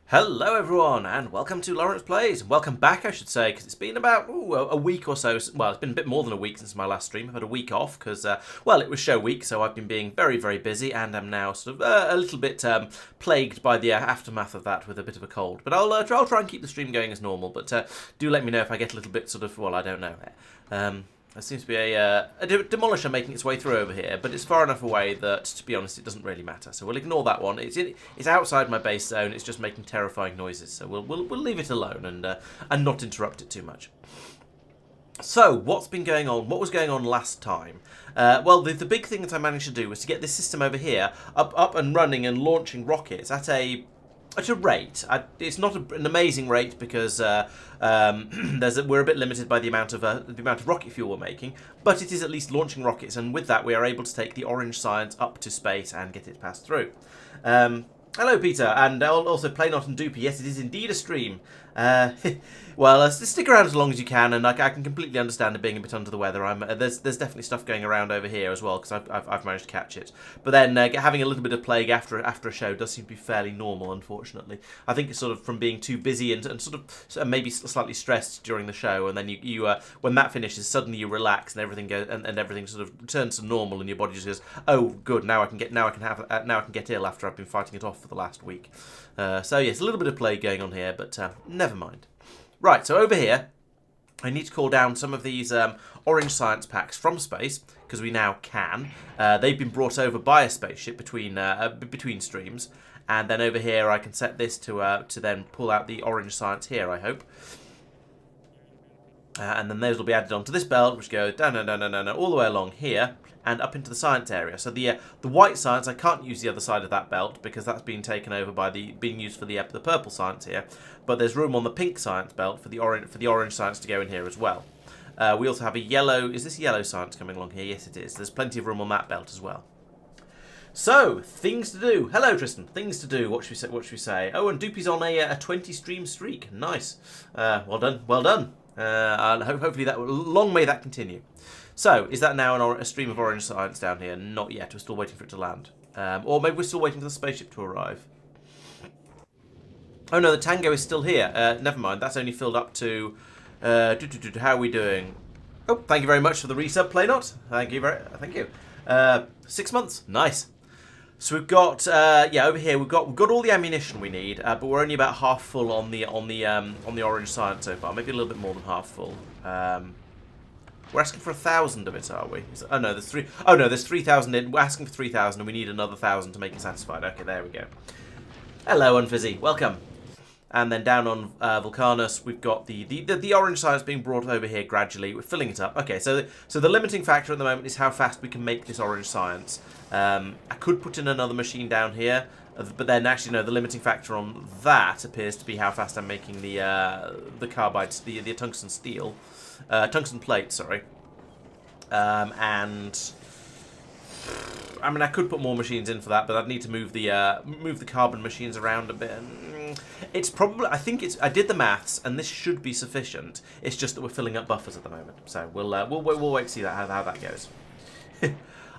Hello everyone, and welcome to Laurence Plays. Welcome back, I should say, because it's been about a week or so. Well, it's been a bit more than a week since my last stream. I've had a week off because, well, it was show week, so I've been being very, very busy, and I'm now sort of a little bit plagued by the aftermath of that with a bit of a cold. But I'll try and keep the stream going as normal, but do let me know if I get a little bit sort of, well, I don't know. There seems to be a demolisher making its way through over here, but it's far enough away that, to be honest, it doesn't really matter. So we'll ignore that one. It's outside my base zone. It's just making terrifying noises. So we'll leave it alone and not interrupt it too much. So what's been going on? What was going on last time? Well, the big thing that I managed to do was to get this system over here up and running and launching rockets at a rate. It's not an amazing rate because we're a bit limited by the amount of rocket fuel we're making, but it is at least launching rockets, and with that we are able to take the orange science up to space and get it passed through. Hello, Peter, and also Playnot and Doopy. Yes, it is indeed a stream. Well, stick around as long as you can, and I can completely understand it being a bit under the weather. There's definitely stuff going around over here as well, because I've managed to catch it. But then having a little bit of plague after a show does seem to be fairly normal, unfortunately. I think it's sort of from being too busy and sort of maybe slightly stressed during the show, and then you when that finishes, suddenly you relax and everything goes and everything sort of turns to normal, and your body just goes, oh, good, now I can get ill after I've been fighting it off for the last week. So yes, a little bit of plague going on here, but never mind. Right, so over here, I need to call down some of these orange science packs from space, because we now can. They've been brought over by a spaceship between streams, and then over here I can set this to then pull out the orange science here, I hope. And then those will be added onto this belt, which goes down, all the way along here, and up into the science area. So the white science, I can't use the other side of that belt because that's being taken over by being used for the purple science here. But there's room on the pink science belt for the orange science to go in here as well. We also have a yellow. Is this yellow science coming along here? Yes, it is. There's plenty of room on that belt as well. So, things to do. Hello, Tristan. Things to do. What should we say? Oh, and Doopy's on a 20 stream streak. Nice. Well done. Well done. And hopefully long may that continue. So, is that now a stream of orange science down here? Not yet. We're still waiting for it to land. Or maybe we're still waiting for the spaceship to arrive. Oh no, the Tango is still here. Never mind. That's only filled up to... how are we doing? Oh, thank you very much for the resub, Playnot. Thank you. 6 months. Nice. So we've got over here we've got all the ammunition we need, but we're only about half full on the orange science so far. Maybe a little bit more than half full. We're asking for 1,000 of it, are we? Oh no, there's 3,000 in. We're asking for 3,000, and we need another 1,000 to make it satisfied. Okay, there we go. Hello, Unfizzy. Welcome. And then down on Vulcanus, we've got the orange science being brought over here gradually. We're filling it up. Okay, so the limiting factor at the moment is how fast we can make this orange science. I could put in another machine down here, but then actually no, the limiting factor on that appears to be how fast I'm making the carbides, the tungsten steel, tungsten plate. Sorry, and. I mean, I could put more machines in for that, but I'd need to move the carbon machines around a bit. It's probably, I did the maths, and this should be sufficient. It's just that we're filling up buffers at the moment, so we'll wait to see how that goes.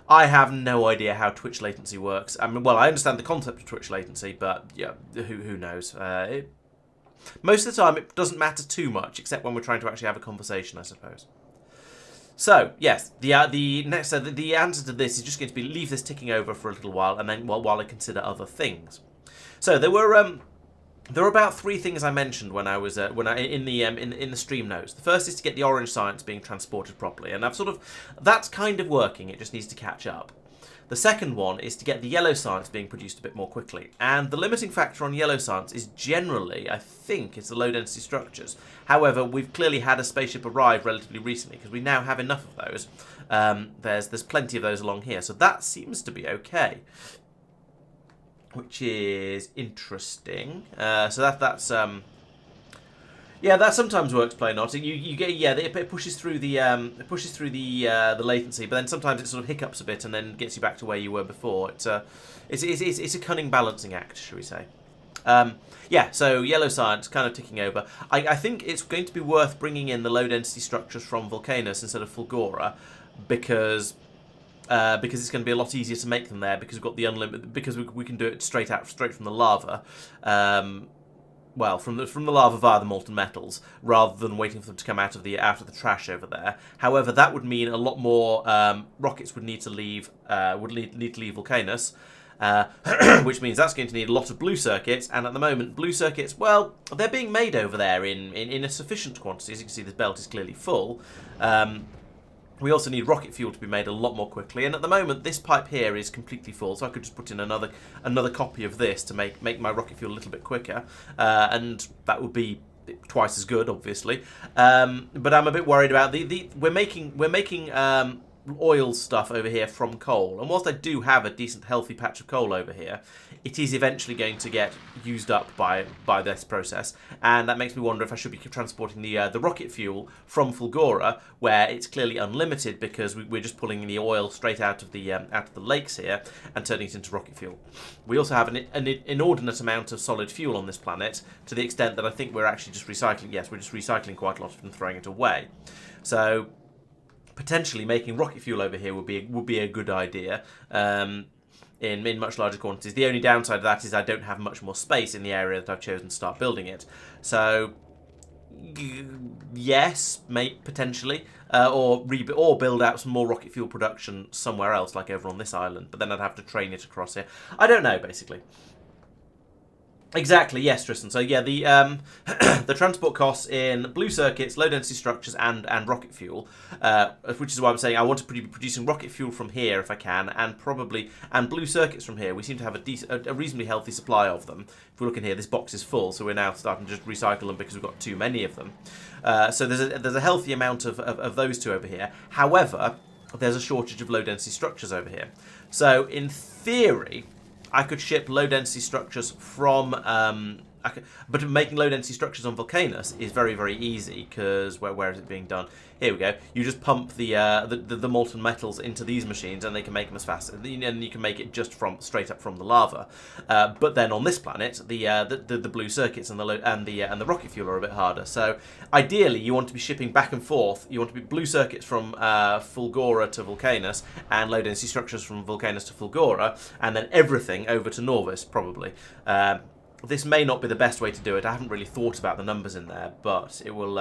I have no idea how Twitch latency works. I mean, well, I understand the concept of Twitch latency, but yeah, who knows? Most of the time, it doesn't matter too much, except when we're trying to actually have a conversation, I suppose. So yes, the answer to this is just going to be leave this ticking over for a little while, and then while I consider other things. So there were about 3 things I mentioned when I was in the stream notes. The first is to get the orange science being transported properly, and that's kind of working. It just needs to catch up. The second one is to get the yellow science being produced a bit more quickly. And the limiting factor on yellow science is generally, I think, it's the low density structures. However, we've clearly had a spaceship arrive relatively recently because we now have enough of those. There's plenty of those along here, so that seems to be okay. Which is interesting. So that's yeah, that sometimes works, Playnot. You get it pushes through the latency, but then sometimes it sort of hiccups a bit and then gets you back to where you were before. It's a cunning balancing act, shall we say? Yeah, so yellow science kind of ticking over. I think it's going to be worth bringing in the low density structures from Vulcanus instead of Fulgora, because it's going to be a lot easier to make them there because we've got the unlimited, because we can do it straight from the lava. well, from the lava via the molten metals, rather than waiting for them to come out of the trash over there. However, that would mean a lot more rockets would need to leave Vulcanus, which means that's going to need a lot of blue circuits. And at the moment, blue circuits, well, they're being made over there in a sufficient quantity. As you can see, this belt is clearly full. We also need rocket fuel to be made a lot more quickly, and at the moment this pipe here is completely full, so I could just put in another copy of this to make my rocket fuel a little bit quicker, and that would be twice as good, obviously. But I'm a bit worried about we're making oil stuff over here from coal, and whilst I do have a decent healthy patch of coal over here, it is eventually going to get used up by this process, and that makes me wonder if I should be transporting the rocket fuel from Fulgora, where it's clearly unlimited because we're just pulling the oil straight out of the lakes here and turning it into rocket fuel. We also have an inordinate amount of solid fuel on this planet, to the extent that I think we're actually just recycling. Yes, we're just recycling quite a lot of it and throwing it away. So potentially making rocket fuel over here would be a good idea. In much larger quantities. The only downside of that is I don't have much more space in the area that I've chosen to start building it. So, yes, potentially, or build out some more rocket fuel production somewhere else, like over on this island. But then I'd have to train it across here. I don't know, basically. Exactly, yes, Tristan. So yeah, the the transport costs in blue circuits, low density structures, and rocket fuel, which is why I'm saying I want to be producing rocket fuel from here if I can, and blue circuits from here. We seem to have a reasonably healthy supply of them. If we look in here, this box is full, so we're now starting to just recycle them because we've got too many of them. So there's a healthy amount of those two over here. However, there's a shortage of low density structures over here. So in theory, I could ship low-density structures from... but making low-density structures on Vulcanus is very, very easy, because where is it being done? Here we go. You just pump the molten metals into these machines, and they can make them as fast, and you can make it just straight up from the lava. But then on this planet, the blue circuits and the rocket fuel are a bit harder. So ideally, you want to be shipping back and forth. You want to be blue circuits from Fulgora to Vulcanus, and low density structures from Vulcanus to Fulgora, and then everything over to Nauvis, probably. This may not be the best way to do it. I haven't really thought about the numbers in there, but it will.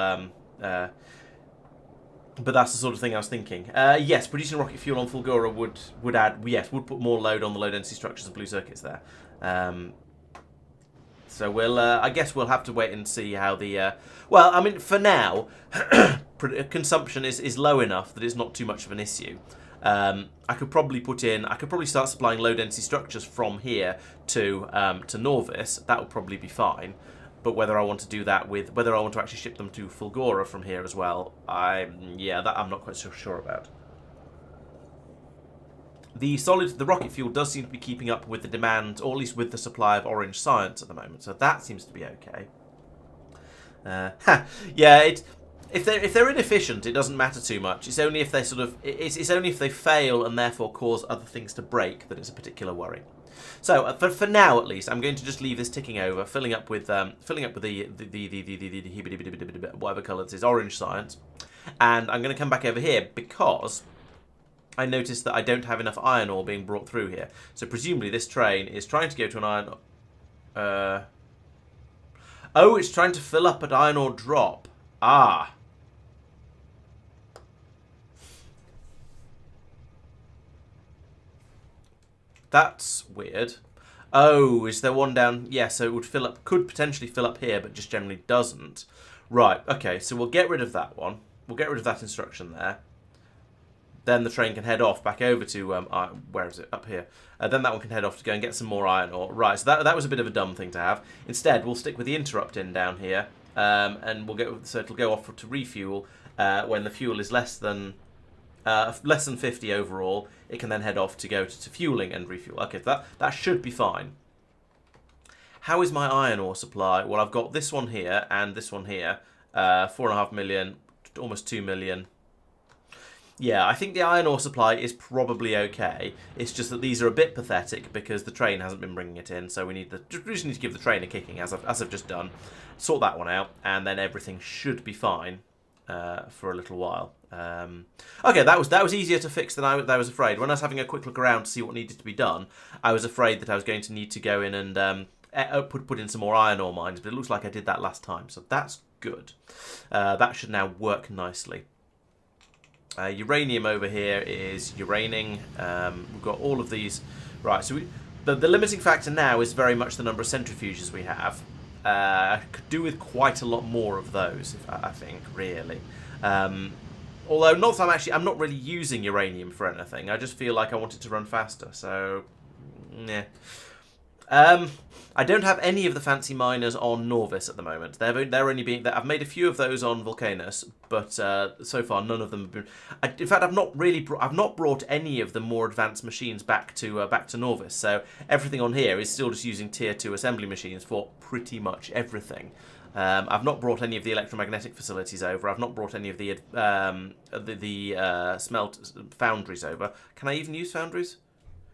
But that's the sort of thing I was thinking. Yes, producing rocket fuel on Fulgora would put more load on the low density structures and blue circuits there. So we'll, I guess we'll have to wait and see how the. Well, I mean, for now, consumption is low enough that it's not too much of an issue. I could probably start supplying low density structures from here to Nauvis. That would probably be fine. But whether I want to do that whether I want to actually ship them to Fulgora from here as well, I'm not quite so sure about. The rocket fuel does seem to be keeping up with the demand, or at least with the supply of orange science at the moment. So that seems to be okay. Yeah, if they're inefficient, it doesn't matter too much. It's only if they it's only if they fail and therefore cause other things to break that it's a particular worry. So for now, at least, I'm going to just leave this ticking over, filling up with the whatever colour this is, orange science, and I'm going to come back over here because I noticed that I don't have enough iron ore being brought through here. So presumably this train is trying to go to an iron. Oh, it's trying to fill up at iron ore drop. Ah. That's weird. Oh, is there one down? Yeah, so it would could potentially fill up here, but just generally doesn't. Right, okay, so we'll get rid of that one. We'll get rid of that instruction there. Then the train can head off back over to, where is it? Up here. Then that one can head off to go and get some more iron ore. Right, so that was a bit of a dumb thing to have. Instead, we'll stick with the interrupt in down here, and so it'll go off to refuel when the fuel is less than 50 overall. It can then head off to go to fueling and refuel. Okay, that should be fine. How is my iron ore supply? Well, I've got this one here and this one here. 4.5 million, almost 2 million. Yeah, I think the iron ore supply is probably okay. It's just that these are a bit pathetic because the train hasn't been bringing it in, so we just need to give the train a kicking, as I've just done. Sort that one out, and then everything should be fine for a little while. Okay, that was easier to fix than I was afraid. When I was having a quick look around to see what needed to be done, I was afraid that I was going to need to go in and put in some more iron ore mines, but it looks like I did that last time, so that's good. That should now work nicely. Uranium over here is uranium. We've got all of these. Right, so the limiting factor now is very much the number of centrifuges we have. I could do with quite a lot more of those, I think, really. Although I'm not really using uranium for anything. I just feel like I want it to run faster, so yeah. I don't have any of the fancy miners on Nauvis at the moment. They're only being. I've made a few of those on Vulcanus, but so far none of them have been. In fact, I've not brought any of the more advanced machines back to Nauvis. So everything on here is still just using tier 2 assembly machines for pretty much everything. I've not brought any of the electromagnetic facilities over. I've not brought any of the foundries over. Can I even use foundries?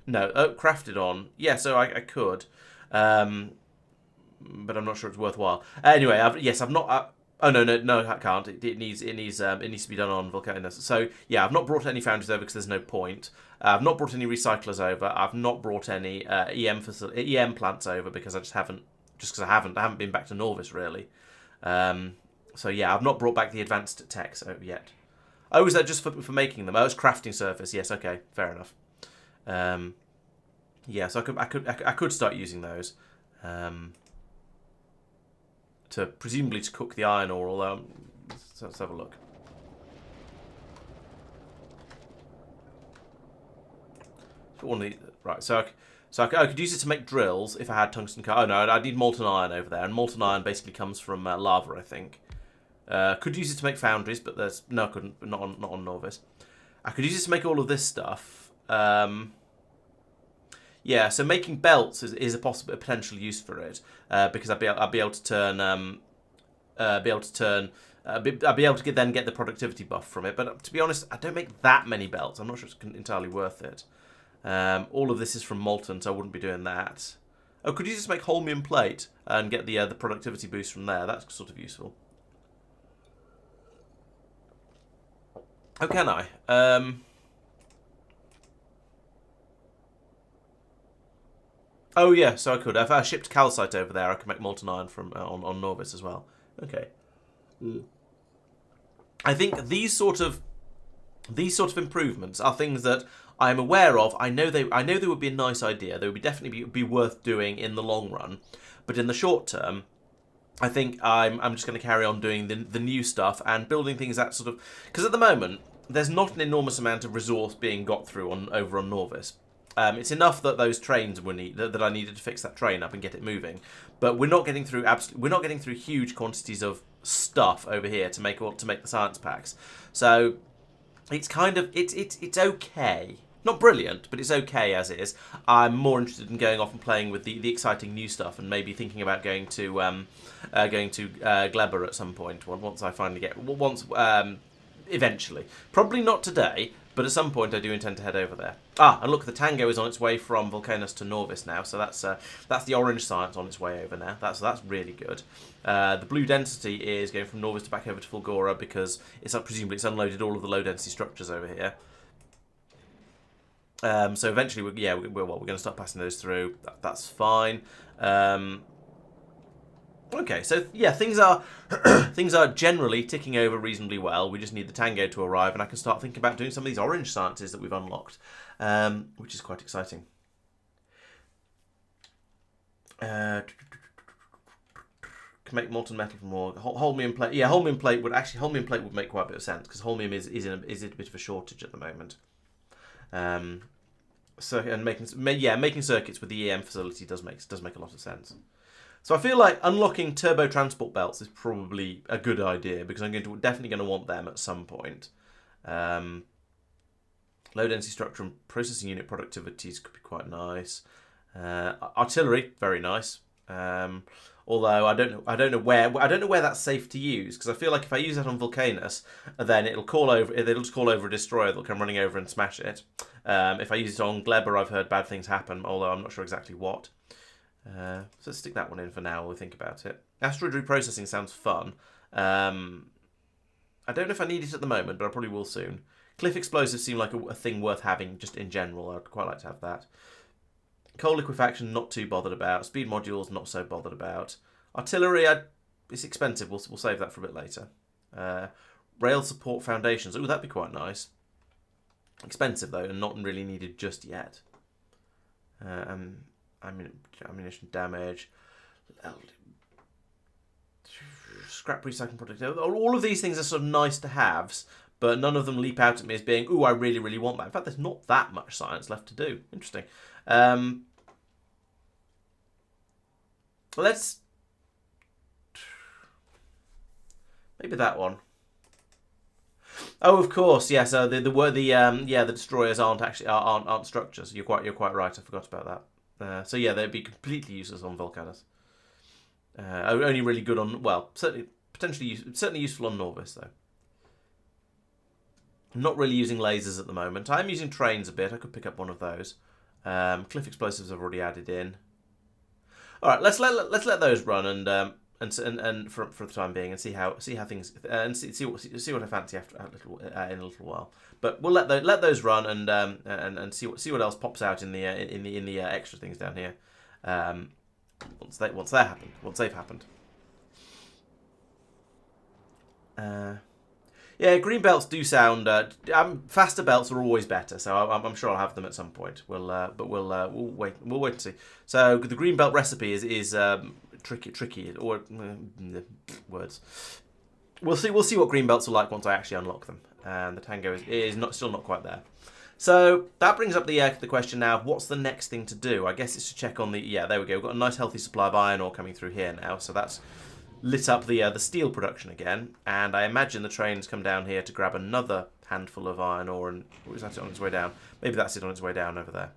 No. Oh, crafted on. Yeah, so I could. But I'm not sure it's worthwhile. Anyway, I've not. Oh no, I can't. It needs to be done on Vulcanus. So yeah, I've not brought any foundries over because there's no point. I've not brought any recyclers over. I've not brought any EM plants over because I just haven't. Just because I haven't been back to Nauvis really. So yeah, I've not brought back the advanced techs yet. Oh, is that just for making them? Oh, it's crafting surface. Yes, okay, fair enough. Yeah, so I could start using those to presumably to cook the iron ore. Although let's have a look. Right, so I could use it to make drills if I had tungsten carbide. Oh no, I need molten iron over there, and molten iron basically comes from lava, I think. Could use it to make foundries, but I couldn't. Not on Nauvis. I could use it to make all of this stuff. Yeah, so making belts is a potential use for it because I'd be able to turn I'd be able to then get the productivity buff from it. But to be honest, I don't make that many belts. I'm not sure it's entirely worth it. All of this is from molten, so I wouldn't be doing that. Oh, could you just make holmium plate and get the productivity boost from there? That's sort of useful. Oh, can I? Oh yeah, so I could. If I shipped calcite over there, I could make molten iron from on Nauvis as well. Okay. I think these sort of improvements are things that I'm aware of. I know they would be a nice idea. They would definitely be worth doing in the long run. But in the short term, I think I'm just going to carry on doing the new stuff and building things that sort of, because at the moment there's not an enormous amount of resource being got through over on Nauvis. It's enough that those trains were that I needed to fix that train up and get it moving, but we're not getting through huge quantities of stuff over here to make the science packs. So it's kind of it's okay, not brilliant, but it's okay as is. I'm more interested in going off and playing with the exciting new stuff and maybe thinking about going to Gleber at some point once I finally eventually. Probably not today, but at some point I do intend to head over there. Ah, and look, the Tango is on its way from Vulcanus to Nauvis now, so that's the orange science on its way over now. That's really good. The blue density is going from Nauvis back over to Fulgora because presumably it's unloaded all of the low density structures over here. So eventually, we're going to start passing those through. That's fine. Okay, so yeah, things are generally ticking over reasonably well. We just need the Tango to arrive, and I can start thinking about doing some of these orange sciences that we've unlocked, which is quite exciting. Can make molten metal from ore. Holmium plate. Yeah, holmium plate would make quite a bit of sense because holmium is in a bit of a shortage at the moment. So and making circuits with the EM facility does make a lot of sense. So I feel like unlocking turbo transport belts is probably a good idea because I'm definitely going to want them at some point. Low density structure and processing unit productivities could be quite nice. Artillery, very nice. Although I don't know where that's safe to use because I feel like if I use that on Vulcanus, then it'll just call over a destroyer that'll come running over and smash it. If I use it on Gleber, I've heard bad things happen, although I'm not sure exactly what. So let's stick that one in for now while we think about it. Asteroid reprocessing sounds fun. I don't know if I need it at the moment, but I probably will soon. Cliff explosives seem like a thing worth having just in general. I'd quite like to have that. Coal liquefaction, not too bothered about. Speed modules, not so bothered about. Artillery, it's expensive. We'll save that for a bit later. Rail support foundations. Ooh, that'd be quite nice. Expensive though, and not really needed just yet. Ammunition damage. Scrap recycling product. All of these things are sort of nice to haves, but none of them leap out at me as being, ooh, I really, really want that. In fact, there's not that much science left to do. Interesting. Let's maybe that one. Oh, of course, yes. The destroyers aren't structures. You're quite right. I forgot about that. So yeah, they'd be completely useless on Vulcanus. Only really good on, well, certainly useful on Nauvis though. I'm not really using lasers at the moment. I'm using trains a bit. I could pick up one of those. Cliff explosives I've already added in. All right, let's let those run and for the time being and see how things and see what I fancy after in a little while. But we'll let those run and see what else pops out in the extra things down here. Once they've happened. Yeah, green belts do sound. Faster belts are always better, so I'm sure I'll have them at some point. We'll wait. We'll wait and see. So the green belt recipe is tricky or words. We'll see what green belts are like once I actually unlock them. And the Tango is still not quite there. So that brings up the question now, what's the next thing to do? I guess it's to check on the, yeah, there we go. We've got a nice healthy supply of iron ore coming through here now. So that's lit up the steel production again. And I imagine the train's come down here to grab another handful of iron ore. And was that on its way down? Maybe that's it on its way down over there.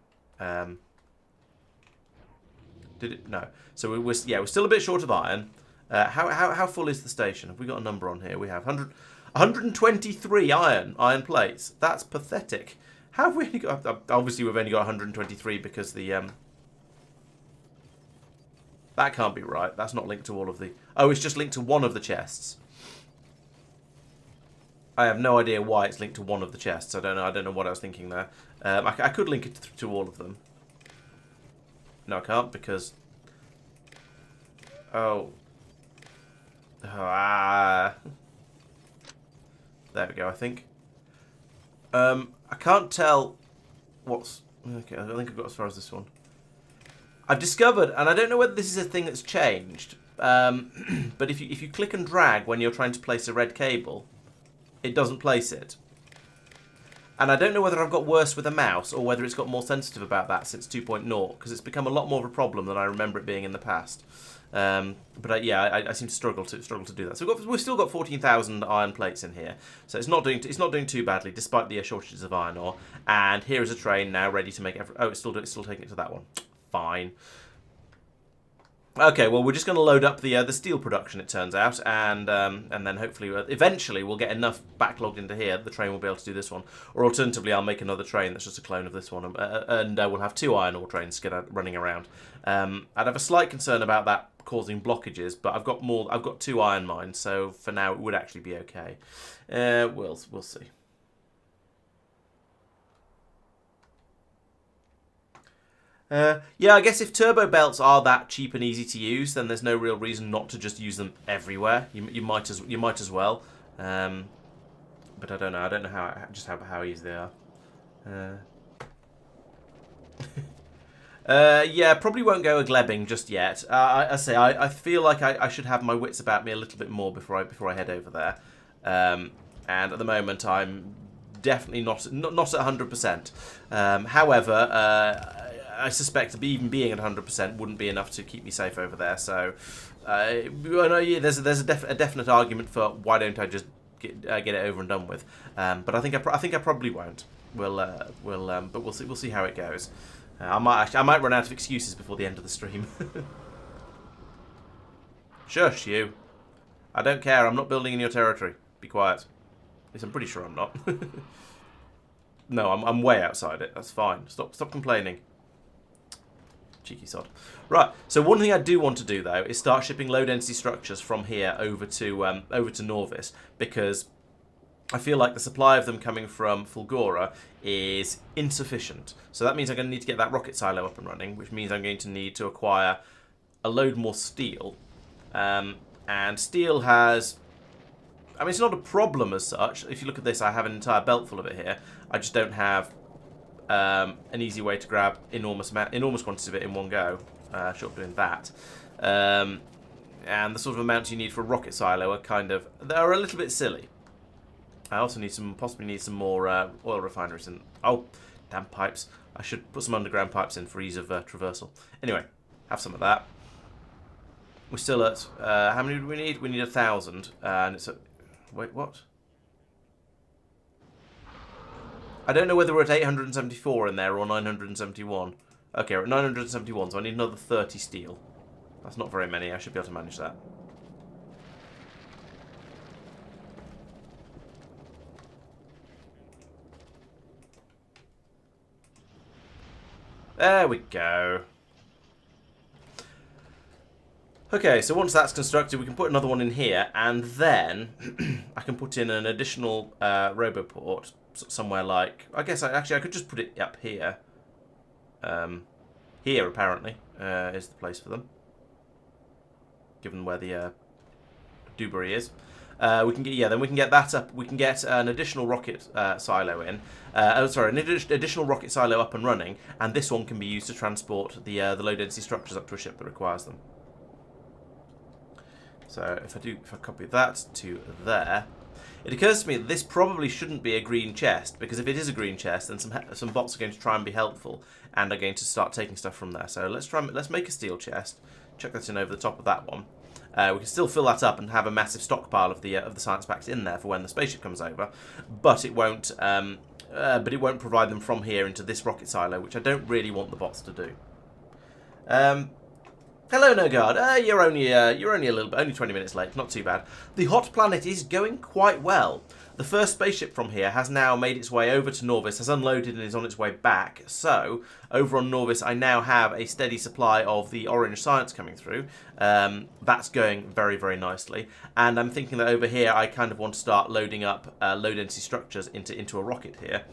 Did it? No. So we're still a bit short of iron. How full is the station? Have we got a number on here? We have 123 iron plates. That's pathetic. How have we only got... Obviously, we've only got 123 because the... That can't be right. That's not linked to all of the... Oh, it's just linked to one of the chests. I have no idea why it's linked to one of the chests. I don't know what I was thinking there. I could link it to all of them. No, I can't because... Oh. There we go, I think. I can't tell what's... Okay, I think I've got as far as this one. I've discovered, and I don't know whether this is a thing that's changed, but if you click and drag when you're trying to place a red cable, it doesn't place it. And I don't know whether I've got worse with a mouse or whether it's got more sensitive about that since 2.0, because it's become a lot more of a problem than I remember it being in the past. But I seem to struggle to do that. So we've still got 14,000 iron plates in here, so it's not doing too badly despite the shortages of iron ore. And here is a train now ready to make. It's still taking it to that one. Fine. Okay, well, we're just going to load up the steel production, it turns out, and then hopefully, eventually, we'll get enough backlogged into here, the train will be able to do this one. Or alternatively, I'll make another train that's just a clone of this one, and we'll have 2 iron ore trains running around. I'd have a slight concern about that causing blockages, but I've got 2 iron mines, so for now it would actually be okay. We'll see. Yeah, I guess if turbo belts are that cheap and easy to use, then there's no real reason not to just use them everywhere. You might as well. But I don't know. I don't know how easy they are. Yeah, probably won't go a glebbing just yet. I feel like I should have my wits about me a little bit more before I head over there. And at the moment, I'm definitely not at 100%. However, I suspect even being at 100% wouldn't be enough to keep me safe over there. So, there's a definite argument for why don't I just get it over and done with. But I think I probably won't. But we'll see how it goes. I might run out of excuses before the end of the stream. Shush, you. I don't care. I'm not building in your territory. Be quiet. At least I'm pretty sure I'm not. No, I'm way outside it. That's fine. Stop complaining. Cheeky sod. Right, so one thing I do want to do though is start shipping low density structures from here over to Nauvis, because I feel like the supply of them coming from Fulgora is insufficient. So that means I'm going to need to get that rocket silo up and running, which means I'm going to need to acquire a load more steel. And steel has... I mean, it's not a problem as such. If you look at this, I have an entire belt full of it here. I just don't have an easy way to grab enormous quantities of it in one go. Short of doing that. And the sort of amounts you need for a rocket silo are they're a little bit silly. I also possibly need some more oil refineries in. Oh, damn pipes. I should put some underground pipes in for ease of traversal. Anyway, have some of that. We're still at, how many do we need? We need 1,000. And it's at, wait, what? I don't know whether we're at 874 in there or 971. Okay, we're at 971, so I need another 30 steel. That's not very many. I should be able to manage that. There we go. Okay, so once that's constructed, we can put another one in here, and then I can put in an additional roboport somewhere like... I guess I could just put it up here. Here, apparently, is the place for them, given where the Dewberry is. We can get that up. We can get an additional rocket silo in. An additional rocket silo up and running, and this one can be used to transport the low density structures up to a ship that requires them. So if I copy that to there, it occurs to me that this probably shouldn't be a green chest, because if it is a green chest, then some bots are going to try and be helpful and are going to start taking stuff from there. So let's make a steel chest. Chuck that in over the top of that one. We can still fill that up and have a massive stockpile of the science packs in there for when the spaceship comes over, but it won't provide them from here into this rocket silo, which I don't really want the bots to do. Hello, No Guard. You're only a little bit, only 20 minutes late. Not too bad. The hot planet is going quite well. The first spaceship from here has now made its way over to Nauvis, has unloaded and is on its way back. So, over on Nauvis, I now have a steady supply of the orange science coming through. That's going very, very nicely. And I'm thinking that over here, I kind of want to start loading up low-density structures into a rocket here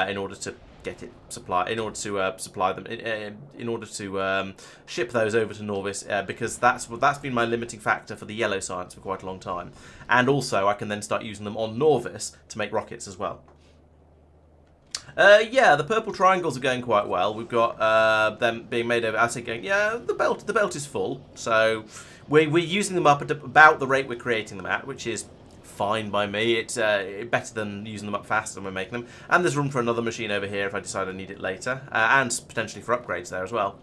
in order to get it supply them in order to ship those over to Nauvis, because that's been my limiting factor for the yellow science for quite a long time, and also I can then start using them on Nauvis to make rockets as well. Yeah, the purple triangles are going quite well. We've got them being made over. I say going, yeah, the belt is full, so we're using them up at about the rate we're creating them at, which is fine by me. It's better than using them up faster when we're making them. And there's room for another machine over here if I decide I need it later, and potentially for upgrades there as well.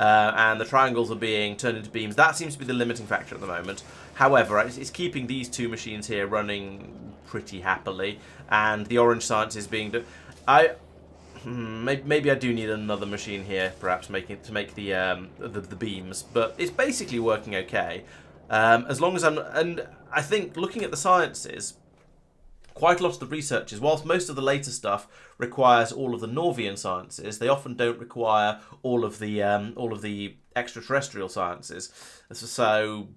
And the triangles are being turned into beams. That seems to be the limiting factor at the moment. However, it's keeping these two machines here running pretty happily, and the orange science is being maybe I do need another machine here, perhaps to make the beams, but it's basically working okay. As long as and I think looking at the sciences, quite a lot of the researchers, whilst most of the later stuff requires all of the Norvian sciences, they often don't require all of the extraterrestrial sciences. So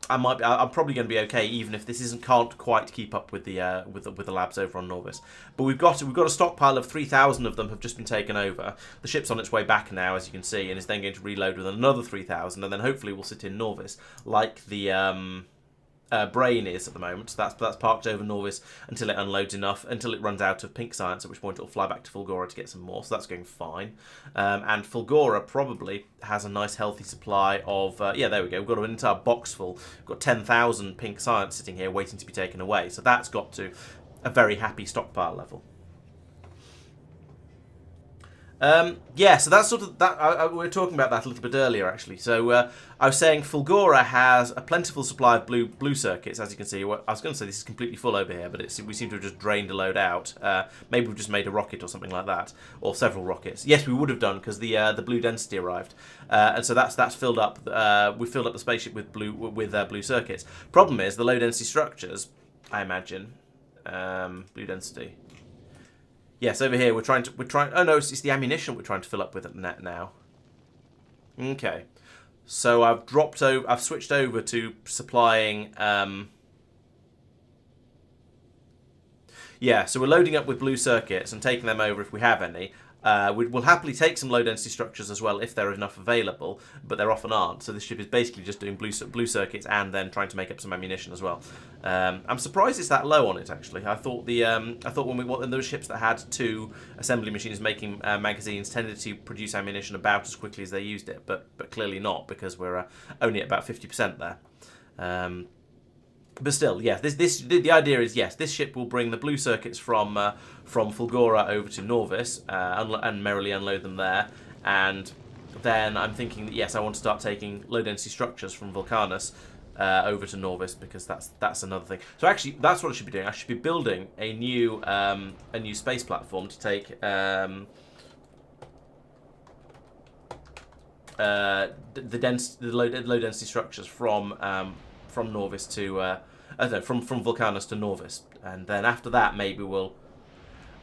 I'm probably going to be okay, even if this can't quite keep up with the labs over on Nauvis. But we've got a stockpile of 3,000 of them have just been taken over. The ship's on its way back now, as you can see, and is then going to reload with another 3,000, and then hopefully we'll sit in Nauvis like the Brain is at the moment. So that's parked over Nauvis until it unloads enough, until it runs out of pink science, at which point it'll fly back to Fulgora to get some more. So that's going fine. And Fulgora probably has a nice healthy supply of yeah, there we go. We've got an entire box full. We've got 10,000 pink science sitting here waiting to be taken away. So that's got to a very happy stockpile level. Yeah, so that's sort of that. We were talking about that a little bit earlier, actually. So I was saying Fulgora has a plentiful supply of blue circuits, as you can see. I was going to say this is completely full over here, but we seem to have just drained a load out. Maybe we've just made a rocket or something like that, or several rockets. Yes, we would have done because the blue density arrived, and so that's filled up. We filled up the spaceship with blue circuits. Problem is the low density structures. I imagine blue density. Yes, over here we're trying. Oh no, it's the ammunition we're trying to fill up with at net now. Okay, so I've switched over to supplying Yeah, so we're loading up with blue circuits and taking them over if we have any. We'll happily take some low-density structures as well if there are enough available, but there often aren't. So this ship is basically just doing blue circuits and then trying to make up some ammunition as well. I'm surprised it's that low on it actually. I thought when those ships that had 2 assembly machines making magazines tended to produce ammunition about as quickly as they used it, but clearly not because we're only at about 50% there. But still, yeah, the idea is, yes, this ship will bring the blue circuits from Fulgora over to Nauvis and merrily unload them there. And then I'm thinking that, yes, I want to start taking low-density structures from Vulcanus over to Nauvis because that's another thing. So actually, that's what I should be doing. I should be building a new space platform to take the low-density structures from Nauvis to from Vulcanus to Nauvis, and then after that maybe we'll.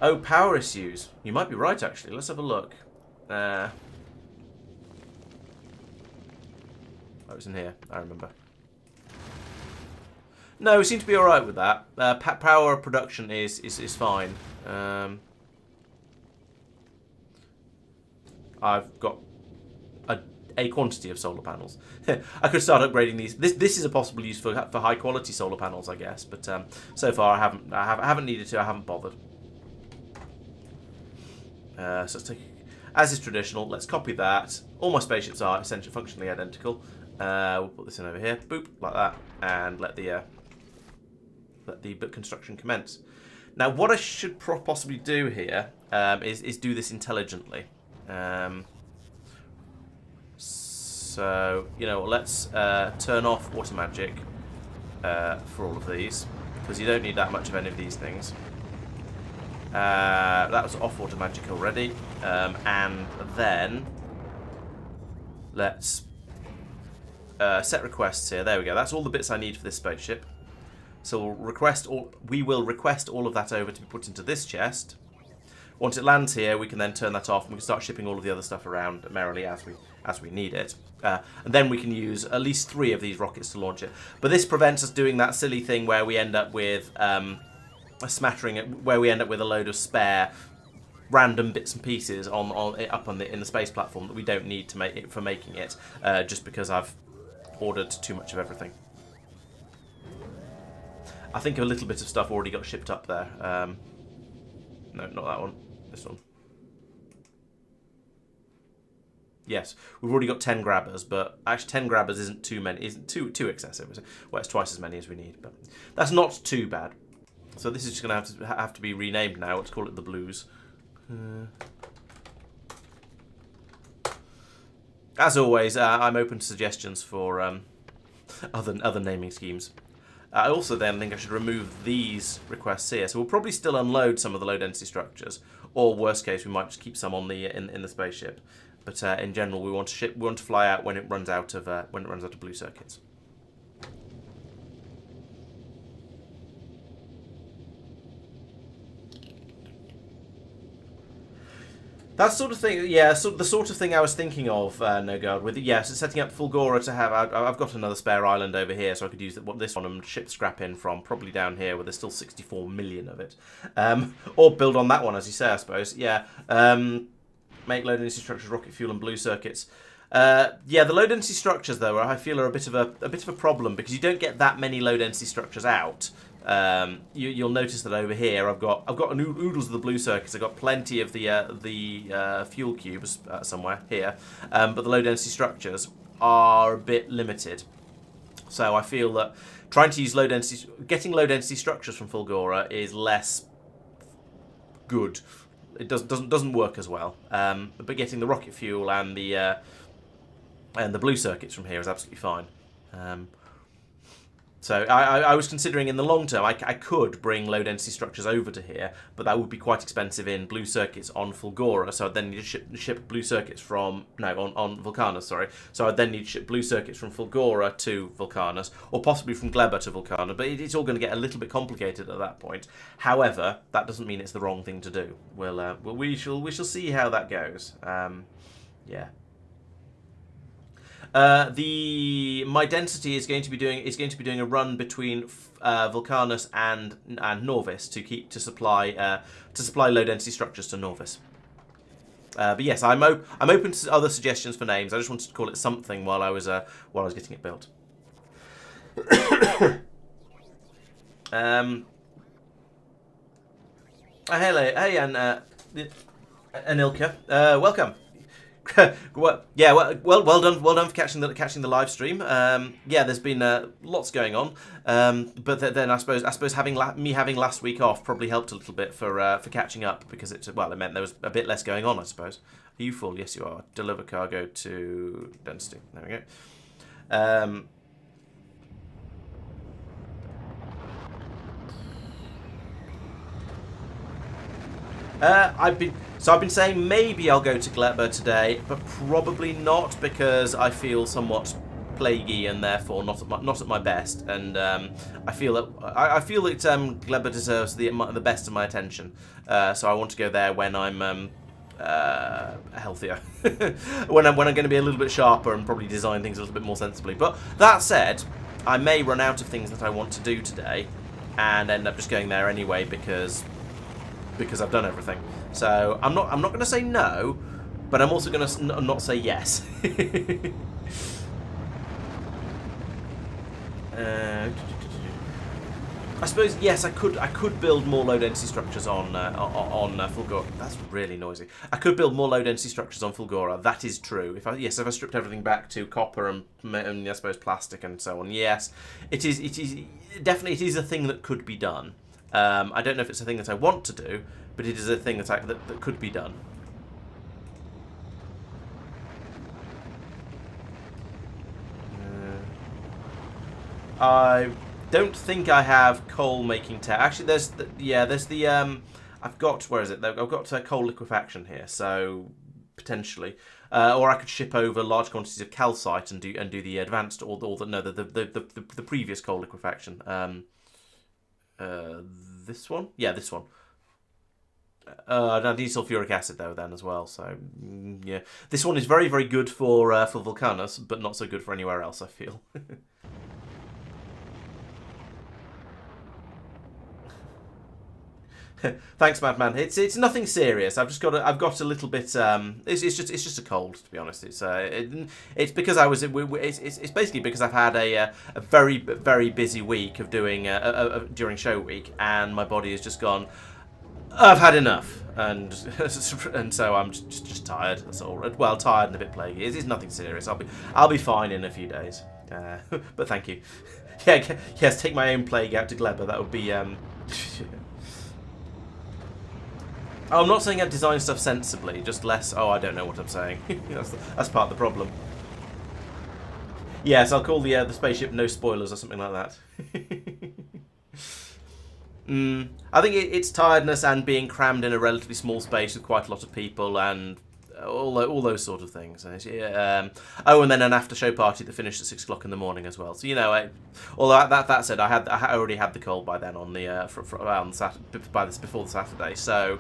Oh, power issues. You might be right actually. Let's have a look. Oh, it's in here. I remember. No, we seem to be all right with that. Power production is fine. I've got a quantity of solar panels. I could start upgrading these. This is a possible use for high quality solar panels, I guess. But so far, I haven't needed to. I haven't bothered. So let's take, as is traditional. Let's copy that. All my spaceships are essentially functionally identical. We'll put this in over here. Boop, like that, and let the construction commence. Now, what I should possibly do here is do this intelligently. So, you know, let's turn off auto magic for all of these, because you don't need that much of any of these things. That was off auto magic already. And then let's set requests here. There we go. That's all the bits I need for this spaceship. So we will request all of that over to be put into this chest. Once it lands here, we can then turn that off and we can start shipping all of the other stuff around merrily as we need it. And then we can use at least 3 of these rockets to launch it. But this prevents us doing that silly thing where we end up with a smattering, where we end up with a load of spare random bits and pieces in the space platform that we don't need to make it for making it, just because I've ordered too much of everything. I think a little bit of stuff already got shipped up there. No, not that one. This one. Yes, we've already got 10 grabbers, but actually 10 grabbers isn't too many. Isn't too excessive. Well, it's twice as many as we need, but that's not too bad. So this is just going to have to be renamed now. Let's call it the Blues. As always, I'm open to suggestions for other naming schemes. I also then think I should remove these requests here. So we'll probably still unload some of the low density structures, or worst case, we might just keep some on the in the spaceship. But in general, we want to fly out when it runs out of blue circuits. That sort of thing, yeah, the sort of thing I was thinking of, No Guard, with, yeah, so setting up Fulgora to have, I've got another spare island over here, so I could use this one and ship scrap in from, probably down here, where there's still 64 million of it. Or build on that one, as you say, I suppose, yeah. Make low-density structures, rocket fuel, and blue circuits. Yeah, the low-density structures, though, I feel are a bit of a problem, because you don't get that many low-density structures out. You'll notice that over here I've got oodles of the blue circuits. I've got plenty of the fuel cubes somewhere here, but the low density structures are a bit limited. So I feel that trying to use getting low density structures from Fulgora is less good. It doesn't work as well. But getting the rocket fuel and the blue circuits from here is absolutely fine. So I was considering in the long term I could bring low density structures over to here, but that would be quite expensive in blue circuits on Fulgora. So I'd then need to ship blue circuits on Vulcanus. Sorry. So I'd then need to ship blue circuits from Fulgora to Vulcanus, or possibly from Gleba to Vulcanus. But it's all going to get a little bit complicated at that point. However, that doesn't mean it's the wrong thing to do. We shall see how that goes. Yeah. My density is going to be doing a run between Vulcanus and Nauvis to supply low density structures to Nauvis. But yes, I'm open to other suggestions for names. I just wanted to call it something while I was getting it built. Hey, and Ilka, welcome. Well done for catching the live stream. Yeah, there's been lots going on, but then I suppose having last week off probably helped a little bit for catching up, because it meant there was a bit less going on, I suppose. Are you full? Yes, you are. Deliver cargo to density. There we go. I've been saying maybe I'll go to Gleba today, but probably not, because I feel somewhat plaguey and therefore not at my best, and I feel that Gleba deserves the best of my attention. So I want to go there when I'm healthier, when I'm going to be a little bit sharper and probably design things a little bit more sensibly. But that said, I may run out of things that I want to do today, and end up just going there anyway because I've done everything. So I'm not going to say no, but I'm also going to not say yes. I suppose yes, I could build more low density structures on Fulgora. That's really noisy. I could build more low density structures on Fulgora. That is true. If I stripped everything back to copper and I suppose plastic and so on. Yes, it is definitely a thing that could be done. I don't know if it's a thing that I want to do, but it is a thing that could be done. I don't think I have coal making tech. Actually, there's I've got, where is it? I've got coal liquefaction here, so potentially, or I could ship over large quantities of calcite and do the advanced the previous coal liquefaction. This one? Yeah, this one. I need sulfuric acid though then as well, so yeah. This one is very, very good for Vulcanus, but not so good for anywhere else, I feel. Thanks, Madman. It's nothing serious. I've got a little bit. It's just a cold, to be honest. It's because I was. It's basically because I've had a very, very busy week of doing during show week, and my body has just gone, I've had enough, and so I'm just tired. That's all. Well, tired and a bit plaguey. It's nothing serious. I'll be fine in a few days. But thank you. Yeah, yes. Take my own plague out to Gleba. That would be. I'm not saying I design stuff sensibly, just less. Oh, I don't know what I'm saying. that's part of the problem. Yes, I'll call the spaceship No Spoilers or something like that. I think it's tiredness and being crammed in a relatively small space with quite a lot of people and all those sort of things. Oh, and then an after show party that finished at 6 o'clock in the morning as well. So although that said, I already had the cold by then on the before the Saturday. So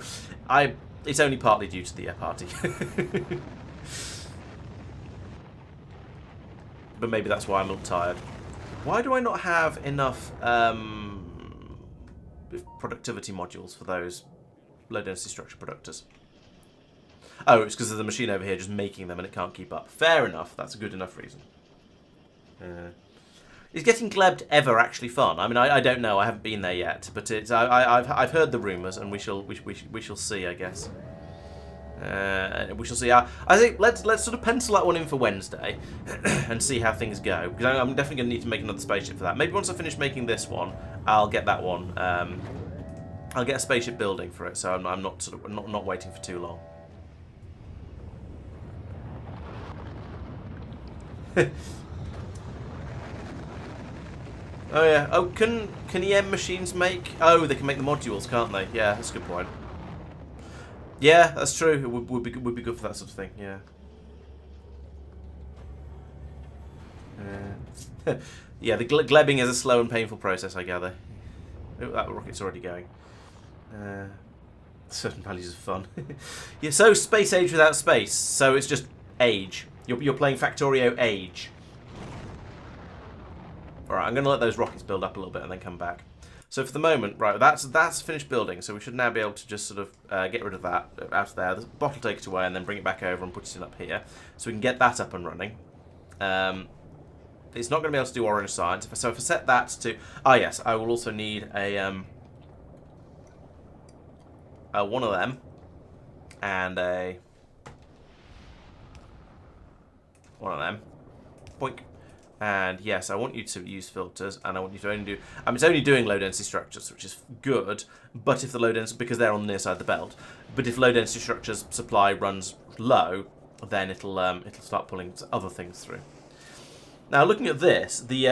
it's only partly due to the party. But maybe that's why I'm a little tired. Why do I not have enough productivity modules for those low density structure productors? Oh, it's because of the machine over here just making them and it can't keep up. Fair enough. That's a good enough reason. Is getting Glebbed ever actually fun? I mean, I don't know. I haven't been there yet, but I've heard the rumours, and we shall see. I guess we shall see. I think let's sort of pencil that one in for Wednesday and see how things go. Because I'm definitely going to need to make another spaceship for that. Maybe once I finish making this one, I'll get that one. I'll get a spaceship building for it, so I'm not waiting for too long. Oh yeah. Oh, can EM machines make? Oh, they can make the modules, can't they? Yeah, that's a good point. Yeah, that's true. It would be good for that sort of thing. Yeah. Yeah, the glebbing is a slow and painful process, I gather. Oh, that rocket's already going. Certain values of fun. Yeah. So space age without space. So it's just age. You're playing Factorio Age. Alright, I'm going to let those rockets build up a little bit and then come back. So for the moment, right, that's finished building, so we should now be able to just sort of get rid of that out of there. The bottle take it away and then bring it back over and put it in up here. So we can get that up and running. It's not going to be able to do orange signs. So if I set that to... Ah, yes, I will also need a one of them. And a... one of them. Boink. And yes, I want you to use filters, and I want you to only do... it's only doing low density structures, which is good, but if the low density... because they're on the near side of the belt. But if low density structures supply runs low, then it'll start pulling other things through. Now, looking at this, the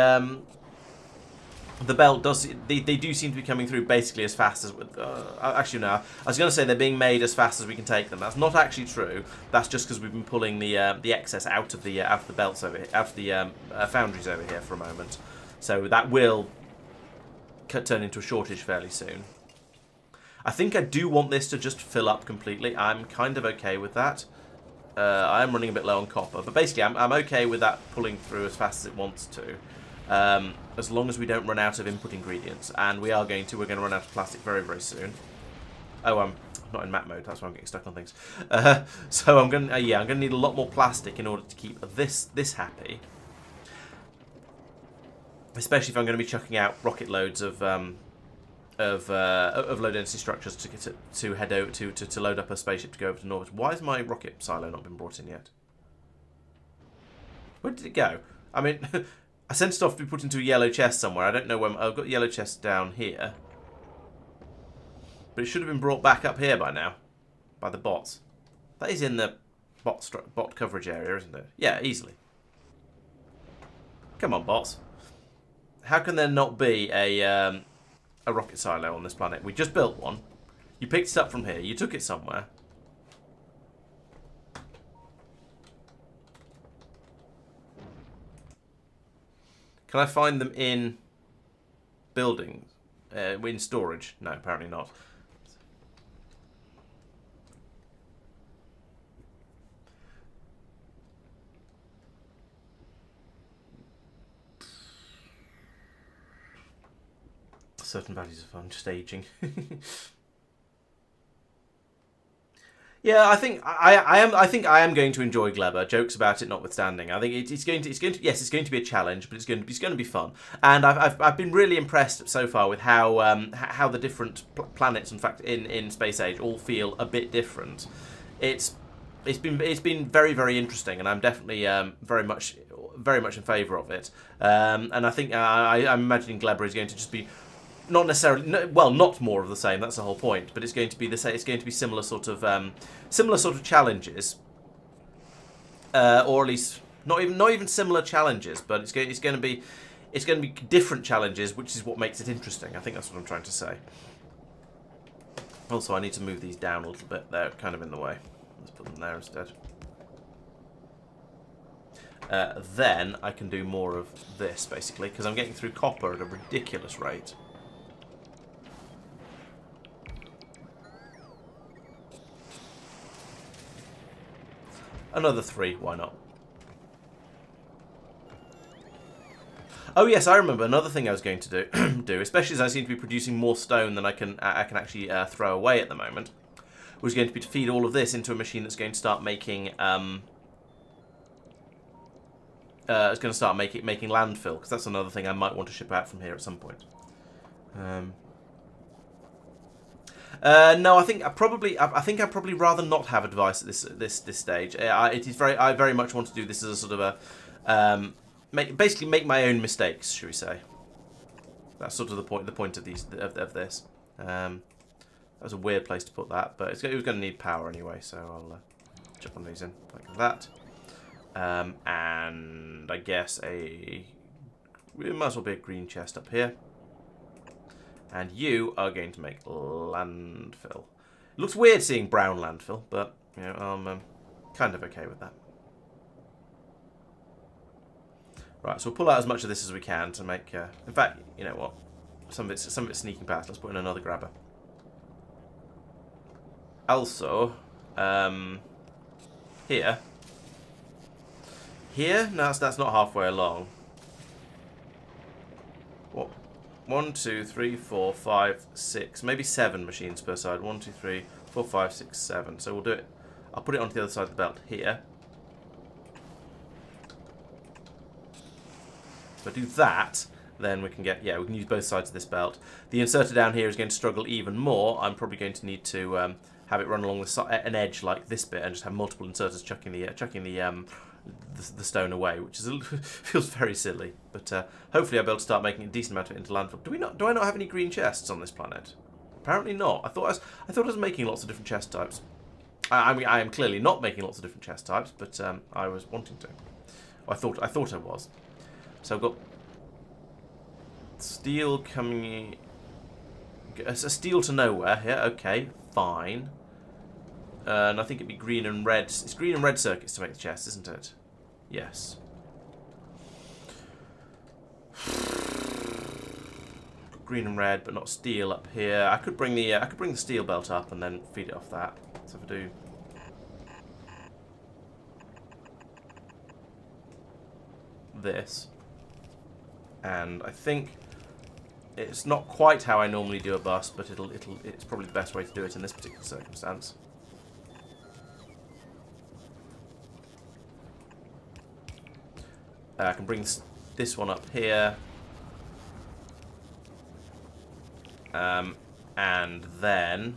belt does... They do seem to be coming through basically as fast as... actually, no. I was going to say they're being made as fast as we can take them. That's not actually true. That's just because we've been pulling the excess out of the belts over here, out of the foundries over here for a moment. So that will turn into a shortage fairly soon. I think I do want this to just fill up completely. I'm kind of okay with that. I am running a bit low on copper, but basically I'm okay with that pulling through as fast as it wants to. As long as we don't run out of input ingredients, and we're going to run out of plastic very, very soon. Oh, I'm not in map mode. That's why I'm getting stuck on things. So I'm gonna need a lot more plastic in order to keep this happy. Especially if I'm going to be chucking out rocket loads of low density structures to head over to load up a spaceship to go over to Nauvis. Why has my rocket silo not been brought in yet? Where did it go? I mean. I sent it off to be put into a yellow chest somewhere. I don't know where... I've got a yellow chest down here. But it should have been brought back up here by now. By the bots. That is in the bot coverage area, isn't it? Yeah, easily. Come on, bots. How can there not be a rocket silo on this planet? We just built one. You picked it up from here. You took it somewhere. Can I find them in buildings? In storage? No, apparently not. Certain values are fun, just aging. Yeah, I think I am going to enjoy Gleber. Jokes about it notwithstanding, I think it's going to be a challenge, but it's going to be fun. And I've been really impressed so far with how the different planets, in fact, in Space Age, all feel a bit different. It's been very, very interesting, and I'm definitely very much in favour of it. And I think I'm imagining Gleber is going to just be. Not necessarily, well, not more of the same. That's the whole point. But it's going to be the same. It's going to be similar sort of challenges, or at least not even similar challenges. But it's going to be different challenges, which is what makes it interesting. I think that's what I'm trying to say. Also, I need to move these down a little bit. They're kind of in the way. Let's put them there instead. Then I can do more of this basically because I'm getting through copper at a ridiculous rate. Another 3, why not? Oh yes, I remember another thing I was going to do, especially as I seem to be producing more stone than I can actually throw away at the moment, was going to be to feed all of this into a machine that's going to start making making landfill, because that's another thing I might want to ship out from here at some point. No, I think I'd probably rather not have a device at this stage. I very much want to do this as a sort of a basically make my own mistakes, should we say? That's sort of the point of this. That was a weird place to put that, but it was going to need power anyway, so I'll jump on these in like that. And I guess it might as well be a green chest up here. And you are going to make landfill. It looks weird seeing brown landfill, but you know, I'm kind of okay with that. Right, so we'll pull out as much of this as we can to make. In fact, you know what? Some of it's sneaking past. Let's put in another grabber. Also, here Here? No, that's not halfway along. What? 1, 2, 3, 4, 5, 6, maybe 7 machines per side. 1, 2, 3, 4, 5, 6, 7. So we'll do it. I'll put it onto the other side of the belt here. If I do that, then we can get, yeah, we can use both sides of this belt. The inserter down here is going to struggle even more. I'm probably going to need to have it run along an edge like this bit and just have multiple inserters chucking the stone away, which is feels very silly. But hopefully I'll be able to start making a decent amount of it into landfill. Do I not have any green chests on this planet? Apparently not. I thought I was making lots of different chest types. I mean, I am clearly not making lots of different chest types, but I was wanting to. I thought I was. So I've got steel coming. A steel to nowhere. Yeah, okay, fine. And I think it'd be green and red. It's green and red circuits to make the chest, isn't it? Yes. Green and red, but not steel up here. I could bring the steel belt up and then feed it off that. So if I do this, and I think it's not quite how I normally do a bus, but it's probably the best way to do it in this particular circumstance. I can bring this one up here, and then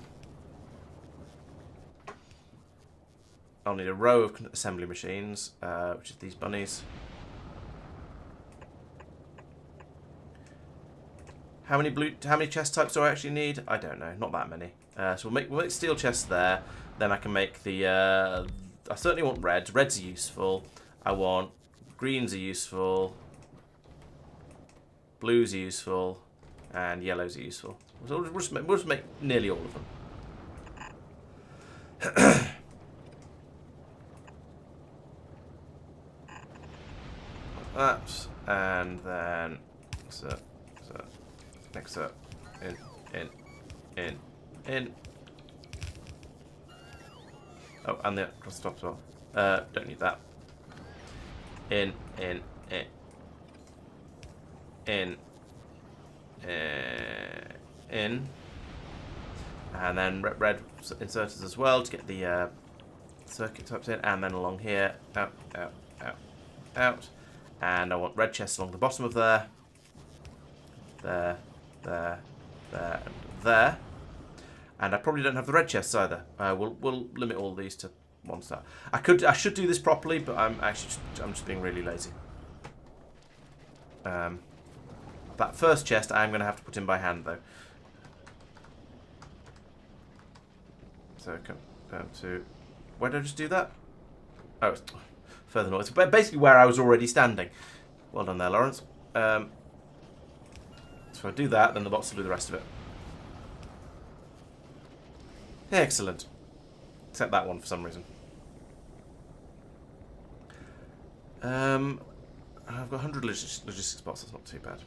I'll need a row of assembly machines, which is these bunnies. How many chest types do I actually need? I don't know, not that many. So we'll make steel chests there. Then I can make the. I certainly want reds. Reds are useful. I want greens are useful. Blues are useful, and yellows are useful. So we'll just make nearly all of them. That, and then so next up, in. Oh, and the across the top as well. Don't need that. In. And then red inserters as well to get the circuit types in, and then along here, out. And I want red chests along the bottom of there. There, and there. And I probably don't have the red chests either. We'll limit all these to 1 star. I should do this properly, but I'm just being really lazy. That first chest I'm going to have to put in by hand though. So come down to, where did I just do that? Oh, it's further north. It's basically where I was already standing. Well done there, Laurence. So I do that, then the bots will do the rest of it. Excellent. Except that one for some reason. I've got 100 logistics bots. That's not too bad.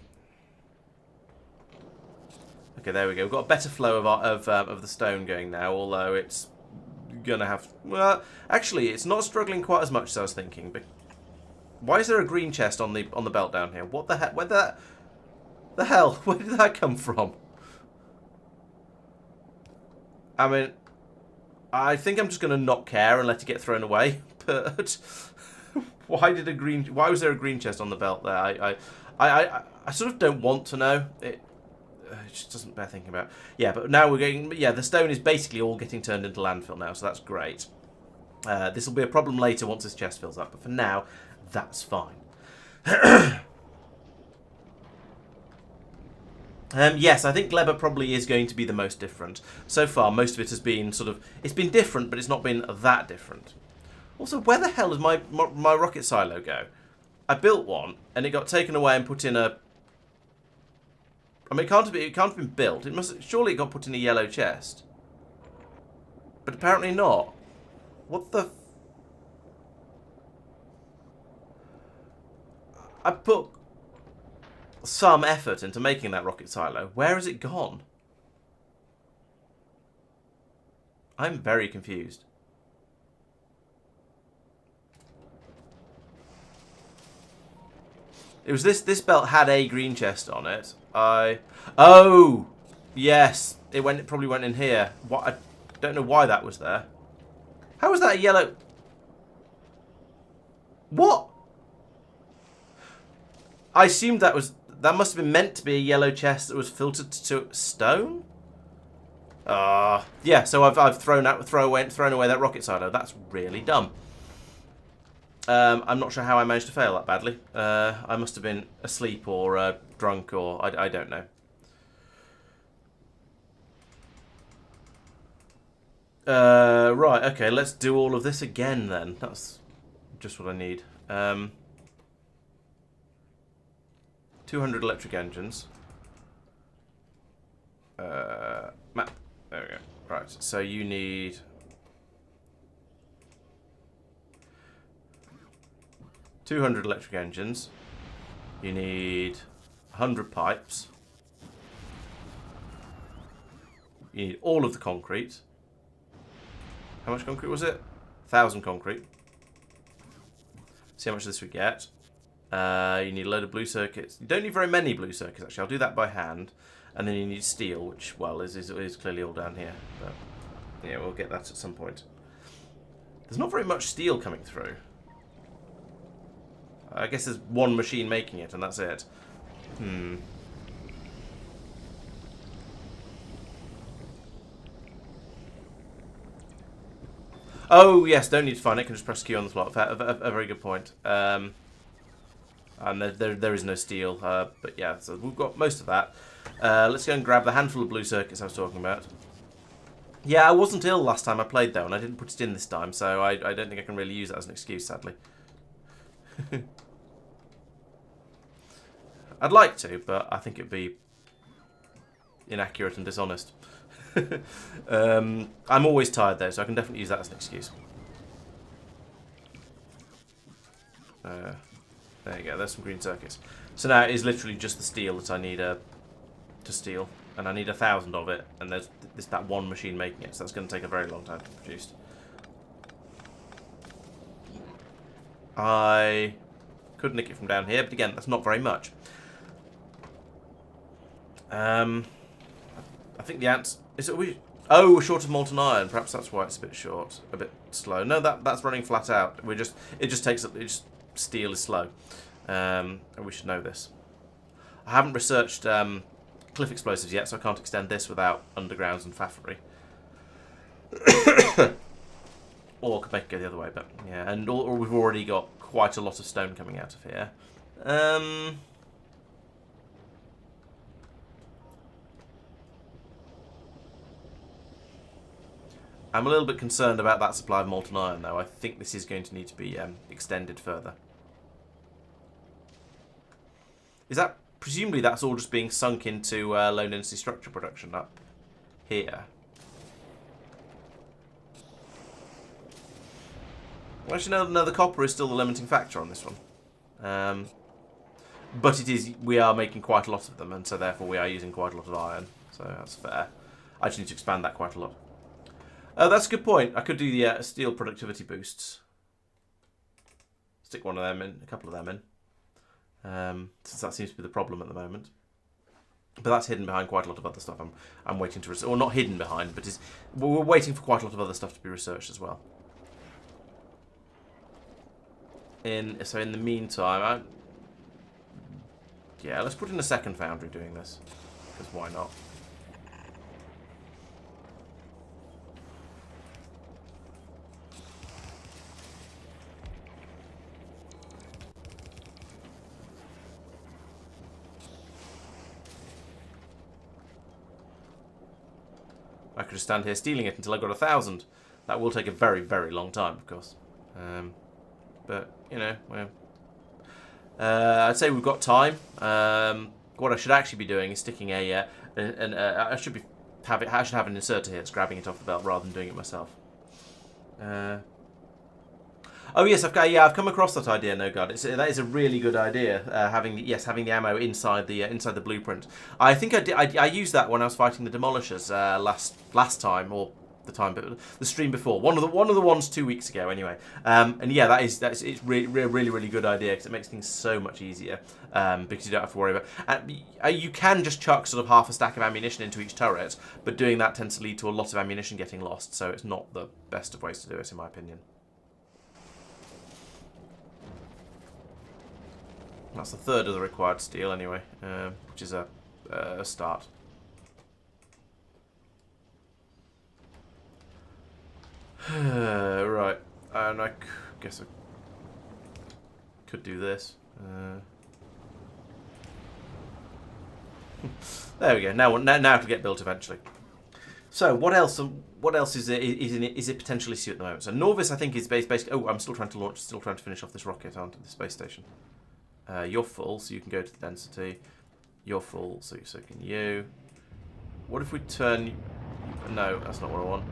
Okay, there we go. We've got a better flow of the stone going now, although it's gonna have. Well, actually, it's not struggling quite as much as I was thinking. But why is there a green chest on the belt down here? What the heck? The hell? Where did that come from? I mean, I think I'm just gonna not care and let it get thrown away. But why was there a green chest on the belt there? I sort of don't want to know. It just doesn't bear thinking about. Yeah, but now we're getting. Yeah, the stone is basically all getting turned into landfill now, so that's great. This will be a problem later once this chest fills up, but for now, that's fine. Yes, I think Gleba probably is going to be the most different. So far, most of it has been it's been different, but it's not been that different. Also, where the hell does my rocket silo go? I built one, and it got taken away and put in a. I mean, it can't have been built. Surely it got put in a yellow chest. But apparently not. What the? I put some effort into making that rocket silo. Where has it gone? I'm very confused. It was this belt had a green chest on it. Oh! Yes. It probably went in here. What? I don't know why that was there. How was that a yellow... What? I assumed that must have been meant to be a yellow chest that was filtered to stone? Yeah, so I've thrown away that rocket silo. That's really dumb. I'm not sure how I managed to fail that badly. I must have been asleep or drunk or I don't know. Right, okay, let's do all of this again then. That's just what I need. 200 electric engines. Map. There we go. Right, so you need... $200 electric engines. You need 100 pipes. You need all of the concrete. How much concrete was it? 1,000 concrete. See how much of this we get. You need a load of blue circuits. You don't need very many blue circuits, actually. I'll do that by hand. And then you need steel, which, well, is clearly all down here. But, yeah, we'll get that at some point. There's not very much steel coming through. I guess there's one machine making it, and that's it. Oh, yes, don't need to find it. Can just press Q on the slot. A very good point. And there is no steel. But yeah, so we've got most of that. Let's go and grab the handful of blue circuits I was talking about. Yeah, I wasn't ill last time I played, though, and I didn't put it in this time, so I don't think I can really use that as an excuse, sadly. I'd like to, but I think it'd be inaccurate and dishonest. I'm always tired, though, so I can definitely use that as an excuse. There you go, there's some green circuits. So now it is literally just the steel that I need to steal, and I need 1,000 of it, and there's that one machine making it, so that's going to take a very long time to produce. I could nick it from down here, but again, that's not very much. I think the ants... Oh, we're short of molten iron. Perhaps that's why it's a bit short, a bit slow. No, that's running flat out. Steel is slow, and we should know this. I haven't researched cliff explosives yet, so I can't extend this without undergrounds and Factorio. Or I could make it go the other way, but yeah. And we've already got quite a lot of stone coming out of here. I'm a little bit concerned about that supply of molten iron, though. I think this is going to need to be extended further. Is that... Presumably that's all just being sunk into low-density structure production up here. Well, actually, no, the copper is still the limiting factor on this one. But we are making quite a lot of them, and so therefore we are using quite a lot of iron. So that's fair. I just need to expand that quite a lot. That's a good point. I could do the steel productivity boosts. Stick one of them in, a couple of them in. Since that seems to be the problem at the moment. But that's hidden behind quite a lot of other stuff I'm waiting to research. Or not hidden behind, but we're waiting for quite a lot of other stuff to be researched as well. So in the meantime, yeah, let's put in a second foundry doing this. Because why not? I could just stand here stealing it until I got 1,000. That will take a very, very long time, of course. But, you know, I'd say we've got time. What I should actually be doing is sticking I should have an inserter here that's grabbing it off the belt rather than doing it myself. Oh yes, I've come across that idea, No Guard. That is a really good idea. Having the ammo inside the blueprint. I think I used that when I was fighting the demolishers last time, or the time, but the stream before, one of the ones 2 weeks ago, anyway. And yeah, it's really good idea because it makes things so much easier because you don't have to worry about. You can just chuck sort of half a stack of ammunition into each turret, but doing that tends to lead to a lot of ammunition getting lost, so it's not the best of ways to do it, in my opinion. That's the third of the required steel, anyway, which is a start. Right, and I guess I could do this. There we go. Now it'll get built eventually. So what else? What else is it potential issue at the moment? So Nauvis, I think, is basically. Oh, I'm still trying to finish off this rocket onto the space station. You're full, so you can go to the density. You're full, so can you. What if we turn? No, that's not what I want.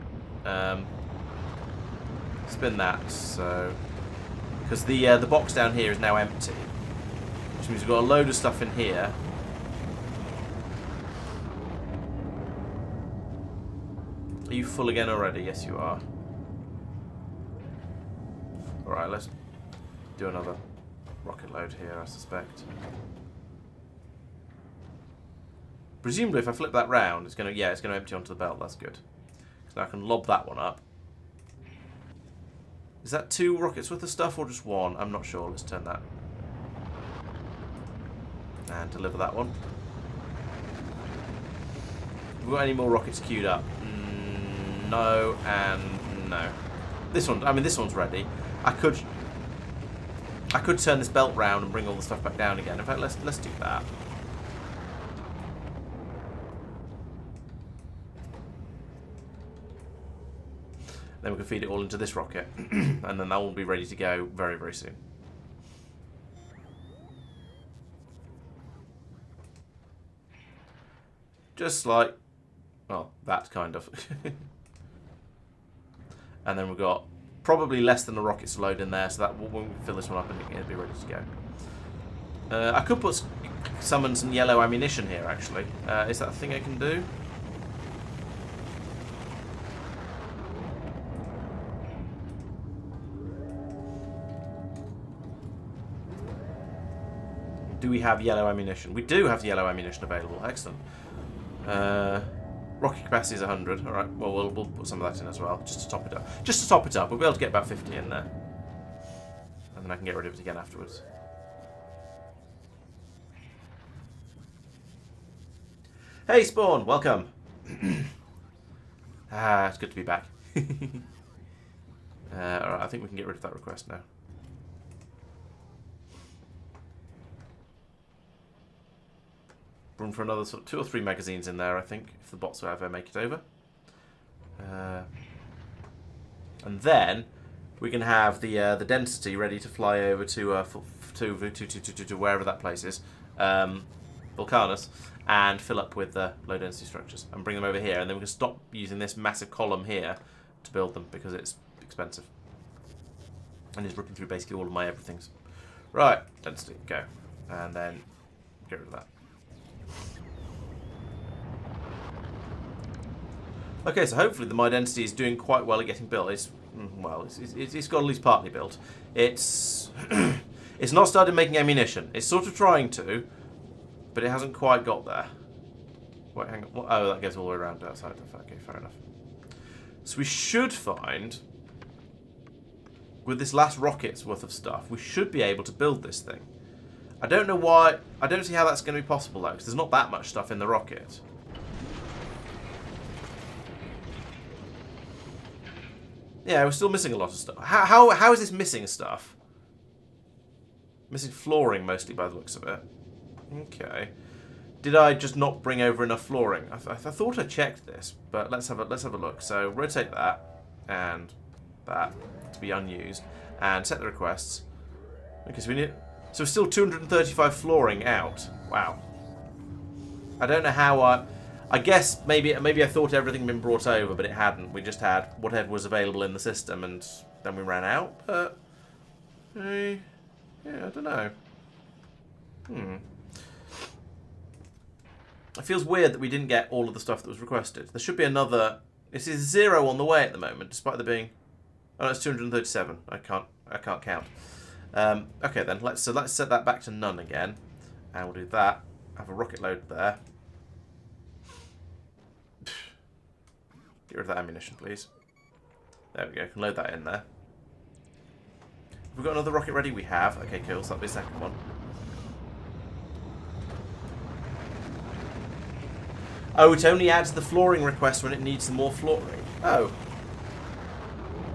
Spin that, so because the box down here is now empty, which means we've got a load of stuff in here. Are you full again already? Yes, you are. All right, let's do another rocket load here, I suspect. Presumably, if I flip that round, it's gonna empty onto the belt. That's good. So now I can lob that one up. Is that 2 rockets worth of stuff or just 1? I'm not sure. Let's turn that. And deliver that one. Have we got any more rockets queued up? No and no. This one's ready. I could turn this belt round and bring all the stuff back down again. In fact, let's do that. Then we can feed it all into this rocket, and then that will be ready to go very, very soon. Just like, well, that kind of. And then we've got probably less than the rockets to load in there, so that when we fill this one up and it'll be ready to go. I could summon some yellow ammunition here, actually. Is that a thing I can do? Do we have yellow ammunition? We do have yellow ammunition available. Excellent. Rocket capacity is 100. All right. Well, we'll put some of that in as well, just to top it up. Just to top it up, we'll be able to get about 50 in there, and then I can get rid of it again afterwards. Hey, Spawn. Welcome. It's good to be back. All right. I think we can get rid of that request now. Room for another sort of 2 or 3 magazines in there, I think, if the bots will ever make it over. And then we can have the density ready to fly over to wherever that place is, Vulcanus, and fill up with low density structures and bring them over here. And then we can stop using this massive column here to build them because it's expensive and it's ripping through basically all of my everythings. Right, density, go, and then get rid of that. Okay, so hopefully the my density is doing quite well at getting built. It's got at least partly built. It's it's not started making ammunition. It's sort of trying to, but it hasn't quite got there. Wait, hang on. Oh, that goes all the way around outside. Okay, fair enough. So we should find, with this last rocket's worth of stuff, we should be able to build this thing. I don't know why. I don't see how that's going to be possible though, because there's not that much stuff in the rocket. Yeah, we're still missing a lot of stuff. How is this missing stuff? Missing flooring mostly by the looks of it. Okay. Did I just not bring over enough flooring? I thought I checked this, but let's have a look. So rotate that and that to be unused, and set the requests. Okay, so we need. So we're still 235 flooring out. Wow. I don't know how I guess maybe I thought everything had been brought over, but it hadn't. We just had whatever was available in the system, and then we ran out. But yeah, I don't know. It feels weird that we didn't get all of the stuff that was requested. There should be another. This is 0 on the way at the moment, despite there being... Oh, that's 237. I can't count. Okay then, let's set that back to none again. And we'll do that. Have a rocket load there. Get rid of that ammunition, please. There we go, can load that in there. Have we got another rocket ready? We have. Okay, cool, so that'll be the second one. Oh, it only adds the flooring request when it needs some more flooring. Oh.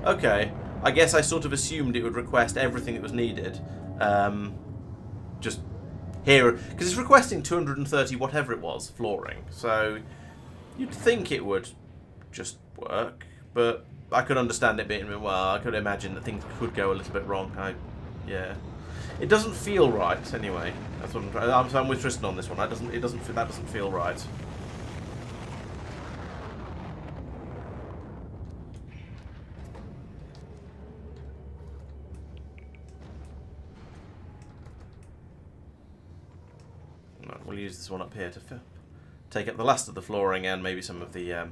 Okay. I guess I sort of assumed it would request everything that was needed. Just here. Because it's requesting 230 whatever it was, flooring. So you'd think it would just work. But I could understand it being, well, I could imagine that things could go a little bit wrong. Yeah. It doesn't feel right, anyway. That's what I'm with Tristan on this one. That doesn't feel right. We'll use this one up here to take up the last of the flooring and maybe some of the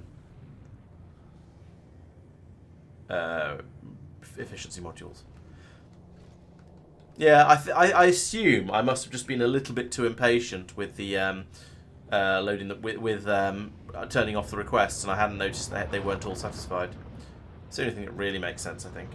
efficiency modules. Yeah, I assume I must have just been a little bit too impatient with the loading with turning off the requests, and I hadn't noticed that they weren't all satisfied. It's the only thing that really makes sense, I think.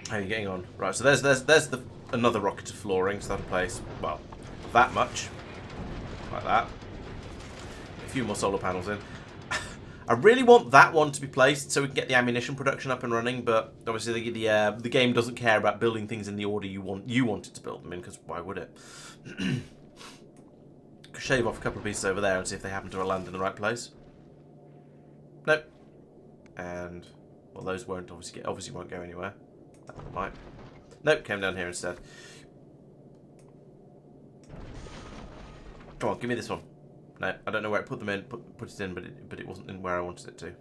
How are you getting on? Right, so there's another rocket of flooring, so that'll place, well, that much. Like that. A few more solar panels in. I really want that one to be placed so we can get the ammunition production up and running, but obviously the game doesn't care about building things in the order you want it to build them in, because why would it? Shave off a couple of pieces over there and see if they happen to land in the right place. Nope. And, well, those won't obviously won't go anywhere. That one might. Nope, came down here instead. Come on, give me this one. No, I don't know where I put them in. Put it in, but it wasn't in where I wanted it to.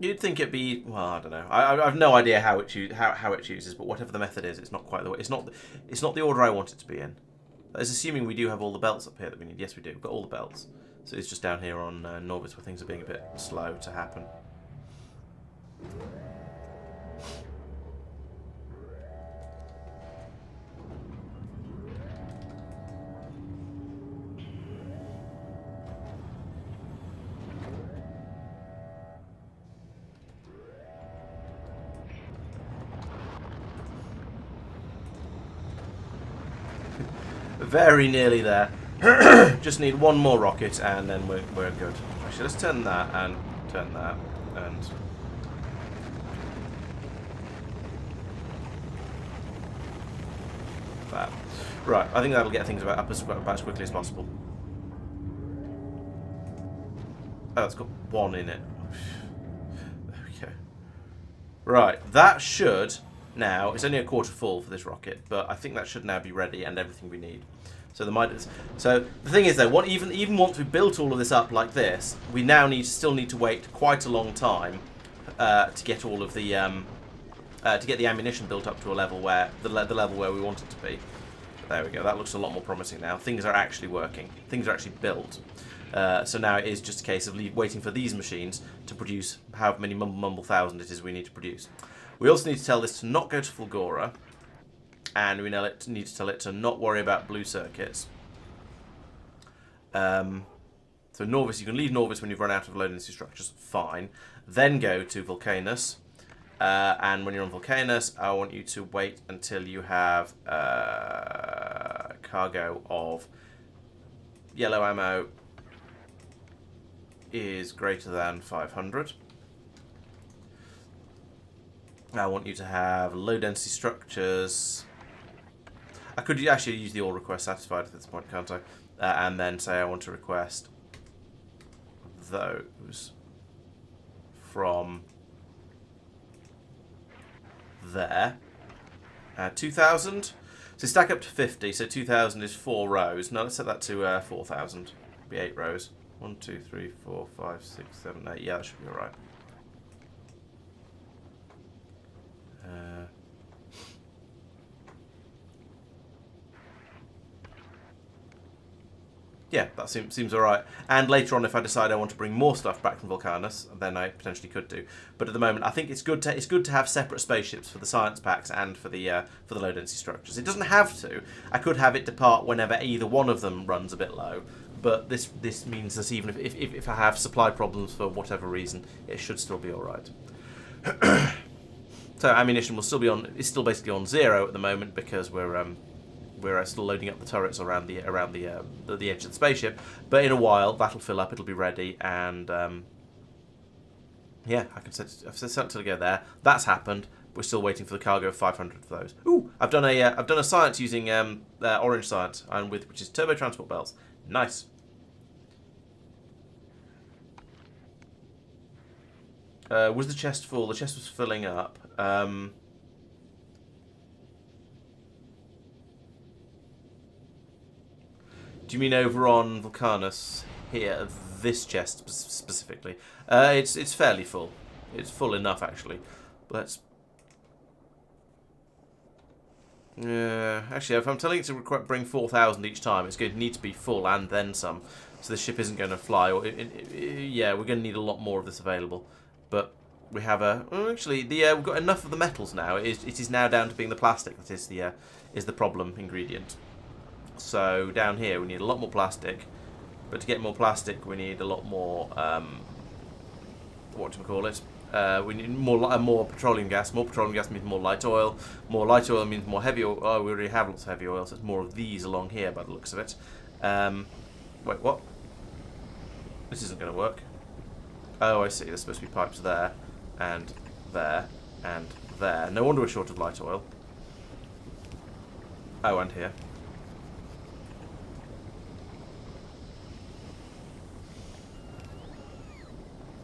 You'd think it'd be, well, I don't know. I've no idea how it chooses, but whatever the method is, it's not quite the way. It's not the order I want it to be in. That is assuming we do have all the belts up here that we need. Yes, we do. We've got all the belts. So it's just down here on Nauvis where things are being a bit slow to happen. Very nearly there. Just need one more rocket and then we're good. Actually, let's turn that and turn that and... that. Right, I think that'll get things about as quickly as possible. Oh, it's got one in it. There we go. Right, that should now... It's only a quarter full for this rocket, but I think that should now be ready and everything we need. So the thing is though, even once we built all of this up like this, we now still need to wait quite a long time to get all of the to get the ammunition built up to a level where the level where we want it to be. There we go. That looks a lot more promising now. Things are actually working. Things are actually built. So now it is just a case of waiting for these machines to produce however many mumble thousand it is we need to produce. We also need to tell this to not go to Fulgora. And we need to tell it to not worry about blue circuits. So Nauvis, you can leave Nauvis when you've run out of loading structures, fine. Then go to Vulcanus. And when you're on Vulcanus, I want you to wait until you have cargo of yellow ammo is greater than 500. I want you to have low density structures. I could actually use the all request satisfied at this point, can't I? And then say I want to request those from there. 2,000. So stack up to 50. So 2,000 is 4 rows. Now let's set that to 4,000. Be 8 rows. 1, 2, 3, 4, 5, 6, 7, 8. Yeah, that should be all right. Yeah, that seems all right. And later on, if I decide I want to bring more stuff back from Vulcanus, then I potentially could do. But at the moment, I think it's good to have separate spaceships for the science packs and for the low density structures. It doesn't have to. I could have it depart whenever either one of them runs a bit low. But this means that even if I have supply problems for whatever reason, it should still be all right. So ammunition will still be on. It's still basically on 0 at the moment because we're still loading up the turrets around the edge of the spaceship. But in a while, that'll fill up. It'll be ready, and yeah, I've set to go there. That's happened. We're still waiting for the cargo of 500 for those. Ooh, I've done a science using orange science, and which is turbo transport belts. Nice. Was the chest full? The chest was filling up. Do you mean over on Vulcanus here, this chest specifically? It's fairly full. It's full enough actually. Let's. Actually, if I'm telling it to bring 4,000 each time, it's going to need to be full and then some. So the ship isn't going to fly. Yeah, we're going to need a lot more of this available. But we have actually we've got enough of the metals now. It is now down to being the plastic that is the problem ingredient. So down here we need a lot more plastic, but to get more plastic we need a lot more what do we call it? We need more petroleum gas. More petroleum gas means more light oil. More light oil means more heavy oil. Oh, we already have lots of heavy oil, so it's more of these along here by the looks of it. Wait, what? This isn't going to work. Oh, I see. There's supposed to be pipes there, and there, and there. No wonder we're short of light oil. Oh, and here.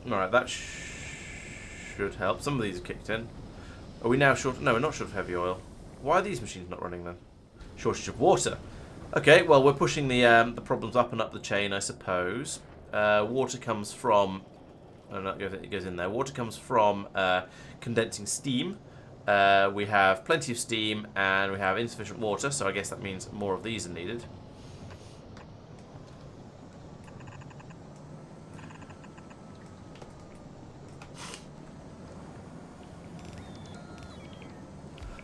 Alright, that should help. Some of these are kicked in. Are we now short? No, we're not short of heavy oil. Why are these machines not running then? Shortage of water. Okay, well, we're pushing the problems up and up the chain, I suppose. Water comes from... Oh, no, it goes in there. Water comes from condensing steam. We have plenty of steam and we have insufficient water, so I guess that means more of these are needed.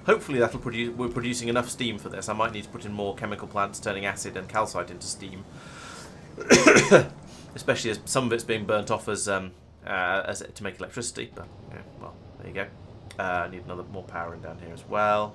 Hopefully that'll produce. We're producing enough steam for this. I might need to put in more chemical plants turning acid and calcite into steam, especially as some of it's being burnt off as to make electricity. But yeah, well, there you go. I need more power in down here as well.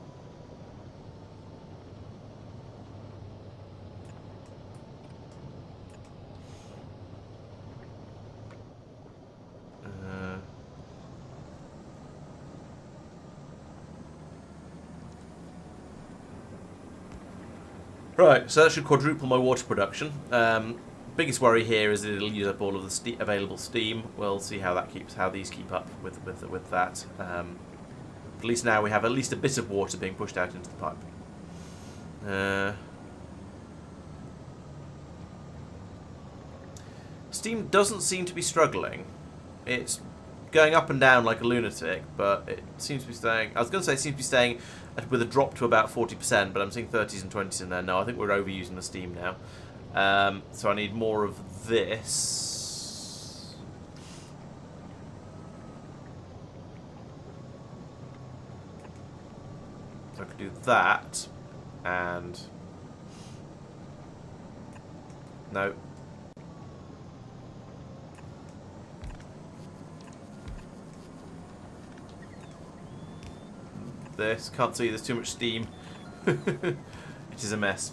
Right, so that should quadruple my water production. Biggest worry here is that it'll use up all of the available steam. We'll see how these keep up with that. At least now we have at least a bit of water being pushed out into the pipe. Steam doesn't seem to be struggling. It's going up and down like a lunatic, but it seems to be staying. I was going to say it seems to be staying with a drop to about 40%, but I'm seeing 30s and 20s in there. No, I think we're overusing the steam now. So I need more of this. So I could do that, and no. This. Can't see, there's too much steam. It is a mess.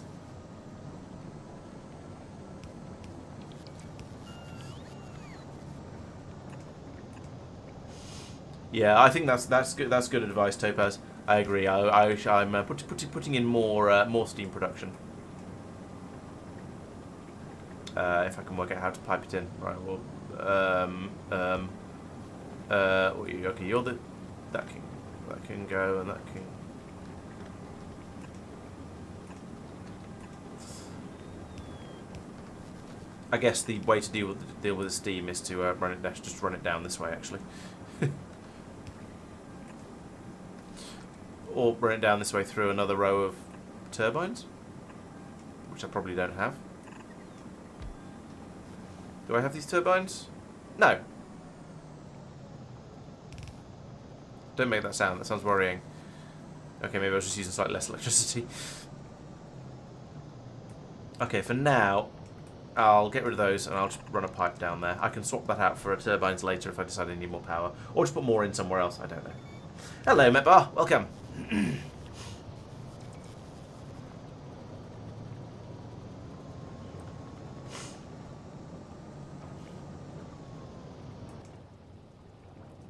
Yeah, I think that's good. That's good advice, Topaz. I agree. I'm putting in more steam production. If I can work out how to pipe it in. Right. Well. Okay. You're that king. That can go, and that can... I guess the way to deal with the steam is to just run it down this way, actually. Or run it down this way through another row of turbines, which I probably don't have. Do I have these turbines? No. Don't make that sound. That sounds worrying. Okay, maybe I was just using slightly less electricity. Okay, for now, I'll get rid of those and I'll just run a pipe down there. I can swap that out for turbines later if I decide I need more power. Or just put more in somewhere else. I don't know. Hello, Metbar. Welcome.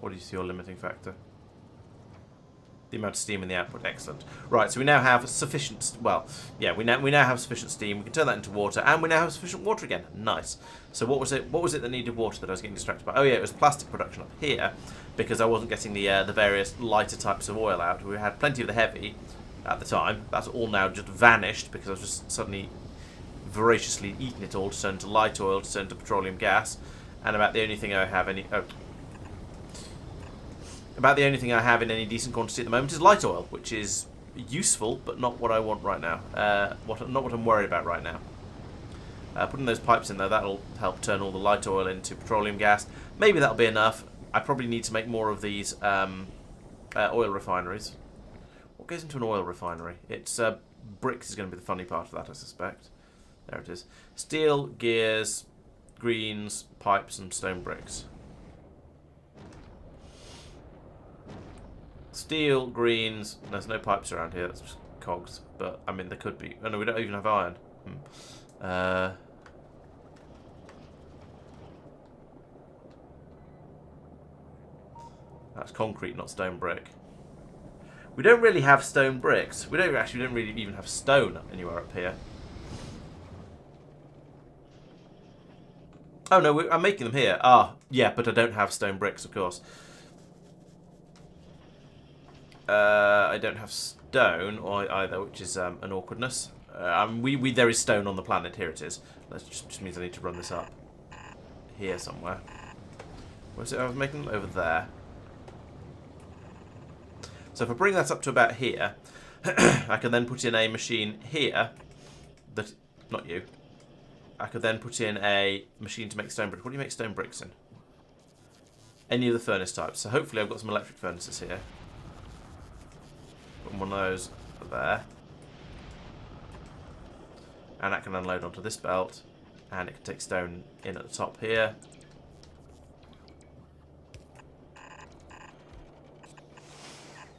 What do you see your limiting factor? The amount of steam in the output. Excellent. Right, so we now have sufficient... Well, yeah, we now have sufficient steam. We can turn that into water, and we now have sufficient water again. Nice. So what was it that needed water that I was getting distracted by? Oh yeah, it was plastic production up here, because I wasn't getting the various lighter types of oil out. We had plenty of the heavy at the time. That's all now just vanished, because I was just suddenly voraciously eating it all to turn to light oil, to turn to petroleum gas, and about the only thing I have About the only thing I have in any decent quantity at the moment is light oil, which is useful, but not what I want right now. Not what I'm worried about right now. Putting those pipes in there, that'll help turn all the light oil into petroleum gas. Maybe that'll be enough. I probably need to make more of these oil refineries. What goes into an oil refinery? It's bricks is going to be the funny part of that, I suspect. There it is. Steel, gears, greens, pipes, and stone bricks. Steel, greens. There's no pipes around here. That's just cogs. But I mean, there could be. Oh no, we don't even have iron. That's concrete, not stone brick. We don't really have stone bricks. We don't really even have stone anywhere up here. Oh no, I'm making them here. Ah, yeah, but I don't have stone bricks, of course. I don't have stone either, which is an awkwardness. There is stone on the planet. Here it is. That just means I need to run this up here somewhere. Where's it? I was making them over there. So if I bring that up to about here, I can then put in a machine here. Not you. I could then put in a machine to make stone bricks. What do you make stone bricks in? Any of the furnace types. So hopefully I've got some electric furnaces here. Put one of those there. And that can unload onto this belt. And it can take stone in at the top here.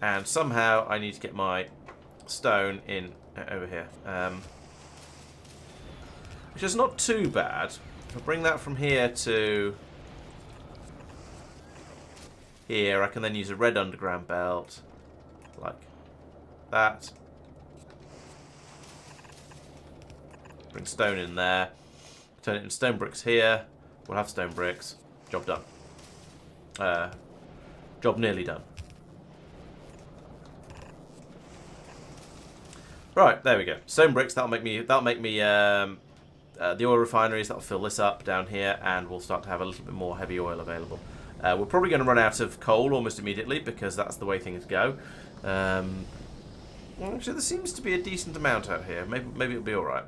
And somehow I need to get my stone in over here. Which is not too bad. If I bring that from here to here, I can then use a red underground belt. Like that. Bring stone in there. Turn it into stone bricks here. We'll have stone bricks. Job done. Job nearly done. Right, there we go. Stone bricks. That'll make me the oil refineries. That'll fill this up down here, and we'll start to have a little bit more heavy oil available. We're probably going to run out of coal almost immediately because that's the way things go. Actually, there seems to be a decent amount out here. Maybe it'll be all right.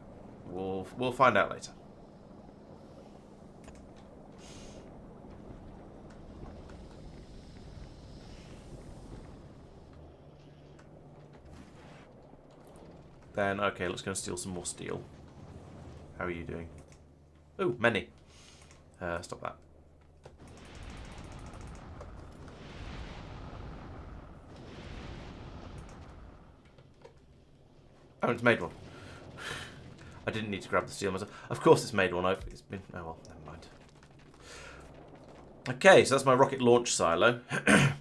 We'll find out later. Then, okay, let's go and steal some more steel. How are you doing? Oh, many. Stop that. Oh, it's made one. I didn't need to grab the steel myself. Of course it's made one. It's been... Oh, well, never mind. Okay, so that's my rocket launch silo.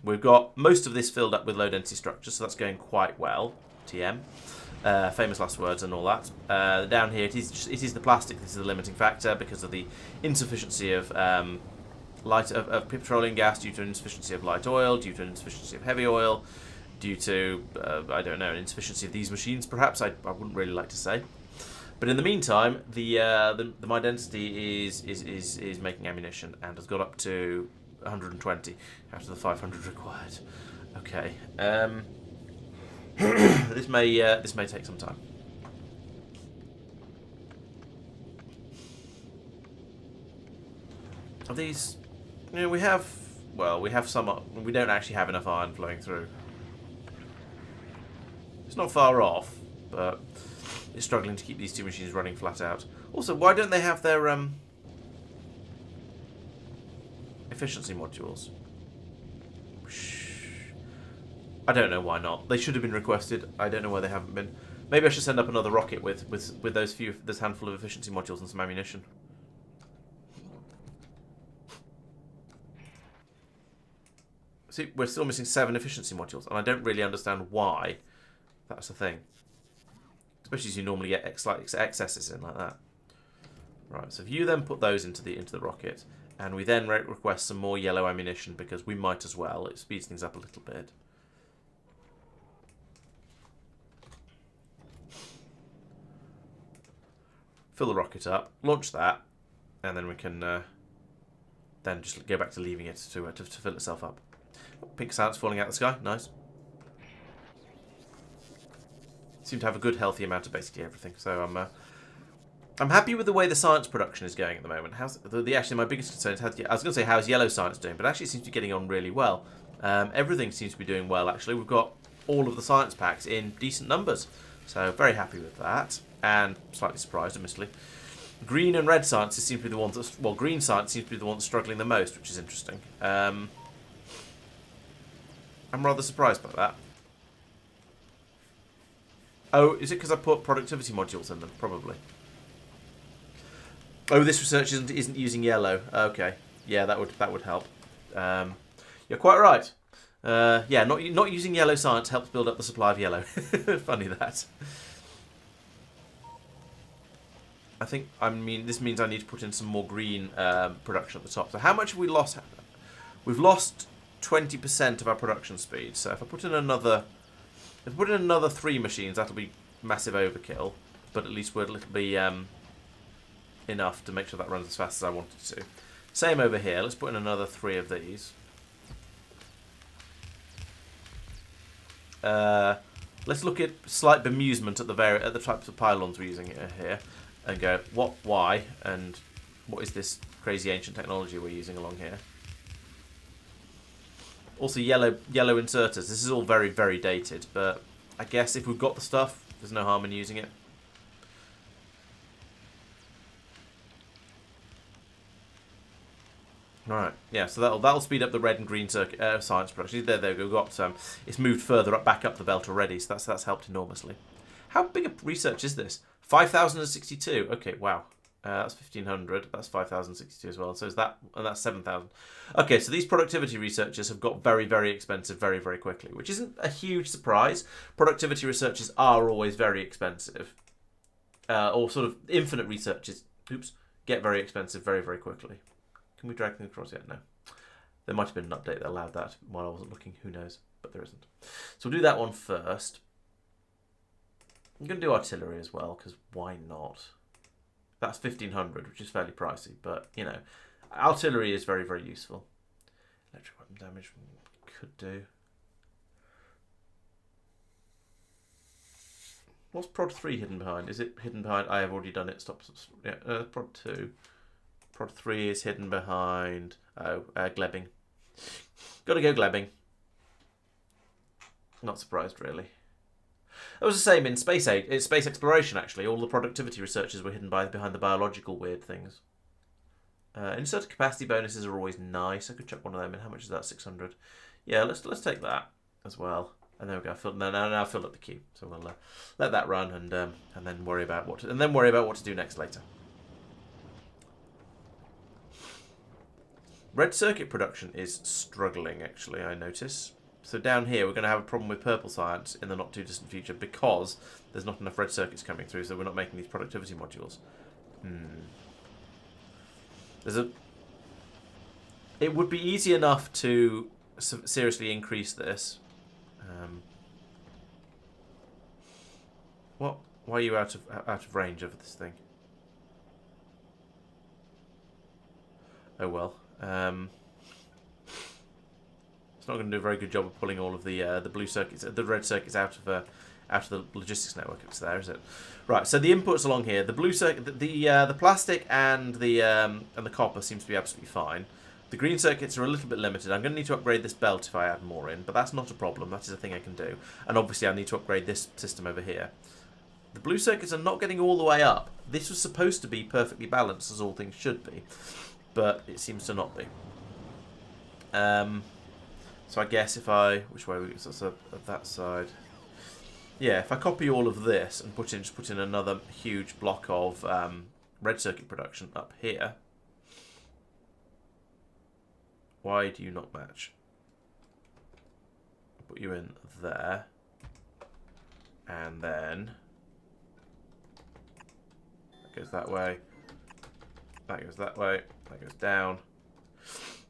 We've got most of this filled up with low density structures, so that's going quite well. TM. Famous last words and all that. Down here, it is the plastic. This is the limiting factor because of the insufficiency of petroleum gas due to insufficiency of light oil, due to insufficiency of heavy oil. due to, I don't know, an insufficiency of these machines, perhaps. I wouldn't really like to say. But in the meantime, the my density is making ammunition and has got up to 120 out of the 500 required. Okay. This may take some time. Are these? You know, we have some. We don't actually have enough iron flowing through. It's not far off, but it's struggling to keep these two machines running flat out. Also, why don't they have their efficiency modules? I don't know why not. They should have been requested. I don't know why they haven't been. Maybe I should send up another rocket with this handful of efficiency modules and some ammunition. See, we're still missing 7 efficiency modules, and I don't really understand why that's a thing. Especially as you normally get excesses in like that. Right, so if you then put those into the rocket, and we then request some more yellow ammunition because we might as well. It speeds things up a little bit. Fill the rocket up, launch that, and then we can then just go back to leaving it to fill itself up. Pink sand's falling out of the sky. Nice. Seem to have a good, healthy amount of basically everything. So I'm happy with the way the science production is going at the moment. Actually, my biggest concern is I was going to say how's yellow science doing, but actually it seems to be getting on really well. Everything seems to be doing well. Actually, we've got all of the science packs in decent numbers, so very happy with that. And slightly surprised, admittedly. Green and red sciences seem to be the ones that, well, green science seems to be the ones struggling the most, which is interesting. I'm rather surprised by that. Oh, is it because I put productivity modules in them? Probably. Oh, this research isn't using yellow. Okay, yeah, that would help. You're quite right. Yeah, not using yellow science helps build up the supply of yellow. Funny that. This means I need to put in some more green production at the top. So how much have we lost? We've lost 20% of our production speed. So if I put in another 3 machines, that'll be massive overkill. But at least it'll be enough to make sure that runs as fast as I want it to. Same over here. Let's put in another 3 of these. Let's look at slight bemusement at the types of pylons we're using here, and go why, and what is this crazy ancient technology we're using along here. Also, yellow inserters. This is all very, very dated, but I guess if we've got the stuff, there's no harm in using it. Right, yeah, so that'll speed up the red and green science production. There we go. We've got it's moved further back up the belt already, so that's helped enormously. How big a research is this? 5,062. Okay, wow. That's 1,500. That's 5,062 as well. So is that, and that's 7,000. Okay, so these productivity researchers have got very, very expensive very, very quickly, which isn't a huge surprise. Productivity researchers are always very expensive. Or sort of infinite researchers, get very expensive very, very quickly. Can we drag them across yet? No. There might have been an update that allowed that while I wasn't looking. Who knows? But there isn't. So we'll do that one first. I'm going to do artillery as well, because why not? That's 1,500, which is fairly pricey, but, you know, artillery is very, very useful. Electric weapon damage could do. What's Prod 3 hidden behind? Is it hidden behind? I have already done it. Stop. Yeah, Prod 2. Prod 3 is hidden behind... Glebbing. Gotta go Glebbing. Not surprised, really. It was the same in space exploration, actually. All the productivity researchers were hidden behind the biological weird things. Insert capacity bonuses are always nice. I could chuck one of them in. How much is that? 600. Yeah, let's take that as well. And there we go. Now fill up the queue. So we'll let that run and then worry about what to do next later. Red circuit production is struggling, actually, I notice. So down here, we're going to have a problem with purple science in the not too distant future because there's not enough red circuits coming through, so we're not making these productivity modules. It would be easy enough to seriously increase this. What? Why are you out of range of this thing? Oh well. It's not going to do a very good job of pulling all of the blue circuits, the red circuits out of the logistics network. It's there, is it? Right. So the inputs along here, the blue circuit, the plastic and the copper seems to be absolutely fine. The green circuits are a little bit limited. I'm going to need to upgrade this belt if I add more in, but that's not a problem. That is a thing I can do. And obviously I need to upgrade this system over here. The blue circuits are not getting all the way up. This was supposed to be perfectly balanced, as all things should be, but it seems to not be. So I guess if I... Which way? So that side. Yeah, if I copy all of this and just put in another huge block of red circuit production up here. Why do you not match? I'll put you in there. And then... That goes that way. That goes that way. That goes down.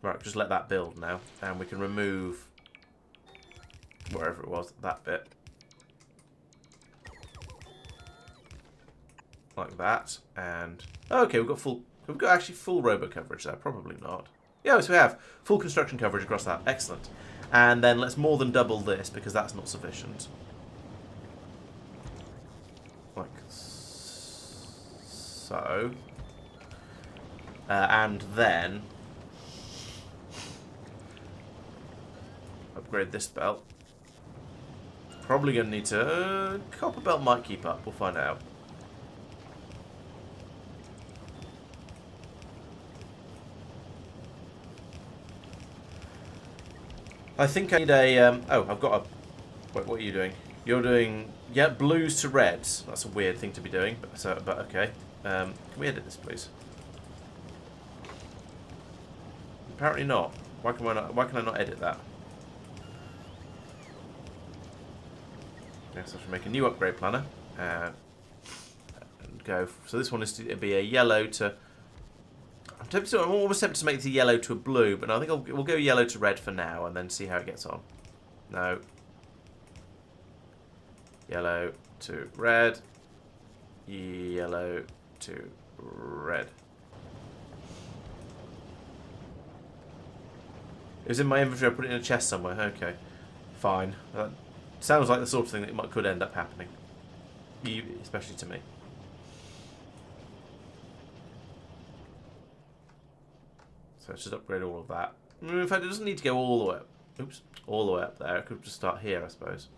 Right, just let that build now. And we can remove... wherever it was, that bit. Like that. And... okay, we've got actually full robo coverage there. Probably not. Yes, we have. Full construction coverage across that. Excellent. And then let's more than double this, because that's not sufficient. Like so. And then... upgrade this belt. Probably going to need to... copper belt might keep up. We'll find out. I think I need a... oh, I've got a... Wait, what are you doing? You're doing... yeah, blues to reds. That's a weird thing to be doing, but okay. Can we edit this, please? Apparently not. Why can I not edit that? Yes, I should make a new upgrade planner. And go... so this one is to be a yellow to... I'm almost tempted to make the yellow to a blue, but no, I think we'll go yellow to red for now and then see how it gets on. No. Yellow to red. Yellow to red. It was in my inventory, I put it in a chest somewhere. Okay. Fine. That sounds like the sort of thing that could end up happening. Especially to me. So let's just upgrade all of that. In fact, it doesn't need to go all the way up. Oops. All the way up there. I could just start here, I suppose.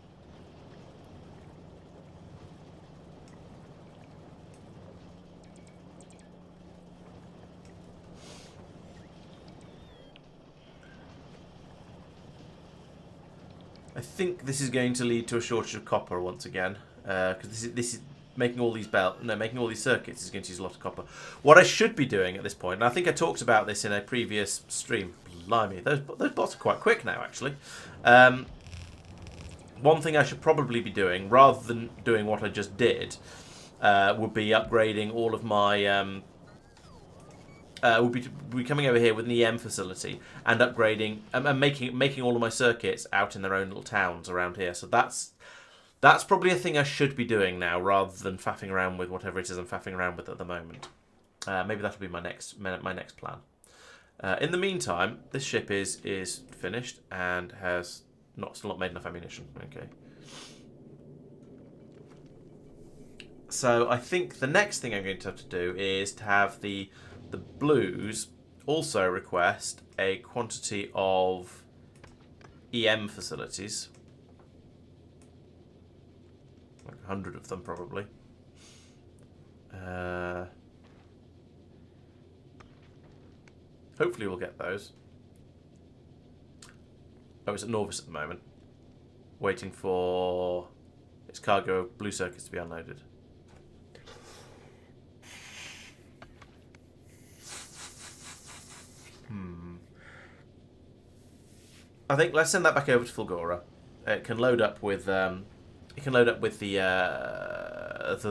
I think this is going to lead to a shortage of copper once again, because this is making all these making all these circuits is going to use a lot of copper. What I should be doing at this point, and I think I talked about this in a previous stream. Blimey, those bots are quite quick now, actually. One thing I should probably be doing, rather than doing what I just did, would be upgrading all of my. Would be coming over here with an EM facility and upgrading and making all of my circuits out in their own little towns around here. So that's probably a thing I should be doing now, rather than faffing around with whatever it is I'm faffing around with at the moment. Maybe that'll be my next plan. In the meantime, this ship is finished and has still not made enough ammunition. Okay. So I think the next thing I'm going to have to do is to have the blues also request a quantity of EM facilities. Like 100 of them, probably. Hopefully we'll get those. Oh, it's at Nauvis at the moment. Waiting for its cargo of blue circuits to be unloaded. I think let's send that back over to Fulgora. It can load up with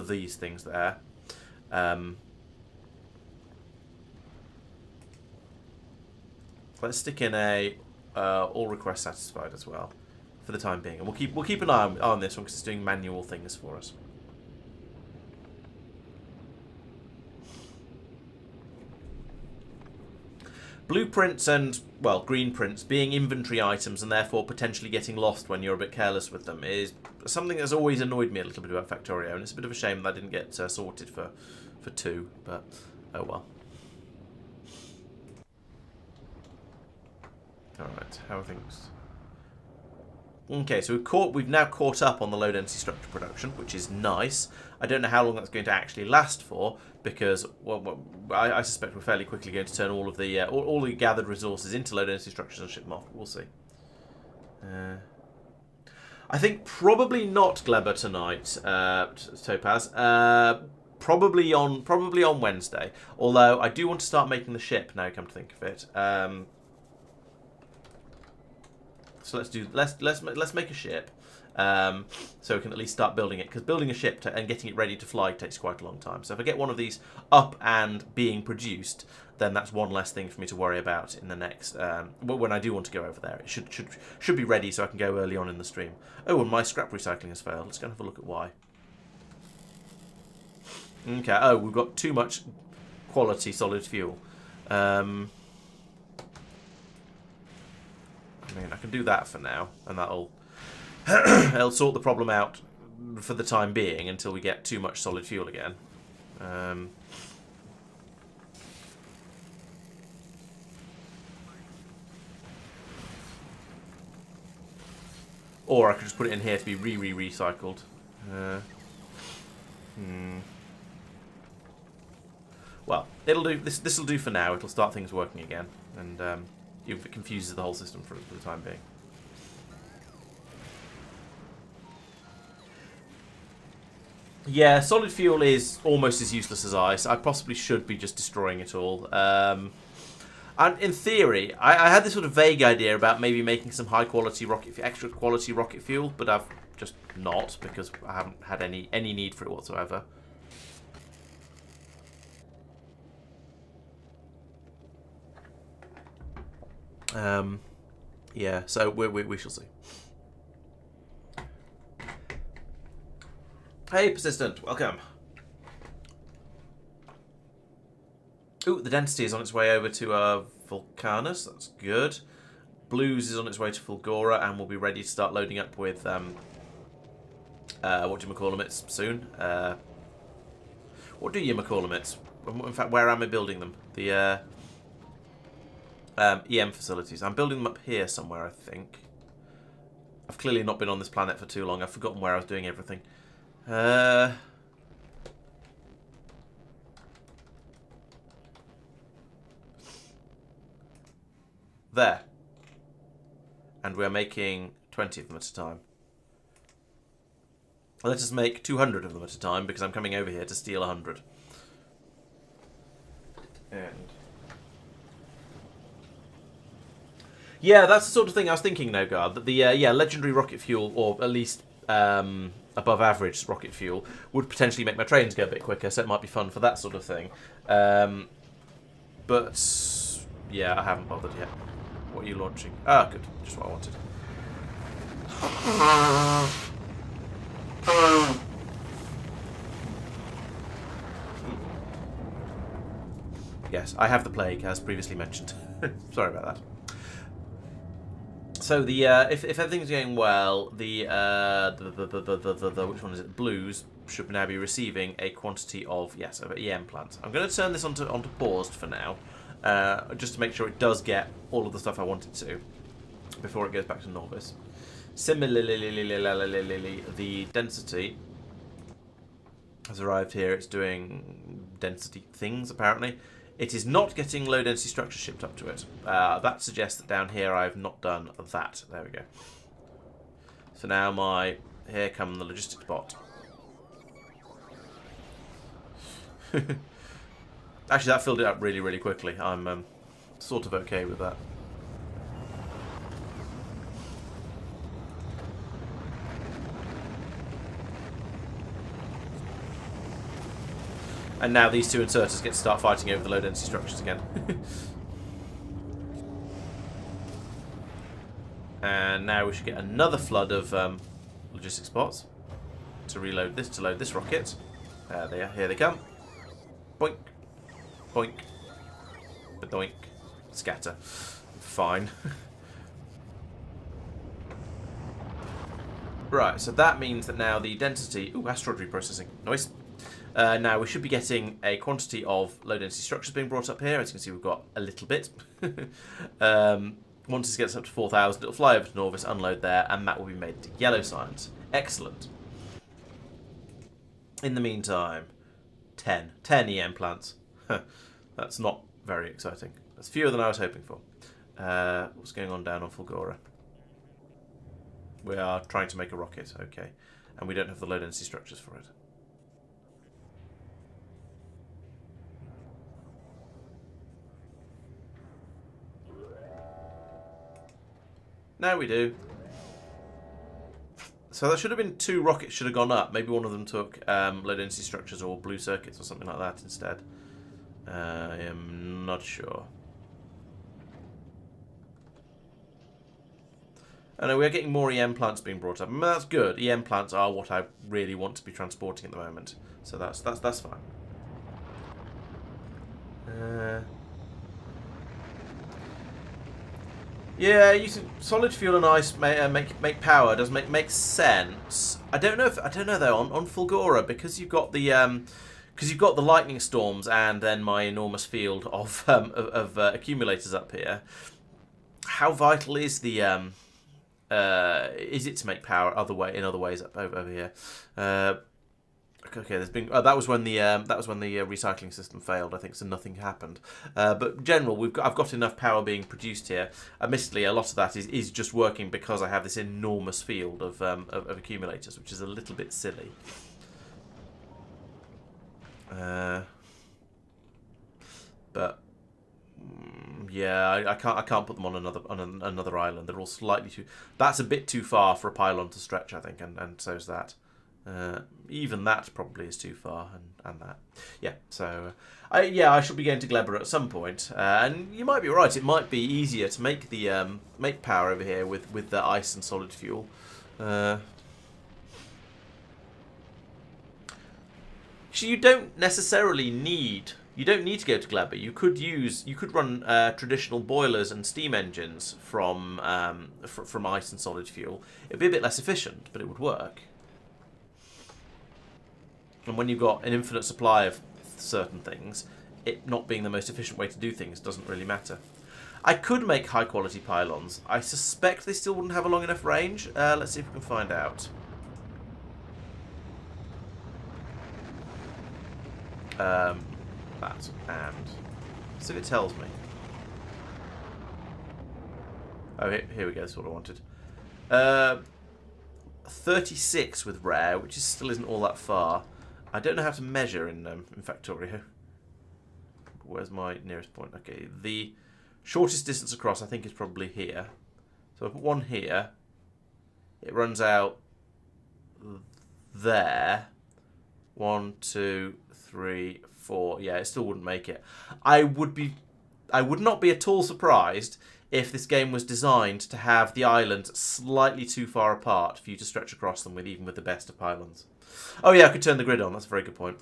these things there. Let's stick in a all requests satisfied as well for the time being, and we'll keep an eye on this one because it's doing manual things for us. blueprints and, well, green prints being inventory items and therefore potentially getting lost when you're a bit careless with them is something that's always annoyed me a little bit about Factorio, and it's a bit of a shame that I didn't get sorted for 2, but oh well. Alright, how are things? Okay, so we've now caught up on the low density structure production, which is nice. I don't know how long that's going to actually last for, because I suspect we're fairly quickly going to turn all of the all the gathered resources into low density structures and ship them off. We'll see. I think probably not Gleber tonight, Topaz. Probably on Wednesday. Although I do want to start making the ship now. Come to think of it. So let's make a ship, so we can at least start building it, because building a ship and getting it ready to fly takes quite a long time. So if I get one of these up and being produced, then that's one less thing for me to worry about in the next when I do want to go over there. It should be ready so I can go early on in the stream. Oh, and my scrap recycling has failed. Let's go and have a look at why. Okay. Oh, we've got too much quality solid fuel. I mean, I can do that for now, and that'll it'll sort the problem out for the time being until we get too much solid fuel again. Or I could just put it in here to be recycled. Well, it'll do. This'll do for now. It'll start things working again, and it confuses the whole system for the time being. Yeah, solid fuel is almost as useless as ice. I possibly should be just destroying it all. And in theory, I had this sort of vague idea about maybe making some high-quality extra quality rocket fuel, but I've just not, because I haven't had any need for it whatsoever. Yeah, so we shall see. Hey, Persistent, welcome. Ooh, the density is on its way over to Vulcanus. That's good. Blues is on its way to Fulgora, and we'll be ready to start loading up with what do you call them? It's soon. What do you call them? It's in fact, where am I building them? The EM facilities. I'm building them up here somewhere, I think. I've clearly not been on this planet for too long. I've forgotten where I was doing everything. There. And we're making 20 of them at a time. Let us make 200 of them at a time, because I'm coming over here to steal 100. And yeah, that's the sort of thing I was thinking, Nogard, that the legendary rocket fuel, or at least above average rocket fuel, would potentially make my trains go a bit quicker, so it might be fun for that sort of thing. But yeah, I haven't bothered yet. What are you launching? Ah, good. Just what I wanted. Yes, I have the plague, as previously mentioned. Sorry about that. So the if everything's going well, the which one is it? Blues should now be receiving a quantity of EM plants. I'm going to turn this onto paused for now, just to make sure it does get all of the stuff I want it to before it goes back to Nauvis. Similarly, the density has arrived here. It's doing density things apparently. It is not getting low density structure shipped up to it. That suggests that down here I have not done that. There we go. So now here come the logistics bot. Actually, that filled it up really, really quickly. I'm sort of okay with that. And now these two inserters get to start fighting over the low density structures again. And now we should get another flood of logistics bots to load this rocket. There they are. Here they come. Boink. Boink. Boink. scatter. Fine. Right, so that means that now the density... Ooh, asteroid reprocessing. Nice. Now we should be getting a quantity of low-density structures being brought up here. As you can see, we've got a little bit. Once this gets up to 4,000, it'll fly over to Nauvis, unload there, and that will be made to yellow science. Excellent. In the meantime, 10 EM plants. That's not very exciting. That's fewer than I was hoping for. What's going on down on Fulgora? We are trying to make a rocket, okay. And we don't have the low-density structures for it. Now we do. So there should have been 2 rockets should have gone up. Maybe one of them took low-density structures or blue circuits or something like that instead. I am not sure. I know we're getting more EM plants being brought up. I mean, that's good. EM plants are what I really want to be transporting at the moment. So that's fine. Yeah, using solid fuel and ice make power does make sense. I don't know though on Fulgora, because you've got the lightning storms and then my enormous field of accumulators up here. How vital is the is it to make power in other ways up over here? Okay, there's been that was when the recycling system failed, I think, so nothing happened. But in general, I've got enough power being produced here. Admittedly, a lot of that is just working because I have this enormous field of accumulators, which is a little bit silly. But yeah, I can't put them on another island. They're all slightly too. That's a bit too far for a pylon to stretch, I think, and so's that. Even that probably is too far, and that. Yeah, so I shall be going to Gleber at some point, and you might be right. It might be easier to make the make power over here with the ice and solid fuel. Actually, you don't necessarily need. You don't need to go to Gleber. You could run traditional boilers and steam engines from ice and solid fuel. It'd be a bit less efficient, but it would work. And when you've got an infinite supply of certain things, it not being the most efficient way to do things doesn't really matter. I could make high quality pylons. I suspect they still wouldn't have a long enough range. Let's see if we can find out. That and see if it tells me. Oh, here we go. That's what I wanted. 36 with rare, which still isn't all that far. I don't know how to measure in Factorio. Where's my nearest point? Okay, the shortest distance across I think is probably here. So I put one here. It runs out there. 1, 2, 3, 4. Yeah, it still wouldn't make it. I would not be at all surprised if this game was designed to have the islands slightly too far apart for you to stretch across them with, even with the best of pylons. Oh yeah, I could turn the grid on. That's a very good point.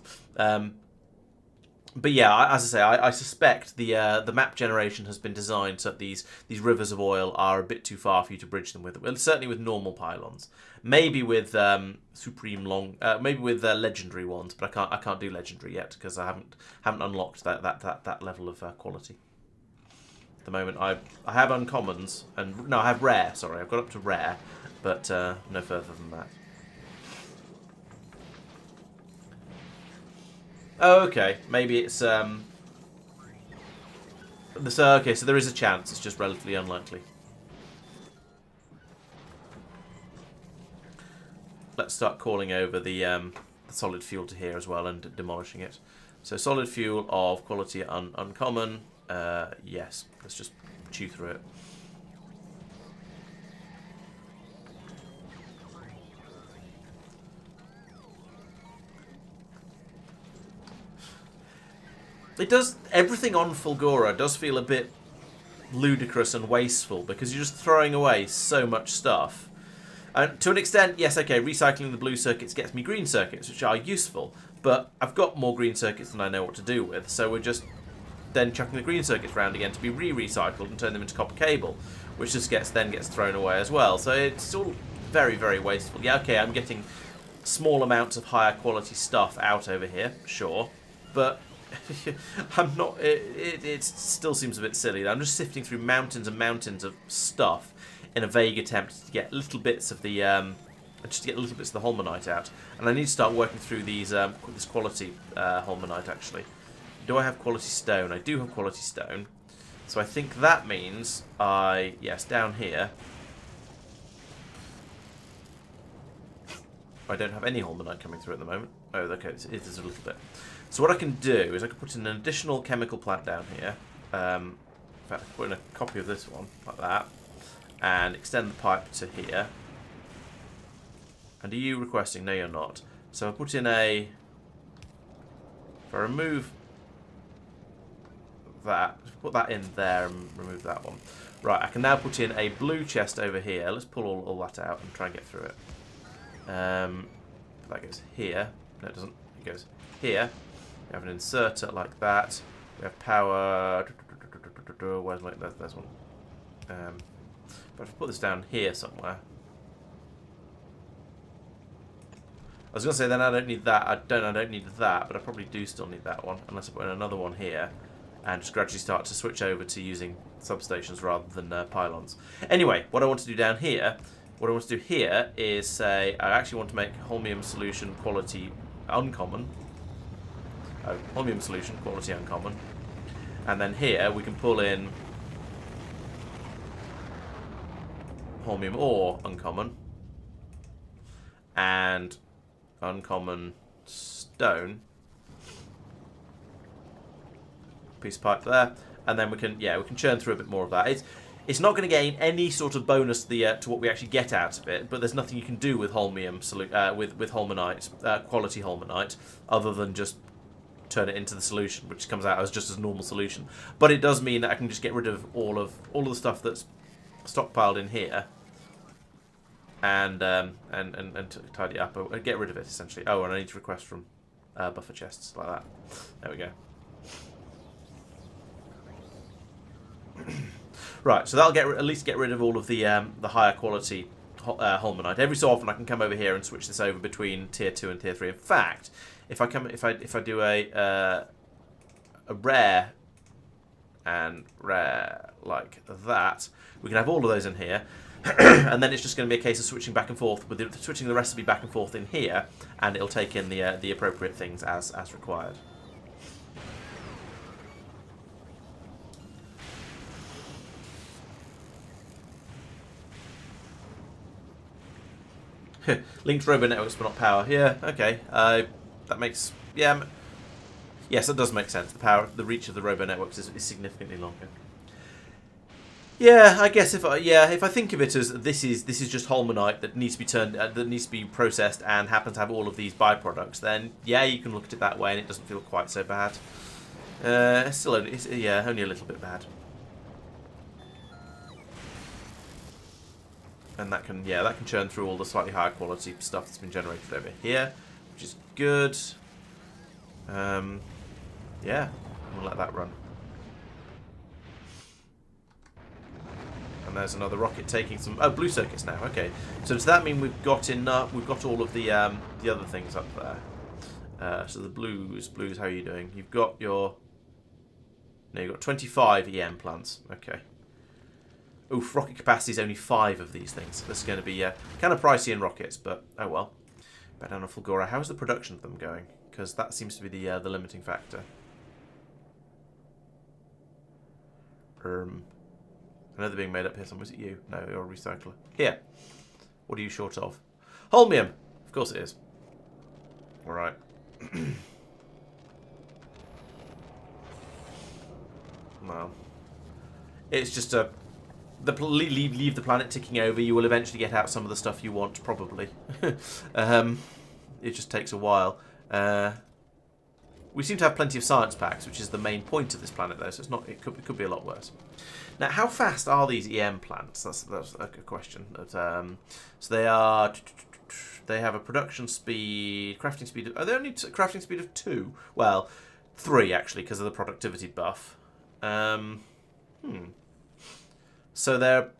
But yeah, as I say, I suspect the map generation has been designed so that these rivers of oil are a bit too far for you to bridge them with. Well, certainly with normal pylons, maybe with supreme long, maybe with legendary ones. But I can't do legendary yet because I haven't unlocked that level of quality. At the moment, I have uncommons and no, I have rare. Sorry, I've got up to rare, but no further than that. Oh, okay. Maybe it's okay, so there is a chance. It's just relatively unlikely. Let's start calling over the solid fuel to here as well and demolishing it. So solid fuel of quality uncommon. Yes. Let's just chew through it. It does, everything on Fulgora does feel a bit ludicrous and wasteful because you're just throwing away so much stuff. And to an extent, yes, okay, recycling the blue circuits gets me green circuits, which are useful, but I've got more green circuits than I know what to do with, so we're just then chucking the green circuits round again to be recycled and turn them into copper cable, which just gets thrown away as well. So it's all very, very wasteful. Yeah, okay, I'm getting small amounts of higher quality stuff out over here, sure, but I'm not. It still seems a bit silly. I'm just sifting through mountains and mountains of stuff in a vague attempt to get little bits of the just to get little bits of the Holmanite out, and I need to start working through these this quality Holmanite actually. Do I have quality stone? I do have quality stone, so I think that means yes, down here I don't have any Holmanite coming through at the moment. Oh, okay, it is a little bit. So what I can do is I can put in an additional chemical plant down here. In fact, put in a copy of this one, like that, and extend the pipe to here. And are you requesting? No, you're not. So I put in if I remove that, put that in there and remove that one. Right, I can now put in a blue chest over here. Let's pull all that out and try and get through it. That goes here. No, it doesn't. It goes here. We have an inserter like that. We have power. Where's my? There's one. But if I put this down here somewhere, I was going to say then I don't need that. I don't need that, but I probably do still need that one unless I put in another one here and just gradually start to switch over to using substations rather than pylons. Anyway, what I want to do down here. What I want to do here is say I actually want to make holmium solution quality uncommon. Oh, holmium solution quality uncommon. And then here we can pull in holmium ore uncommon and uncommon stone. Piece of pipe there, and then we can churn through a bit more of that. It's not going to gain any sort of bonus to what we actually get out of it, but there's nothing you can do with holmium with Holmanite, quality Holmanite, other than just turn it into the solution, which comes out as just as normal solution. But it does mean that I can just get rid of all of the stuff that's stockpiled in here, and tidy it up, or get rid of it essentially. Oh, and I need to request from buffer chests like that. There we go. Right, so that'll at least get rid of all of the higher quality Holmanite. Every so often I can come over here and switch this over between tier 2 and tier 3. In fact, if I do a rare and rare like that, we can have all of those in here. And then it's just going to be a case of switching back and forth switching the recipe back and forth in here, and it'll take in the appropriate things as required. Linked robo networks but not power. Yeah, okay. That makes yes, that does make sense. The reach of the robo networks is significantly longer. Yeah, I guess if I think of it as this is just Holmanite that needs to be that needs to be processed and happens to have all of these byproducts, then yeah, you can look at it that way and it doesn't feel quite so bad. Still, only a little bit bad. And that can churn through all the slightly higher quality stuff that's been generated over here, which is good. Yeah, we'll let that run. And there's another rocket taking some blue circuits now. Okay, so does that mean we've got enough? We've got all of the other things up there. So the blues, how are you doing? You've got you've got 25 EM plants. Okay. Oof, rocket capacity is only 5 of these things. This is going to be kind of pricey in rockets, but oh well. Back down to Fulgora. How's the production of them going? Because that seems to be the limiting factor. I know they're being made up here somewhere. Was it you? No, you're a recycler. Here. What are you short of? Holmium! Of course it is. Alright. Well. It's just a... leave the planet ticking over. You will eventually get out some of the stuff you want, probably. It just takes a while. We seem to have plenty of science packs, which is the main point of this planet, though. So it's not. It could be a lot worse. Now, how fast are these EM plants? That's a question. So they are. They have a production speed, crafting speed. Are they only crafting speed of 2? Well, 3 actually, because of the productivity buff. Um, So they're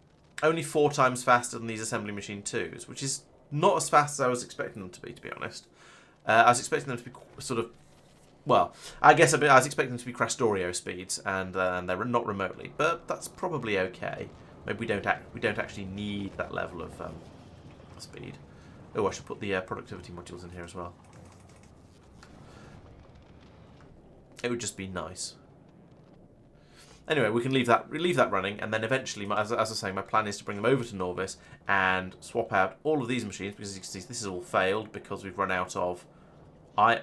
only 4 times faster than these assembly machine 2s, which is not as fast as I was expecting them to be honest. I was expecting them to be sort of, well, I guess I was expecting them to be Crastorio speeds, and they're not remotely, but that's probably okay. Maybe we don't actually need that level of speed. Oh, I should put the productivity modules in here as well. It would just be nice. Anyway, we can leave that running, and then eventually, as I was saying, my plan is to bring them over to Nauvis and swap out all of these machines, because as you can see, this has all failed because we've run out of iron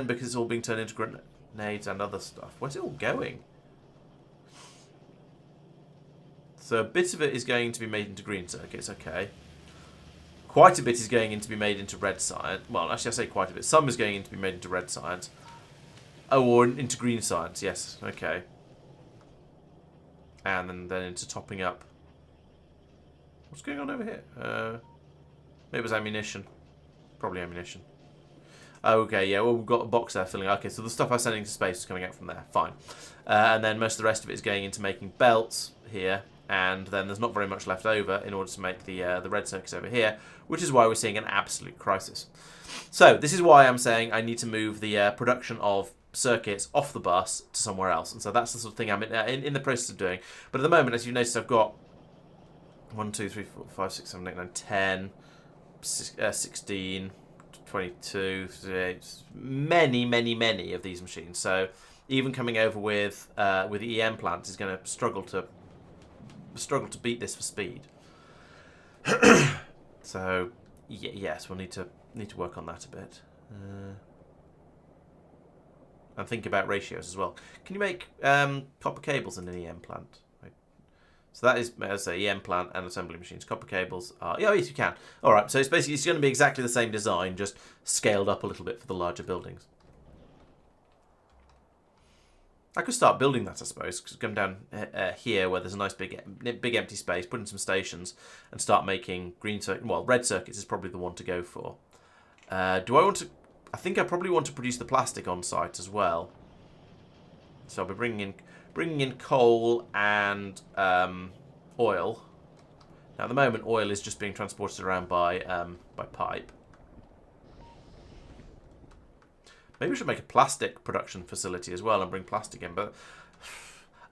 because it's all being turned into grenades and other stuff. Where's it all going? So a bit of it is going to be made into green circuits, okay. Quite a bit is going to be made into red science. Well, actually I say quite a bit. Some is going to be made into red science. Oh, or into green science, yes, okay. And then into topping up. What's going on over here? Maybe it was ammunition. Probably ammunition. Okay, yeah, well, we've got a box there filling. Okay, so the stuff I was sending to space is coming out from there. Fine. And then most of the rest of it is going into making belts here. And then there's not very much left over in order to make the red circuits over here, which is why we're seeing an absolute crisis. So this is why I'm saying I need to move the production of circuits off the bus to somewhere else, and so that's the sort of thing I'm in the process of doing. But at the moment, as you've noticed, I've got 1, 2, 3, 4, 5, 6, 7, 8, 9, 10, 16, 22, 38, many of these machines. So even coming over with the EM plant is going to struggle to beat this for speed. So yes, we'll need to work on that a bit. And think about ratios as well. Can you make copper cables in an EM plant? Right. So that is, as I say, EM plant and assembly machines. Copper cables are... Yeah, yes, you can. All right, so it's going to be exactly the same design, just scaled up a little bit for the larger buildings. I could start building that, I suppose, because come down here where there's a nice big empty space, put in some stations, and start making green circuits. Well, red circuits is probably the one to go for. Do I want to... I think I probably want to produce the plastic on site as well. So I'll be bringing in coal and oil. Now at the moment, oil is just being transported around by pipe. Maybe we should make a plastic production facility as well and bring plastic in. But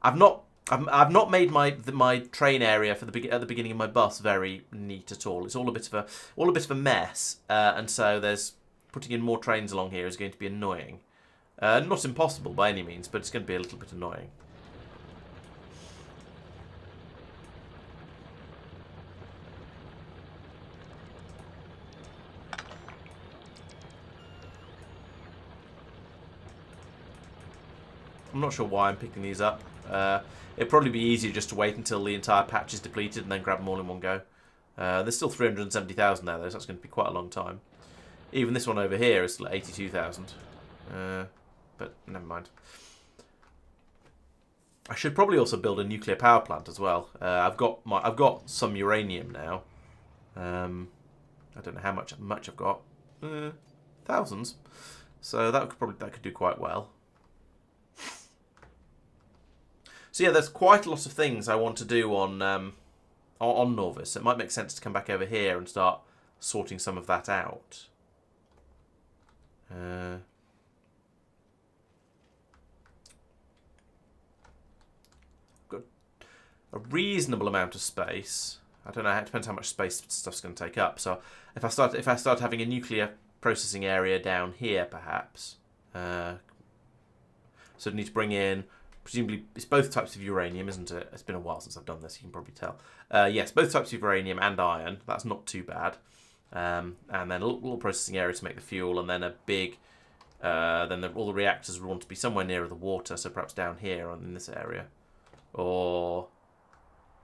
I've not made my train area for at the beginning of my bus very neat at all. It's all a bit of a mess, and so there's. Putting in more trains along here is going to be annoying. Not impossible by any means, but it's going to be a little bit annoying. I'm not sure why I'm picking these up. It'd probably be easier just to wait until the entire patch is depleted and then grab them all in one go. There's still 370,000 there though, so that's going to be quite a long time. Even this one over here is still 82,000. But never mind. I should probably also build a nuclear power plant as well. I've got some uranium now. I don't know how much I've got. Thousands. So that could do quite well. So yeah, there's quite a lot of things I want to do on Nauvis. So it might make sense to come back over here and start sorting some of that out. Got a reasonable amount of space. I don't know. It depends how much space stuff's going to take up. So if I start having a nuclear processing area down here, perhaps. So I need to bring in. Presumably, it's both types of uranium, isn't it? It's been a while since I've done this. You can probably tell. Yes, both types of uranium and iron. That's not too bad. And then a little processing area to make the fuel, and then a big. Then all the reactors would want to be somewhere nearer the water, so perhaps down here or in this area. Or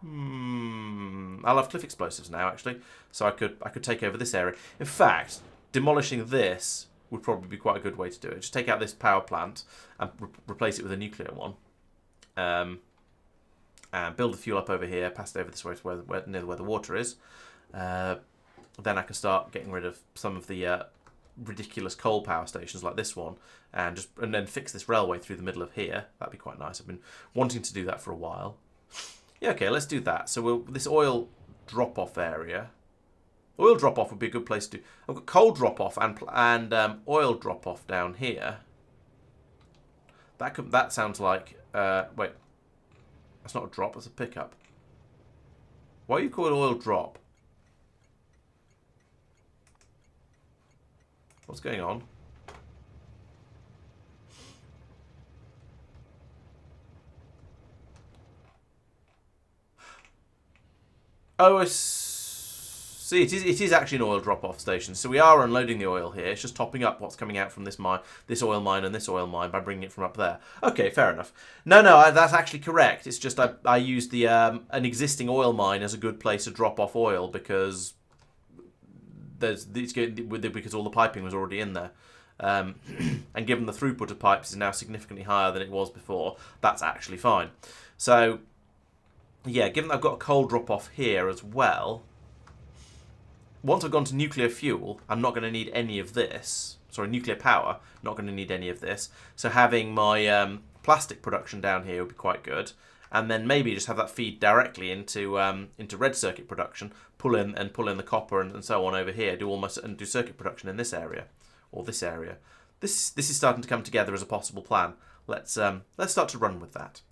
I'll have cliff explosives now, actually, so I could take over this area. In fact, demolishing this would probably be quite a good way to do it. Just take out this power plant and replace it with a nuclear one, and build the fuel up over here, pass it over this way to near where the water is. Then I can start getting rid of some of the ridiculous coal power stations like this one, and then fix this railway through the middle of here. That'd be quite nice. I've been wanting to do that for a while. Yeah, okay, let's do that. So this oil drop-off area. Oil drop-off would be a good place to do. I've got coal drop-off and oil drop-off down here. That sounds like... wait. That's not a drop, that's a pickup. Why are you calling oil drop? What's going on? Oh, I see. It is actually an oil drop-off station. So we are unloading the oil here. It's just topping up what's coming out from this mine, this oil mine, and this oil mine by bringing it from up there. Okay, fair enough. No, that's actually correct. It's just I used the an existing oil mine as a good place to drop off oil because because all the piping was already in there. And given the throughput of pipes is now significantly higher than it was before, that's actually fine. So, yeah, given that I've got a coal drop-off here as well, once I've gone to nuclear fuel, I'm not going to need any of this. Sorry, nuclear power, not going to need any of this. So having my plastic production down here would be quite good. And then maybe just have that feed directly into red circuit production, pull in the copper and so on over here, do circuit production in this area. Or this area. This is starting to come together as a possible plan. Let's start to run with that.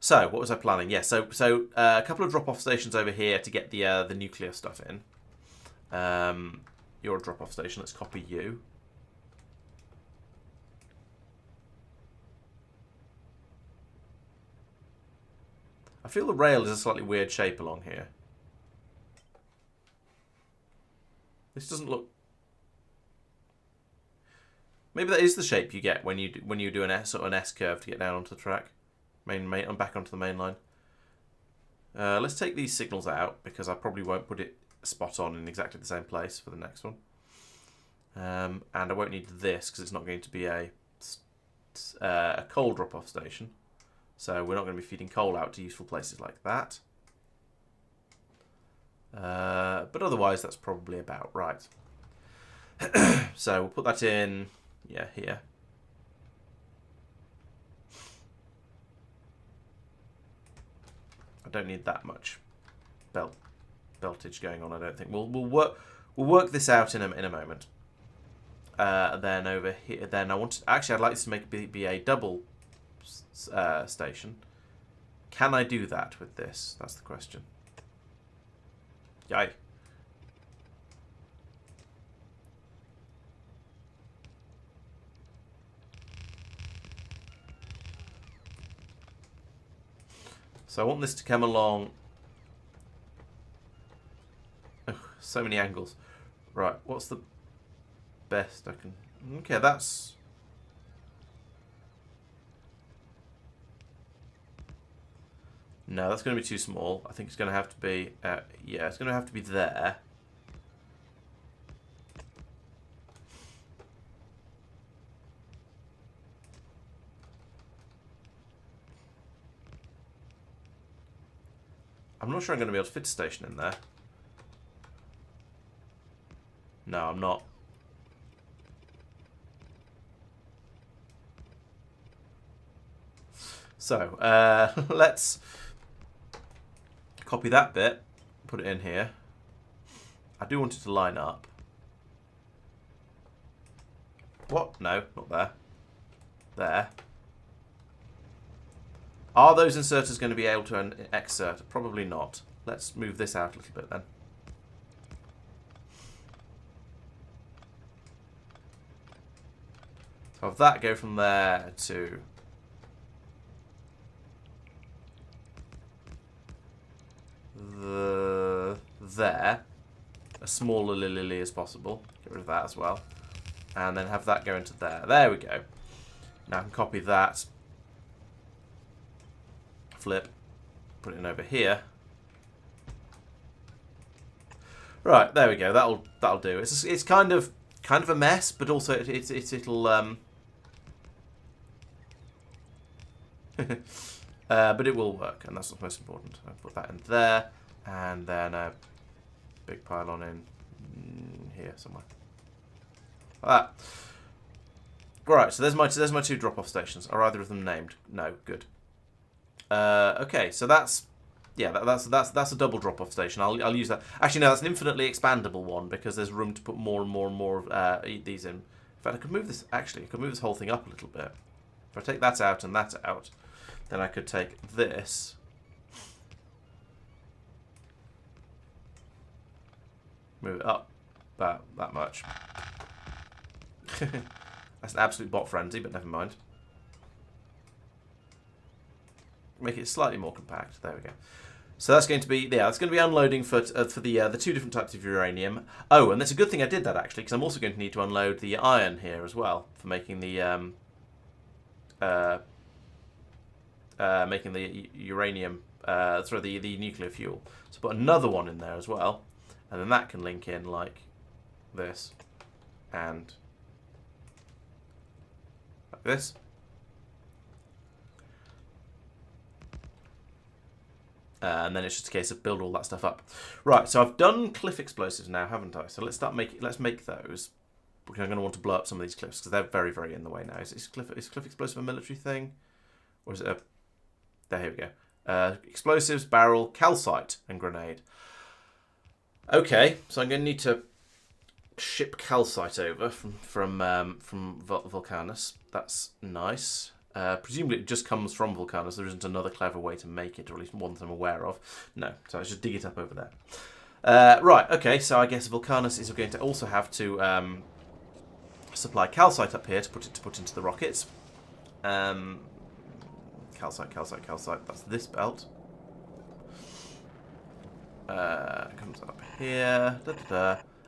So what was I planning? Yeah, so a couple of drop-off stations over here to get the nuclear stuff in. You're a drop-off station. Let's copy you. I feel the rail is a slightly weird shape along here. This doesn't look. Maybe that is the shape you get when you do an S or an S curve to get down onto the track, back onto the main line. Let's take these signals out because I probably won't put it spot on in exactly the same place for the next one. And I won't need this because it's not going to be a coal drop-off station, so we're not going to be feeding coal out to useful places like that. But otherwise, that's probably about right. So we'll put that in. Yeah, here. I don't need that much beltage going on. I don't think we'll work this out in a moment. Then over here, then I'd like this to be a double station. Can I do that with this? That's the question. Yay. So I want this to come along. Ugh, so many angles. Right, what's the best I can... Okay, that's... No, that's going to be too small. I think it's going to have to be... yeah, it's going to have to be there. I'm not sure I'm going to be able to fit a station in there. No, I'm not. So, let's copy that bit, put it in here. I do want it to line up. What? No, not there. There. Are those inserters going to be able to exert? Probably not. Let's move this out a little bit then. So have that go from there to there. As small a lily as possible. Get rid of that as well. And then have that go into there. There we go. Now I can copy that. Flip, put it in over here. Right, there we go. That'll do. It's kind of a mess, but also it'll but it will work, and that's what's most important. I'll put that in there, and then a big pylon in here somewhere. Like that. Right, so there's my 2 drop-off stations. Are either of them named? No, good. Okay, so that's that's a double drop-off station. I'll use that. Actually, no, that's an infinitely expandable one because there's room to put more and more and more of these in. In fact, I could move this. Actually, I could move this whole thing up a little bit. If I take that out and that out, then I could take this. Move it up about that much. That's an absolute bot frenzy, but never mind. Make it slightly more compact. There we go. So that's going to be that's going to be unloading for the 2 different types of uranium. Oh, and that's a good thing I did that actually, because I'm also going to need to unload the iron here as well for making the uranium, the nuclear fuel. So put another one in there as well, and then that can link in like this and like this. And then it's just a case of build all that stuff up. Right, so I've done cliff explosives now, haven't I? So let's make those. Because I'm going to want to blow up some of these cliffs because they're very, very in the way now. Is cliff explosive a military thing, or is it a? There, here we go. Explosives, barrel, calcite, and grenade. Okay, so I'm going to need to ship calcite over from Vulcanus. That's nice. Presumably it just comes from Vulcanus. There isn't another clever way to make it, or at least one that I'm aware of. No, so I should dig it up over there. Right, okay, so I guess Vulcanus is going to also have to supply calcite up here to put into the rockets. Calcite, that's this belt. Comes up here.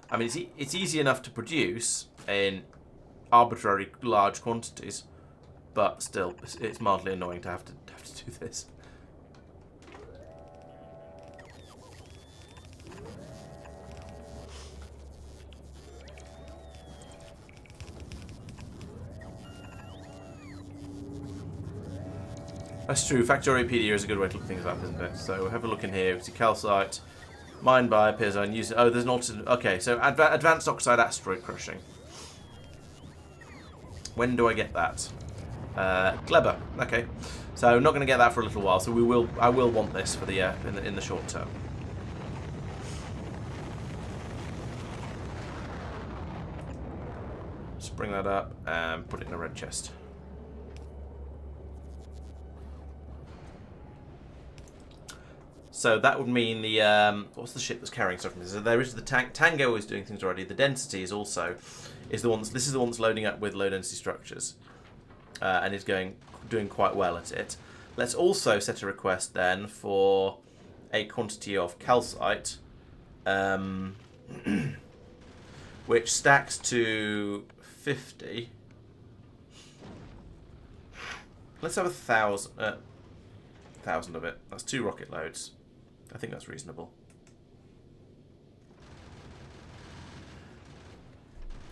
I mean, it's easy enough to produce in arbitrary large quantities. But still, it's mildly annoying to have to do this. That's true. Factorio PDA is a good way to look things up, isn't it? So have a look in here. We see calcite, mined by, appears on, use. Oh, there's an alternate. Okay, so advanced oxide asteroid crushing. When do I get that? Kleber. Okay, so not going to get that for a little while. So I will want this for the in the short term. Just bring that up and put it in a red chest. So that would mean the what's the ship that's carrying stuff? So there is the Tango is doing things already. The density is also the one. This is the one that's loading up with low density structures. And is doing quite well at it. Let's also set a request then for a quantity of calcite, which stacks to 50. Let's have 1,000 of it. That's 2 rocket loads. I think that's reasonable.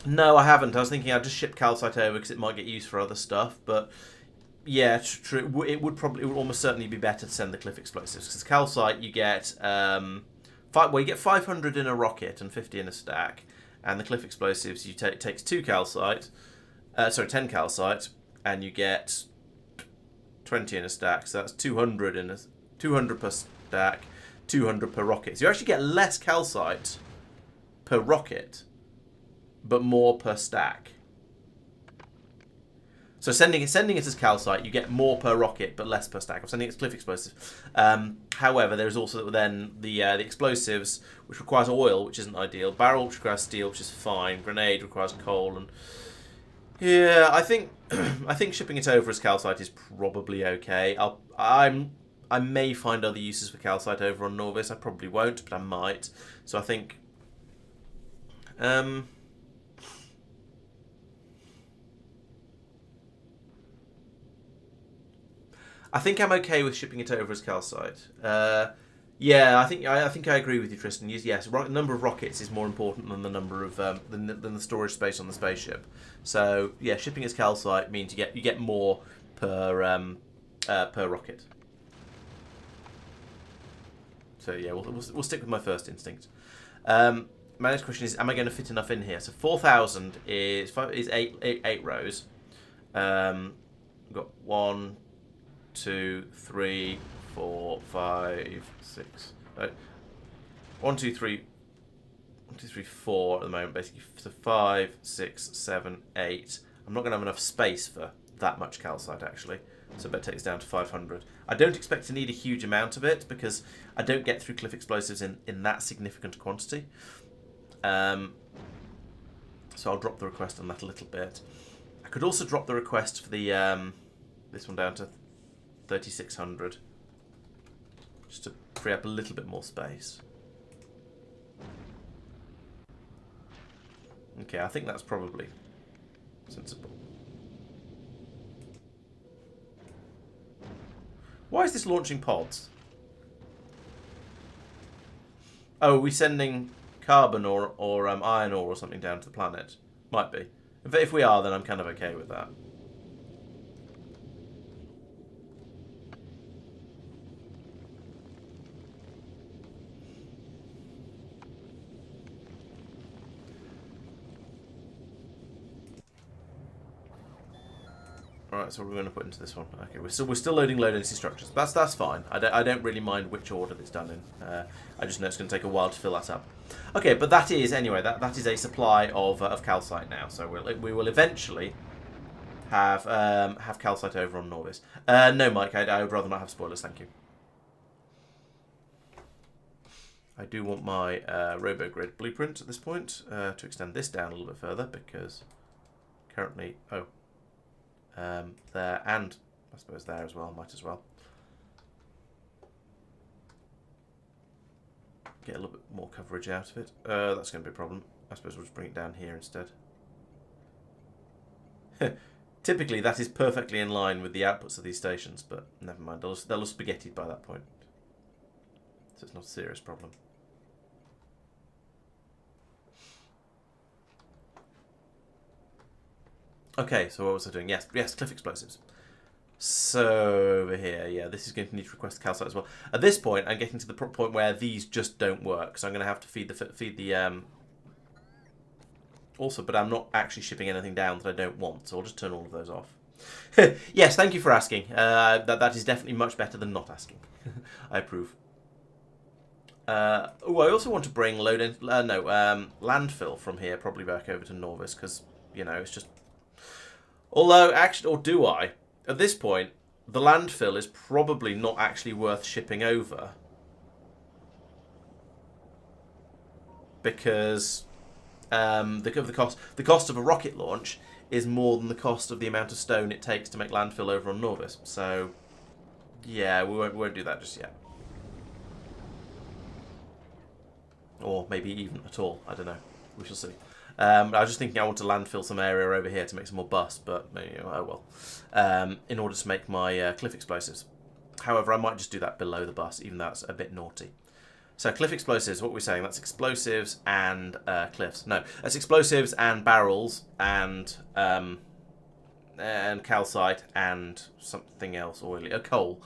No, I haven't. I was thinking I'd just ship calcite over because it might get used for other stuff. But yeah, true. It would almost certainly be better to send the cliff explosives because calcite you get you get 500 in a rocket and 50 in a stack, and the cliff explosives takes 2 calcite, 10 calcite, and you get 20 in a stack. So that's 200 per stack, 200 per rocket. So you actually get less calcite per rocket, but more per stack. So sending it as calcite, you get more per rocket, but less per stack. I'm sending it as cliff explosive. However, there's also then the explosives, which requires oil, which isn't ideal. Barrel, which requires steel, which is fine. Grenade requires coal, and yeah, I think shipping it over as calcite is probably okay. I may find other uses for calcite over on Nauvis. I probably won't, but I might. So I think. I think I'm okay with shipping it over as calcite. Yeah, I think I agree with you, Tristan. Yes, the number of rockets is more important than the number of than the storage space on the spaceship. So yeah, shipping as calcite means you get more per rocket. So yeah, we'll stick with my first instinct. my next question is, am I going to fit enough in here? So 4,000 is eight rows. We've got 1, 2, 3, 4, 5, 6. 1, 2, 3. 1, 2, 3, 4 at the moment, basically. So 5, 6, 7, 8. I'm not going to have enough space for that much calcite, actually. So I better take this down to 500. I don't expect to need a huge amount of it because I don't get through cliff explosives in that significant quantity. So I'll drop the request on that a little bit. I could also drop the request for the this one down to 3,600, just to free up a little bit more space. Okay, I think that's probably sensible. Why is this launching pods? Oh, are we sending carbon or iron ore or something down to the planet? Might be. If we are, then I'm kind of okay with that. Alright, so we're going to put into this one. Okay, we're still loading low density structures. That's fine. I don't really mind which order it's done in. I just know it's going to take a while to fill that up. Okay, but that is anyway. That is a supply of calcite now. So we will eventually have calcite over on Nauvis. No, Mike. I would rather not have spoilers. Thank you. I do want my RoboGrid blueprint at this point to extend this down a little bit further because currently there, and I suppose there as well, might as well. Get a little bit more coverage out of it. That's going to be a problem. I suppose we'll just bring it down here instead. Typically that is perfectly in line with the outputs of these stations, but never mind, they'll have spaghettied by that point. So it's not a serious problem. Okay, so what was I doing? Yes, cliff explosives. So over here, yeah, this is going to need to request calcite as well. At this point, I'm getting to the point where these just don't work, so I'm going to have to feed the also, but I'm not actually shipping anything down that I don't want, so I'll just turn all of those off. Yes, thank you for asking. That is definitely much better than not asking. I approve. Oh, I also want to bring landfill from here, probably back over to Nauvis, because you know it's just. Although, actually, or do I? At this point, the landfill is probably not actually worth shipping over. Because the cost of a rocket launch is more than the cost of the amount of stone it takes to make landfill over on Nauvis. So, yeah, we won't do that just yet. Or maybe even at all. I don't know. We shall see. I was just thinking I want to landfill some area over here to make some more bus, but you know, oh well. In order to make my cliff explosives. However, I might just do that below the bus, even though that's a bit naughty. So cliff explosives, what we're saying, that's explosives and cliffs. No, that's explosives and barrels and calcite and something else oily, coal.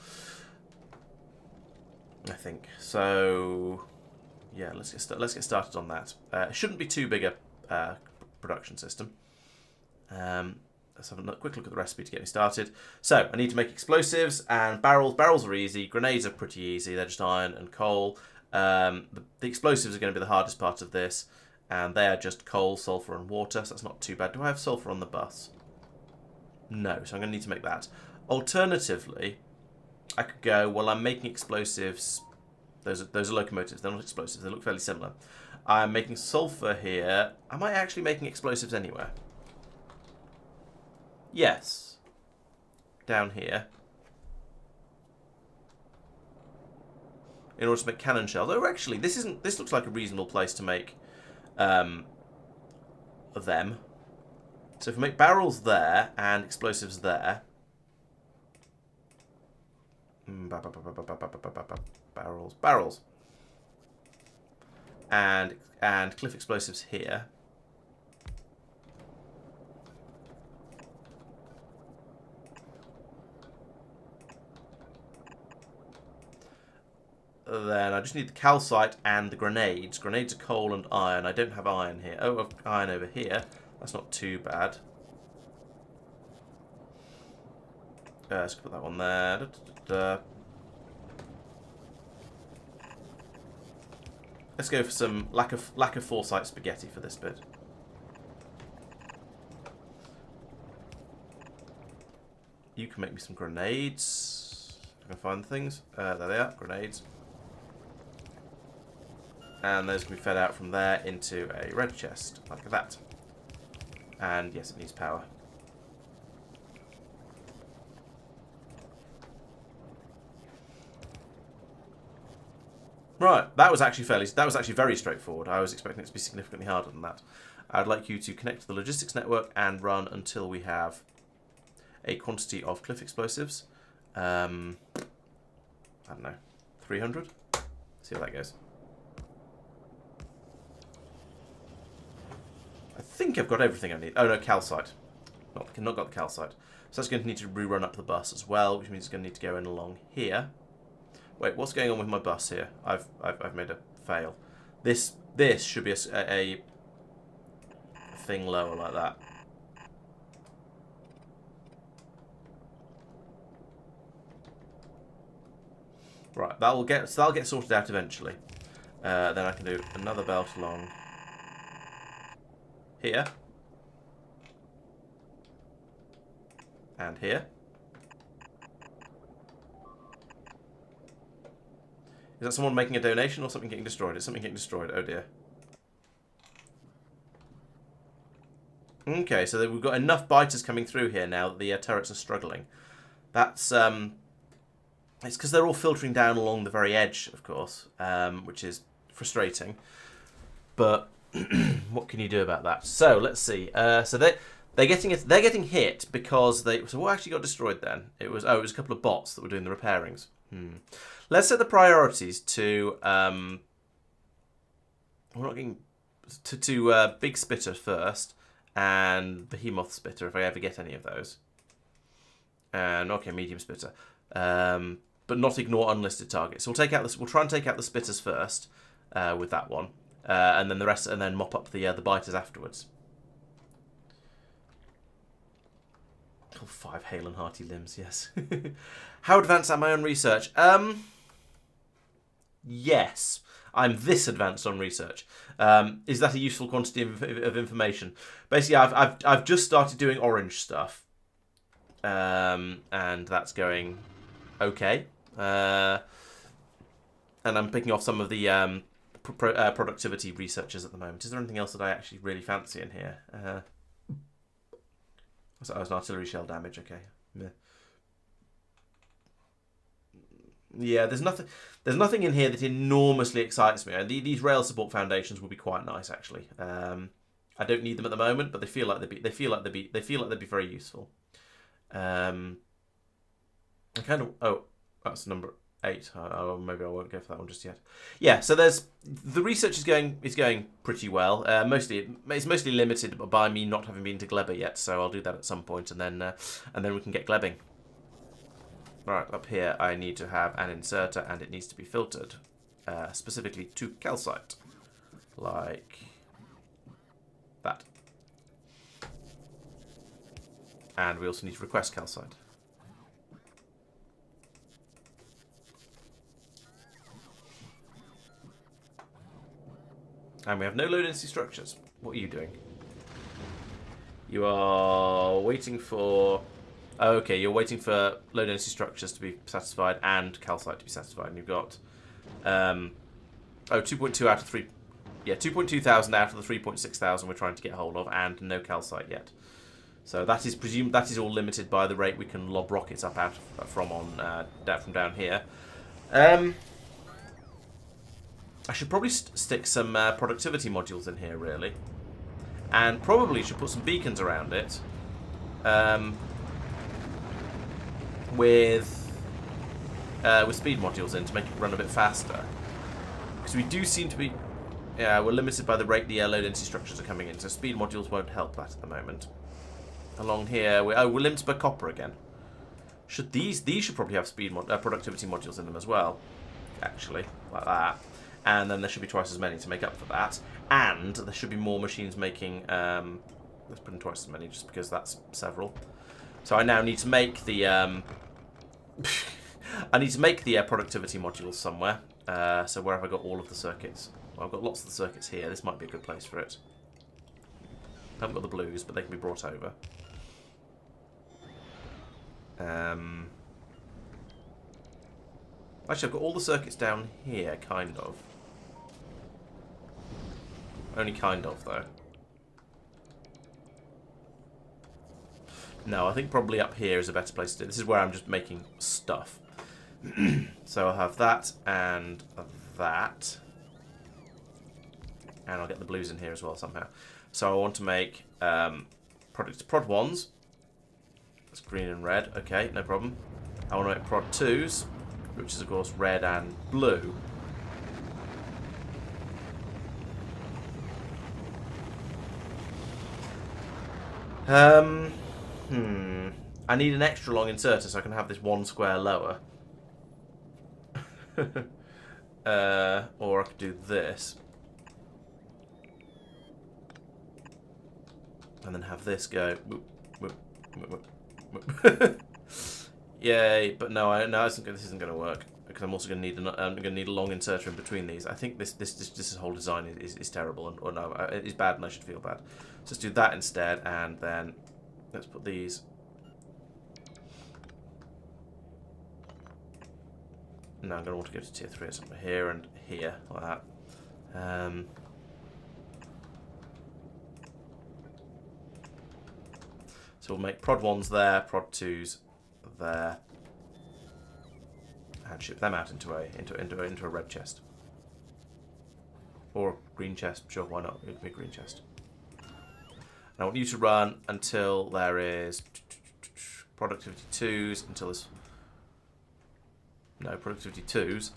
I think so. Yeah, let's get started on that. It shouldn't be too big a production system. Let's have a quick look at the recipe to get me started. So I need to make explosives and barrels. Barrels are easy. Grenades are pretty easy. They're just iron and coal. The explosives are going to be the hardest part of this, and they are just coal, sulfur, and water. So that's not too bad. Do I have sulfur on the bus? No, so I'm going to need to make that. Alternatively, I could go, well, I'm making explosives. Those are locomotives. They're not explosives. They look fairly similar. I'm making sulfur here. Am I actually making explosives anywhere? Yes. Down here. In order to make cannon shells. Oh, actually, this looks like a reasonable place to make them. So if we make barrels there and explosives there. Barrels. And cliff explosives here. then I just need the calcite and the grenades. Grenades are coal and iron. I don't have iron here. Oh, I've iron over here. That's not too bad. Let's put that one there. Da, da, da, da. Let's go for some lack of foresight spaghetti for this bit. You can make me some grenades. I can find the things. There they are, grenades. And those can be fed out from there into a red chest, like that. And yes, it needs power. Right, that was actually very straightforward. I was expecting it to be significantly harder than that. I'd like you to connect to the logistics network and run until we have a quantity of cliff explosives. I don't know, 300? See how that goes. I think I've got everything I need. Oh no, calcite. Not got the calcite. So that's going to need to rerun up the bus as well, which means it's going to need to go in along here. Wait, what's going on with my bus here? I've made a fail. This should be a thing lower like that. Right, that'll get sorted out eventually. Then I can do another belt along here and here. Is that someone making a donation or something getting destroyed? It's something getting destroyed. Oh dear. Okay, so we've got enough biters coming through here now that the turrets are struggling. That's it's because they're all filtering down along the very edge, of course, which is frustrating. But what can you do about that? So let's see. So they're getting hit because they. So what actually got destroyed then? It was a couple of bots that were doing the repairings. Let's set the priorities to we're not getting to Big Spitter first and Behemoth Spitter if I ever get any of those. And okay, Medium Spitter, but not ignore unlisted targets. So we'll take out this. We'll try and take out the Spitters first with that one, and then the rest, and then mop up the biters afterwards. Oh, 5 hale and hearty limbs, yes. How advanced am I on research? Yes, I'm this advanced on research. Is that a useful quantity of information? Basically, I've just started doing orange stuff, and that's going okay. And I'm picking off some of the productivity researchers at the moment. Is there anything else that I actually really fancy in here? So that was an artillery shell damage. Okay. Yeah, there's nothing in here that enormously excites me. These rail support foundations would be quite nice, actually. I don't need them at the moment, but they feel like they'd be very useful. I kind of that's number 8. Maybe I won't go for that one just yet. Yeah, so the research is going pretty well. It's mostly limited by me not having been to Glebber yet, so I'll do that at some point, and then we can get Glebbing. Right, up here I need to have an inserter, and it needs to be filtered, specifically to calcite, like that. And we also need to request calcite. And we have no low density structures. What are you doing? You are waiting for... Oh, okay, you're waiting for low density structures to be satisfied and calcite to be satisfied. And you've got 2.2 out of 3... Yeah, 2.2 thousand out of the 3.6 thousand we're trying to get hold of, and no calcite yet. So that is all limited by the rate we can lob rockets up out from down here. I should probably stick some productivity modules in here, really. And probably should put some beacons around it. With speed modules in to make it run a bit faster. Because we do seem to be... Yeah, we're limited by the rate the low density structures are coming in, so speed modules won't help that at the moment. Along here, we're limited by copper again. These should probably have productivity modules in them as well. actually, like that. And then there should be twice as many to make up for that. And there should be more machines making... let's put in twice as many just because that's several. So I now need to make the... I need to make the productivity modules somewhere. So where have I got all of the circuits? Well, I've got lots of the circuits here. This might be a good place for it. I haven't got the blues, but they can be brought over. Actually, I've got all the circuits down here, kind of. Only kind of, though. No, I think probably up here is a better place to do it. This is where I'm just making stuff. So I'll have that and that. And I'll get the blues in here as well somehow. So I want to make prod 1s. That's green and red. Okay, no problem. I want to make prod 2s, which is, of course, red and blue. I need an extra long inserter so I can have this one square lower. Or I could do this. And then have this go. Whoop, whoop, whoop, whoop. Yay! But no, this isn't going to work because I'm also going to need a long inserter in between these. I think this whole design is terrible, or no, it is bad, and I should feel bad. So let's do that instead, and then let's put these. No, I'm going to want to go to tier 3 or something here and here, like that. So we'll make prod 1s there, prod 2s there, and ship them out into a red chest. Or a green chest, sure, why not? It'd be a green chest. And I want you to run until there is productivity 2s, until there's... No, productivity 2s.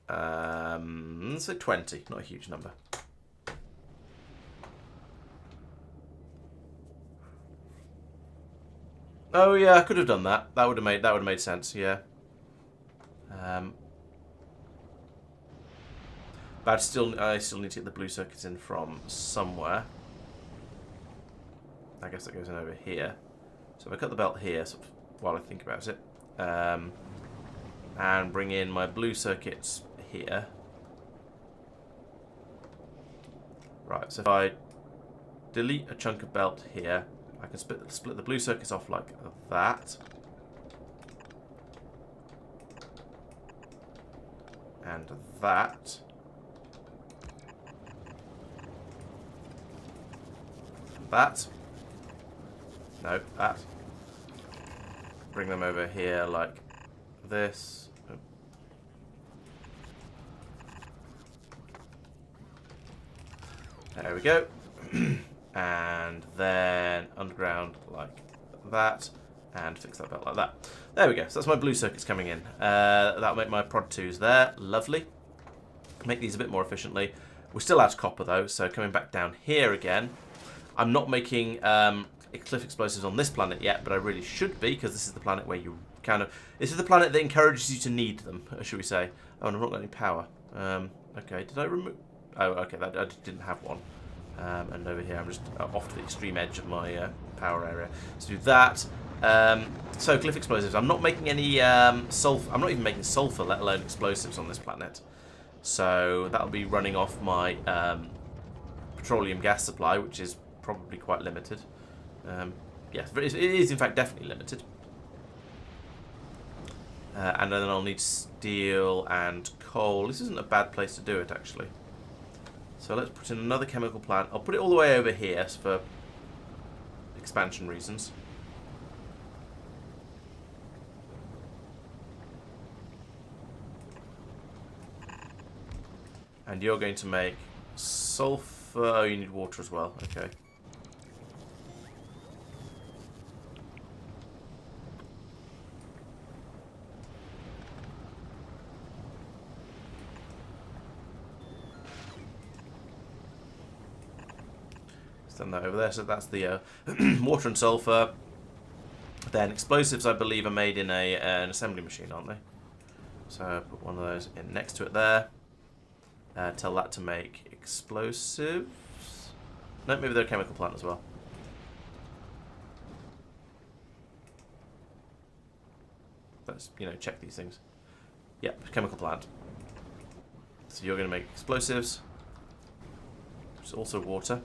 Let's say 20, not a huge number. Oh yeah, I could have done that. That would have made sense. Yeah. But I still need to get the blue circuits in from somewhere. I guess that goes in over here. So if I cut the belt here, sort of, while I think about it, and bring in my blue circuits here. Right. So if I delete a chunk of belt here, I can split the blue circuits off like that. And that. That. No, that. Bring them over here like this. Oh. There we go. And then underground like that, and fix that belt like that. There we go. So that's my blue circuits coming in. That'll make my prod 2s there. Lovely. Make these a bit more efficiently. We're still out of copper though, so coming back down here again. I'm not making cliff explosives on this planet yet, but I really should be, because this is the planet where you this is the planet that encourages you to need them, should we say. Oh, and I've not got any power. Okay, did I remove... Oh, okay, I didn't have one. And over here I'm just off to the extreme edge of my power area. So do that. So cliff explosives. I'm not making any sulfur. I'm not even making sulfur, let alone explosives on this planet. So that'll be running off my petroleum gas supply, which is probably quite limited. Yes, it is in fact definitely limited. And then I'll need steel and coal. This isn't a bad place to do it, actually. So let's put in another chemical plant. I'll put it all the way over here for expansion reasons. And you're going to make sulfur. Oh, you need water as well. Okay. Send that over there. So that's the water and sulfur. Then explosives, I believe, are made in an assembly machine, aren't they? So put one of those in next to it there. Tell that to make explosives. No, maybe they're a chemical plant as well. Let's, you know, check these things. Yep, chemical plant. So you're going to make explosives. Which is also water.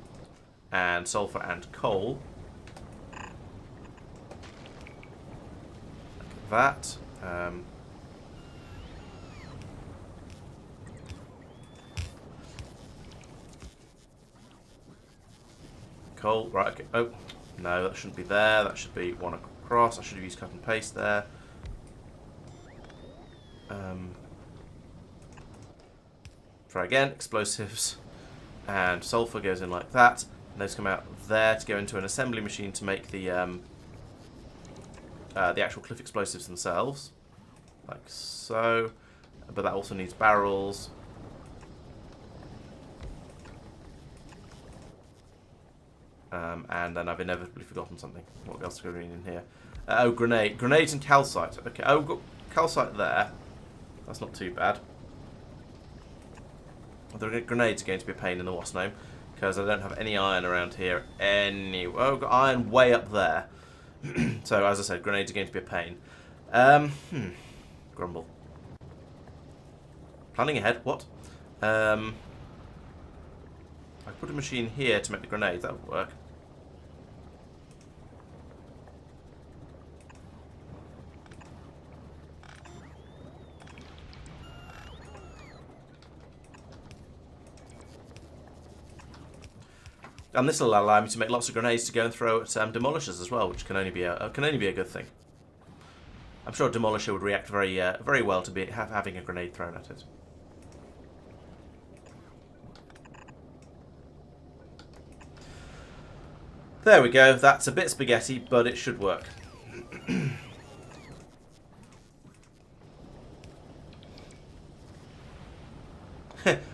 And sulfur and coal. Like that. Coal, right, okay. Oh, no, that shouldn't be there. That should be one across. I should have used cut and paste there. Try again, explosives. And sulfur goes in like that. And those come out there to go into an assembly machine to make the actual cliff explosives themselves. Like so. But that also needs barrels. And then I've inevitably forgotten something. What else are we in here? Oh, grenades and calcite. Okay, oh, we've got calcite there. That's not too bad. The grenades are going to be a pain in the what's name, because I don't have any iron around here anyway. Oh, I've got iron way up there. So, as I said, grenades are going to be a pain. Grumble. Planning ahead, what? I put a machine here to make the grenades, that would work. And this will allow me to make lots of grenades to go and throw at demolishers as well, which can only be a good thing. I'm sure a demolisher would react very well to having a grenade thrown at it. There we go. That's a bit spaghetti, but it should work.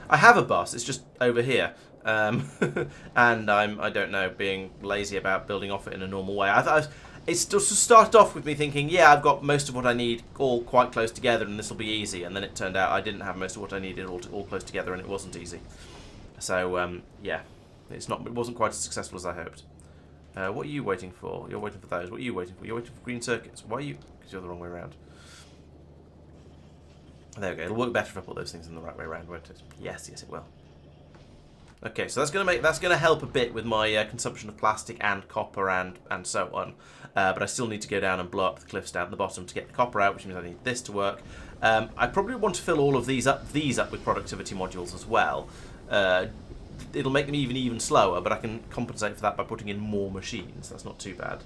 I have a bus. It's just over here. And I don't know, being lazy about building off it in a normal way. It's just started off with me thinking, yeah, I've got most of what I need all quite close together, and this will be easy. And then it turned out I didn't have most of what I needed all close together, and it wasn't easy. So yeah, it wasn't quite as successful as I hoped. What are you waiting for? You're waiting for those. What are you waiting for? You're waiting for green circuits. Why are you? Because you're the wrong way around. There we go. It'll work better if I put those things in the right way around, won't it? Yes, yes, it will. Okay, so that's gonna help a bit with my consumption of plastic and copper and so on. But I still need to go down and blow up the cliffs down at the bottom to get the copper out, which means I need this to work. I probably want to fill all of these up with productivity modules as well. It'll make them even slower, but I can compensate for that by putting in more machines. That's not too bad.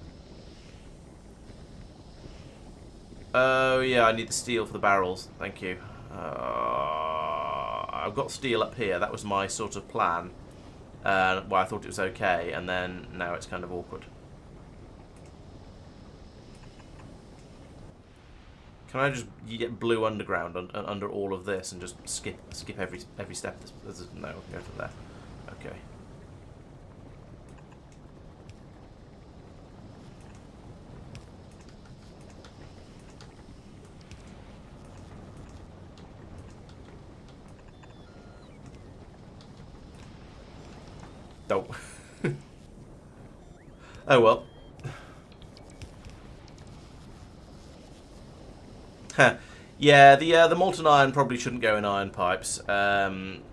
Oh yeah, I need the steel for the barrels. Thank you. I've got steel up here. That was my sort of plan. Well, I thought it was okay, and then now it's kind of awkward. Can I just get blue underground under all of this and just skip every step? No, I can go to there. Okay. Oh. Oh well. Yeah, the molten iron probably shouldn't go in iron pipes.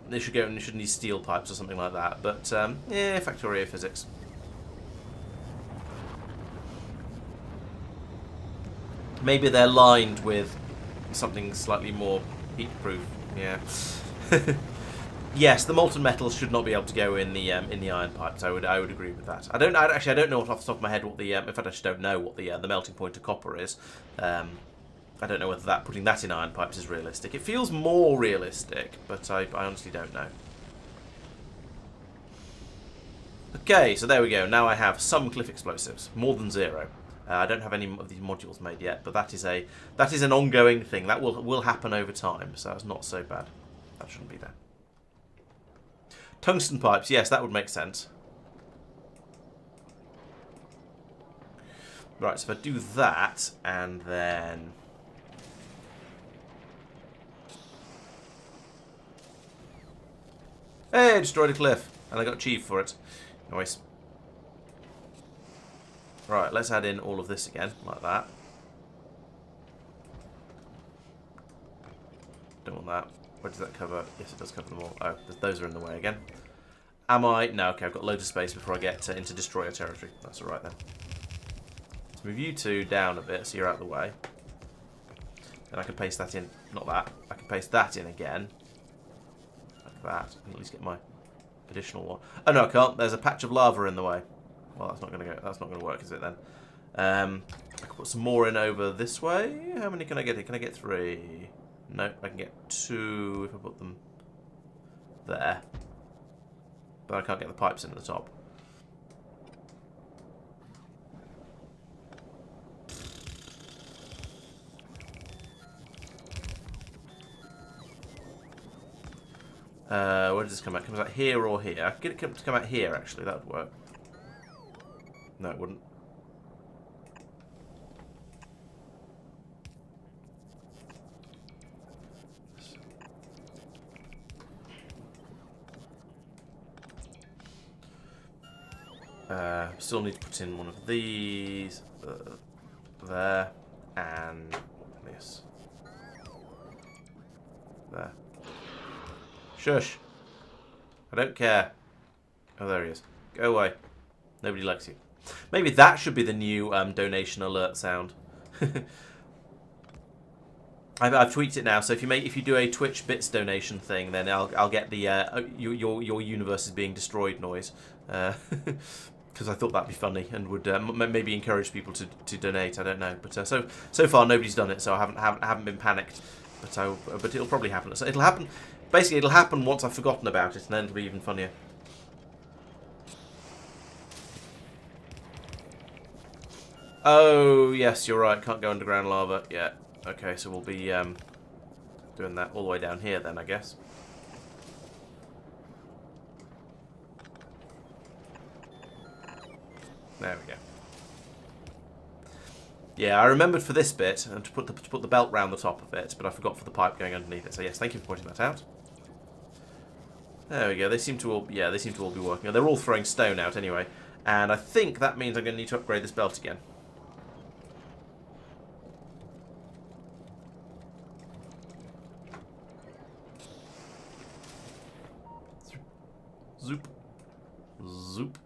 They should need steel pipes or something like that. But yeah, Factorio physics. Maybe they're lined with something slightly more heat-proof. Yeah. Yes, the molten metals should not be able to go in the iron pipes. I would agree with that. I don't know off the top of my head what the in fact I just don't know what the melting point of copper is. I don't know whether putting that in iron pipes is realistic. It feels more realistic, but I honestly don't know. Okay, so there we go. Now I have some cliff explosives, more than 0. I don't have any of these modules made yet, but that is an ongoing thing. That will happen over time, so that's not so bad. That shouldn't be there. Tungsten pipes, yes, that would make sense. Right, so if I do that, and then Hey, destroyed a cliff. And I got achieved for it. Nice. Right, let's add in all of this again, like that. Don't want that. Where does that cover? Yes, it does cover them all. Oh, those are in the way again. Am I? No, okay, I've got loads of space before I get into destroyer territory. That's alright then. Let's move you two down a bit so you're out of the way. And I can paste that in. Not that. I can paste that in again. Like that. And at least get my additional one. Oh no, I can't. There's a patch of lava in the way. Well, that's not going to go. That's not going to work, is it then? I can put some more in over this way. How many can I get? Can I get 3? No, I can get 2 if I put them there. But I can't get the pipes in at the top. Where does this come out? It comes out here or here? I could get it to come out here, actually. That would work. No, it wouldn't. Still need to put in one of these there and this there. Shush! I don't care. Oh, there he is. Go away. Nobody likes you. Maybe that should be the new donation alert sound. I've tweaked it now, so if you do a Twitch bits donation thing, then I'll get the your universe is being destroyed noise, because I thought that'd be funny and would maybe encourage people to donate. I don't know, but so far nobody's done it, so I haven't been panicked. But it'll probably happen. So it'll happen. Basically, it'll happen once I've forgotten about it, and then it'll be even funnier. Oh yes, you're right. Can't go underground lava. Yeah. Okay, so we'll be doing that all the way down here then, I guess. There we go. Yeah, I remembered for this bit and to put the belt round the top of it, but I forgot for the pipe going underneath it. So yes, thank you for pointing that out. There we go. They seem to all be working. They're all throwing stone out anyway, and I think that means I'm going to need to upgrade this belt again. Zoop. Zoop.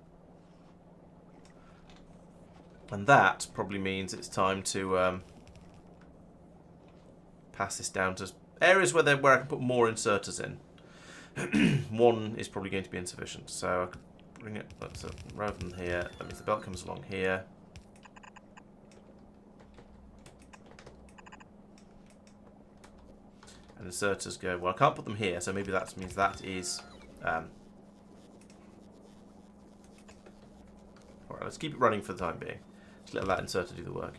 And that probably means it's time to pass this down to areas where I can put more inserters in. One is probably going to be insufficient, so I could bring it rather than here. That means the belt comes along here. And inserters go, well, I can't put them here, so maybe that means that is... Alright, let's keep it running for the time being. Just let that inserter do the work.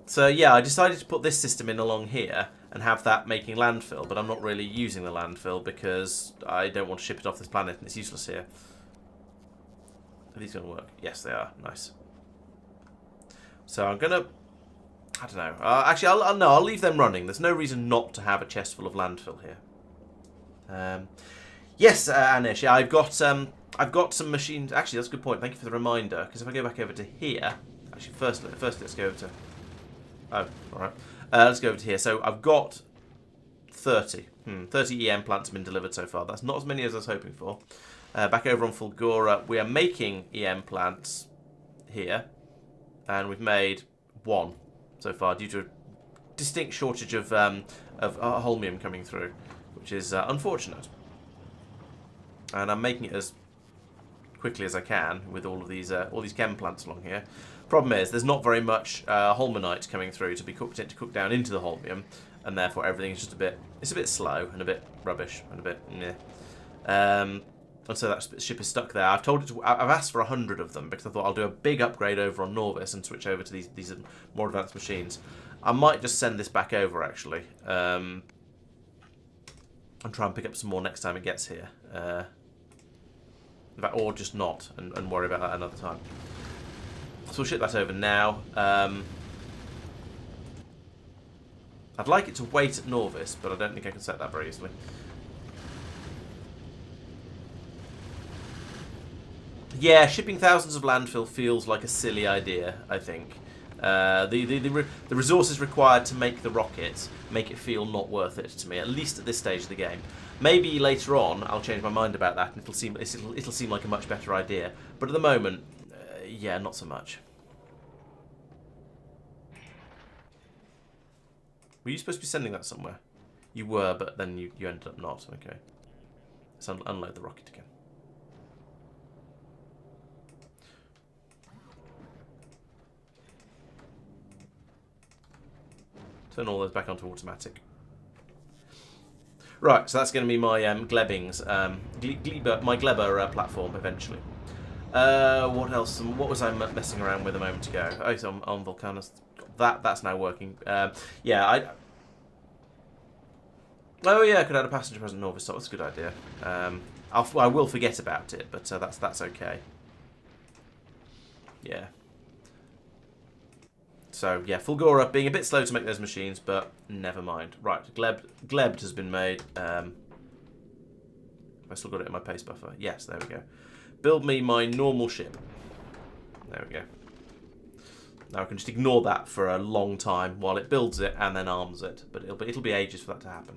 So yeah, I decided to put this system in along here and have that making landfill, but I'm not really using the landfill because I don't want to ship it off this planet and it's useless here. Are these going to work? Yes, they are. Nice. So I'm going to... I don't know. Actually, I'll leave them running. There's no reason not to have a chest full of landfill here. Yes, Anish, yeah, I've got some machines. Actually, that's a good point. Thank you for the reminder. Because if I go back over to here, actually, first let's go over to. Oh, all right. Let's go over to here. So I've got 30. 30 EM plants have been delivered so far. That's not as many as I was hoping for. Back over on Fulgora, we are making EM plants here, and we've made 1 so far due to a distinct shortage of holmium coming through, which is unfortunate. And I'm making it as quickly as I can with all these chem plants along here. Problem is, there's not very much holmanite coming through to be cooked down into the holmium, and therefore everything is just a bit slow and a bit rubbish and a bit meh. And so that ship is stuck there. I've asked for 100 of them because I thought I'll do a big upgrade over on Nauvis and switch over to these more advanced machines. I might just send this back over actually, and try and pick up some more next time it gets here. Or just not, and worry about that another time. So we'll ship that over now. I I'd like it to wait at Nauvis, but I don't think I can set that very easily. Yeah, shipping thousands of landfill feels like a silly idea, I think. The resources required to make the rocket make it feel not worth it to me, at least at this stage of the game. Maybe later on I'll change my mind about that and it'll seem like a much better idea. But at the moment, yeah, not so much. Were you supposed to be sending that somewhere? You were, but then you ended up not. Okay. Let's unload the rocket again. Turn all those back onto automatic. Right, so that's going to be my Glebbings, my Glebber platform eventually. What else? What was I messing around with a moment ago? Oh, so on Vulcanus. That's now working. Yeah, oh yeah, I could add a passenger present Nauvis stop. That's a good idea. I will forget about it, but that's okay. Yeah. So, yeah, Fulgora being a bit slow to make those machines, but never mind. Right, Gleb has been made. Have I still got it in my pace buffer? Yes, there we go. Build me my normal ship. There we go. Now I can just ignore that for a long time while it builds it and then arms it. But it'll be ages for that to happen.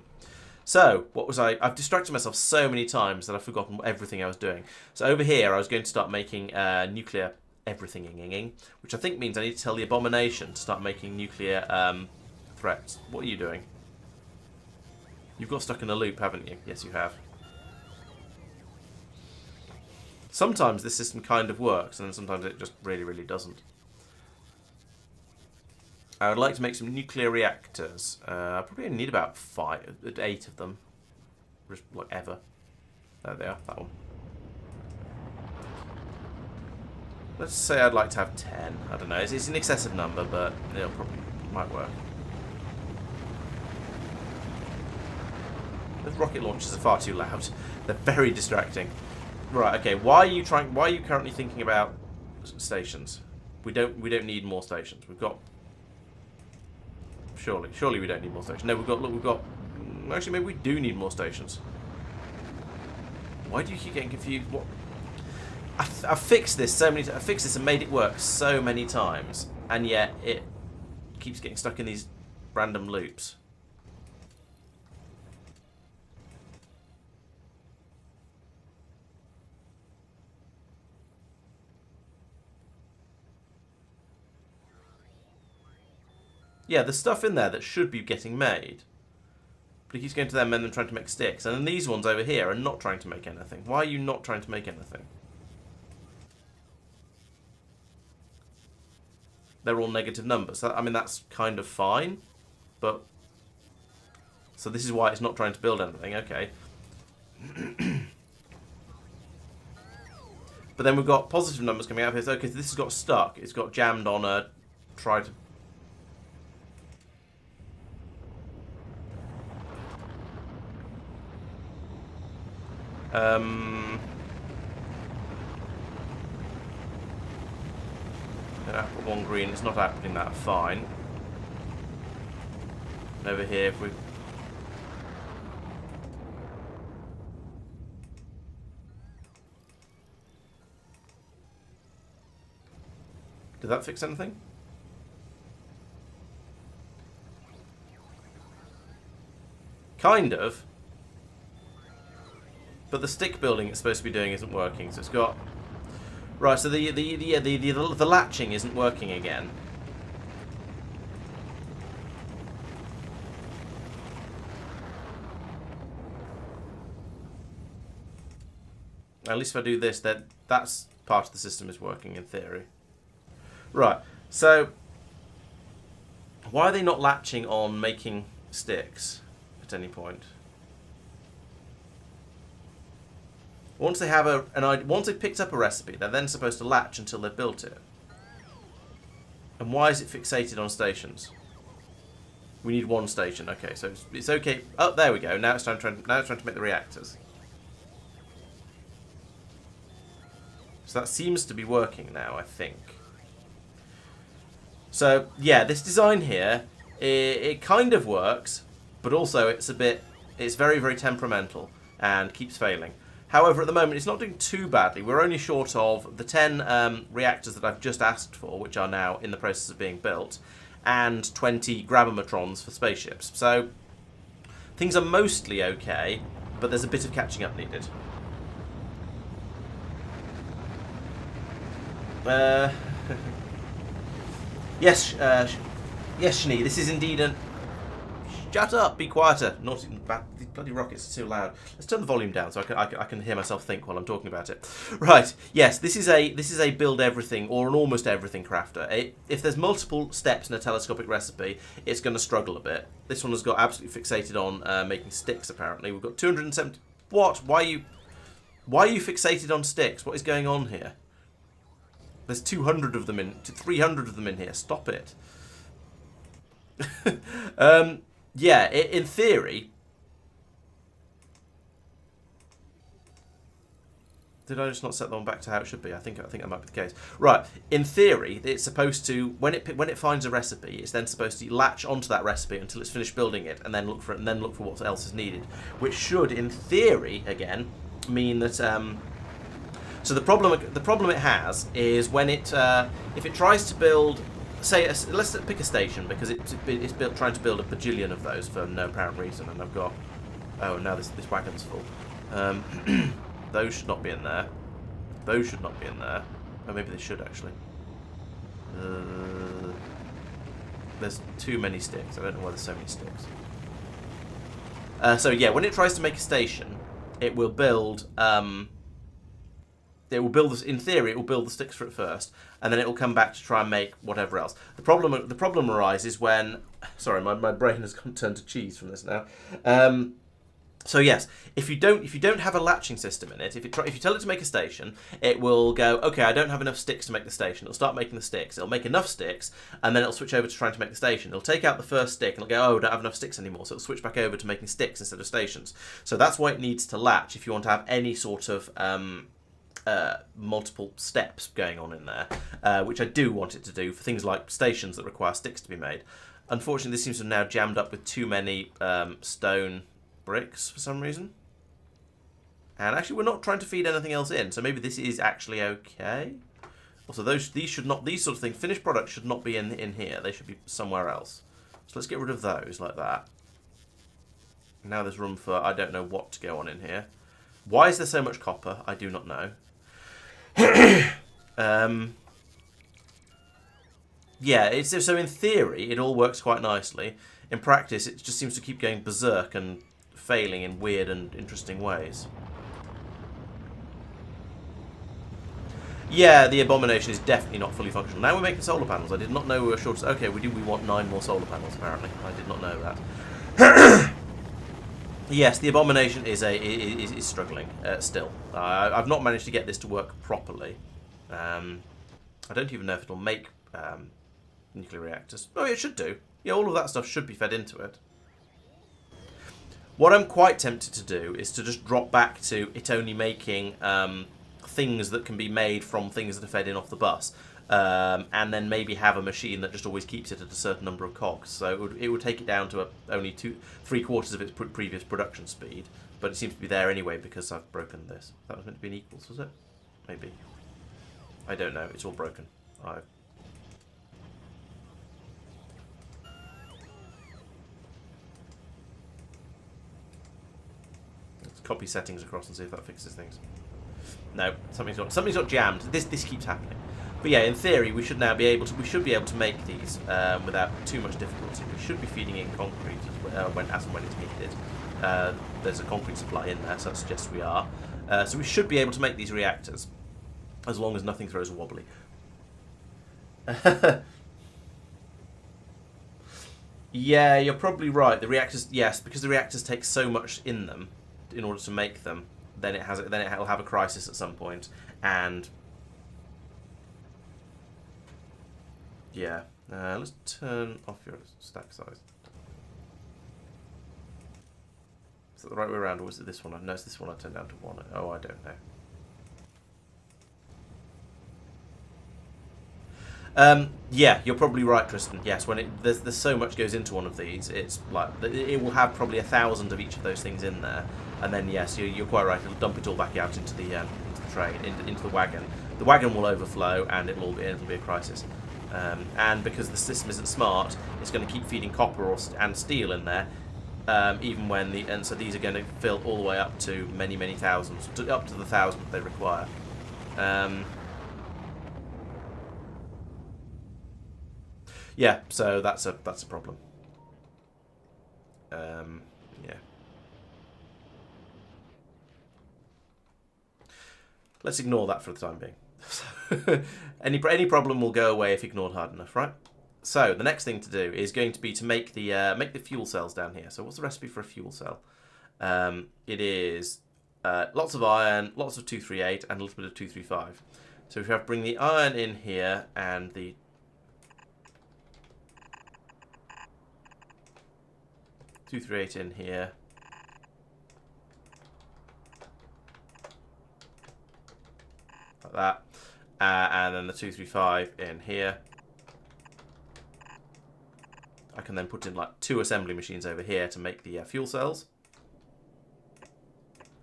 So, what was I've distracted myself so many times that I've forgotten everything I was doing. So over here, I was going to start making nuclear everything, which I think means I need to tell the Abomination to start making nuclear threats. What are you doing? You've got stuck in a loop, haven't you? Yes, you have. Sometimes this system kind of works, and then sometimes it just really, really doesn't. I would like to make some nuclear reactors. I probably only need about 8 of them. Just whatever. There they are, that one. Let's say I'd like to have 10. I don't know. It's an excessive number, but it'll probably might work. Those rocket launchers are far too loud. They're very distracting. Right. Okay. Why are you currently thinking about stations? We don't need more stations. We've got. Surely we don't need more stations. No, we've got. Actually, maybe we do need more stations. Why do you keep getting confused? What? I've fixed this so many. I fixed this and made it work so many times, and yet it keeps getting stuck in these random loops. Yeah, there's stuff in there that should be getting made. But he keeps going to them and then trying to make sticks. And then these ones over here are not trying to make anything. Why are you not trying to make anything? They're all negative numbers. I mean, that's kind of fine. But... So this is why it's not trying to build anything. Okay. But then we've got positive numbers coming out of here. So, okay, this has got stuck. It's got jammed on a... Try to... Output 1 green, it's not outputting that fine. And over here, if we... Did that fix anything? Kind of. But the stick building it's supposed to be doing isn't working, so it's got... Right, so the latching isn't working again. At least if I do this, that's part of the system is working in theory. Right, so why are they not latching on making sticks at any point? Once they have once they've picked up a recipe, they're then supposed to latch until they've built it. And why is it fixated on stations? We need 1 station. Okay, so it's okay. Oh, there we go. Now it's trying to make the reactors. So that seems to be working now, I think. So yeah, this design here it kind of works, but also it's very, very temperamental and keeps failing. However, at the moment, it's not doing too badly. We're only short of the 10 reactors that I've just asked for, which are now in the process of being built, and 20 gravimetrons for spaceships. So things are mostly okay, but there's a bit of catching up needed. Yes, yes, Shani, this is indeed an... Shut up, be quieter. Not these bloody rockets are too loud. Let's turn the volume down so I can hear myself think while I'm talking about it. Right, yes, this is a build everything or an almost everything crafter. If there's multiple steps in a telescopic recipe, it's going to struggle a bit. This one has got absolutely fixated on making sticks. Apparently, we've got 270. What? Why are you fixated on sticks? What is going on here? There's 200 of them 300 of them in here. Stop it. Yeah, in theory... Did I just not set that one back to how it should be? I think that might be the case. Right, in theory, it's supposed to, when it finds a recipe, it's then supposed to latch onto that recipe until it's finished building it, and then look for it, and then look for what else is needed. Which should, in theory, again, mean that... So the problem it has is when it if it tries to build... Say, let's pick a station, because it's trying to build a bajillion of those for no apparent reason, and I've got... Oh, now this wagon's full. Those should not be in there. Those should not be in there. Oh, maybe they should, actually. There's too many sticks. I don't know why there's so many sticks. So, yeah, when it tries to make a station, it will build... in theory, it will build the sticks for it first, and then it will come back to try and make whatever else. The problem arises when... Sorry, my brain has turned to cheese from this now. So yes, if you don't have a latching system in it, if you tell it to make a station, it will go, okay, I don't have enough sticks to make the station. It'll start making the sticks. It'll make enough sticks, and then it'll switch over to trying to make the station. It'll take out the first stick, and it'll go, oh, I don't have enough sticks anymore. So it'll switch back over to making sticks instead of stations. So that's why it needs to latch if you want to have any sort of multiple steps going on in there, which I do want it to do for things like stations that require sticks to be made. Unfortunately, this seems to have now jammed up with too many stone bricks for some reason. And actually, we're not trying to feed anything else in, so maybe this is actually okay. Also, these sort of things, finished products should not be in here. They should be somewhere else. So let's get rid of those like that. Now there's room for I don't know what to go on in here. Why is there so much copper? I do not know. Yeah, so in theory, it all works quite nicely. In practice, it just seems to keep going berserk and failing in weird and interesting ways. Yeah, the abomination is definitely not fully functional. Now we're making solar panels. I did not know we were short. Okay, we want 9 more solar panels, apparently. I did not know that. Yes, the abomination is struggling still. I've not managed to get this to work properly. I don't even know if it'll make nuclear reactors. Oh, it should do. Yeah, all of that stuff should be fed into it. What I'm quite tempted to do is to just drop back to it only making things that can be made from things that are fed in off the bus. And then maybe have a machine that just always keeps it at a certain number of cogs. So it would take it down to only 3/4 of its previous production speed. But it seems to be there anyway because I've broken this. That was meant to be an equals, was it? Maybe. I don't know. It's all broken. Let's copy settings across and see if that fixes things. No, something's got jammed. This keeps happening. But yeah, in theory, we should be able to make these without too much difficulty. We should be feeding in concrete as and when it's needed. There's a concrete supply in there, so that suggests we are. So we should be able to make these reactors, as long as nothing throws a wobbly. Yeah, you're probably right. The reactors, yes, because the reactors take so much in them in order to make them. Then it'll have a crisis at some point, and yeah. Let's turn off your stack size. Is that the right way around, or was it this one? No, it's this one I turned down to 1. Oh, I don't Yeah, you're probably right, Tristan. Yes, when there's so much goes into one of these, it's like it will have probably 1,000 of each of those things in there, and then yes, you're quite right. It'll dump it all back out into the train, into the wagon. The wagon will overflow, and it'll be a crisis. And because the system isn't smart, it's going to keep feeding copper and steel in there, even when so these are going to fill all the way up to many thousands, up to the 1,000 they require. Yeah, so that's a problem. Yeah. Let's ignore that for the time being. any problem will go away if ignored hard enough, right? So the next thing to do is going to be to make the fuel cells down here. So what's the recipe for a fuel cell? It is lots of iron, lots of 238, and a little bit of 235. So we have to bring the iron in here and the 238 in here. Like that. And then the 235 in here. I can then put in like 2 assembly machines over here to make the fuel cells.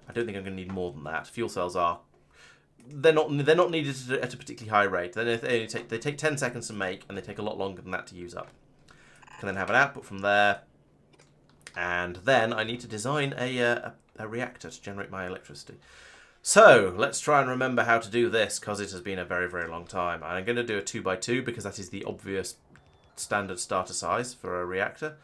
I don't think I'm going to need more than that. Fuel cells are... They're not needed at a particularly high rate. They take 10 seconds to make, and they take a lot longer than that to use up. I can then have an output from there. And then I need to design a reactor to generate my electricity. So let's try and remember how to do this, because it has been a very long time. I'm going to do a 2x2 because that is the obvious standard starter size for a reactor.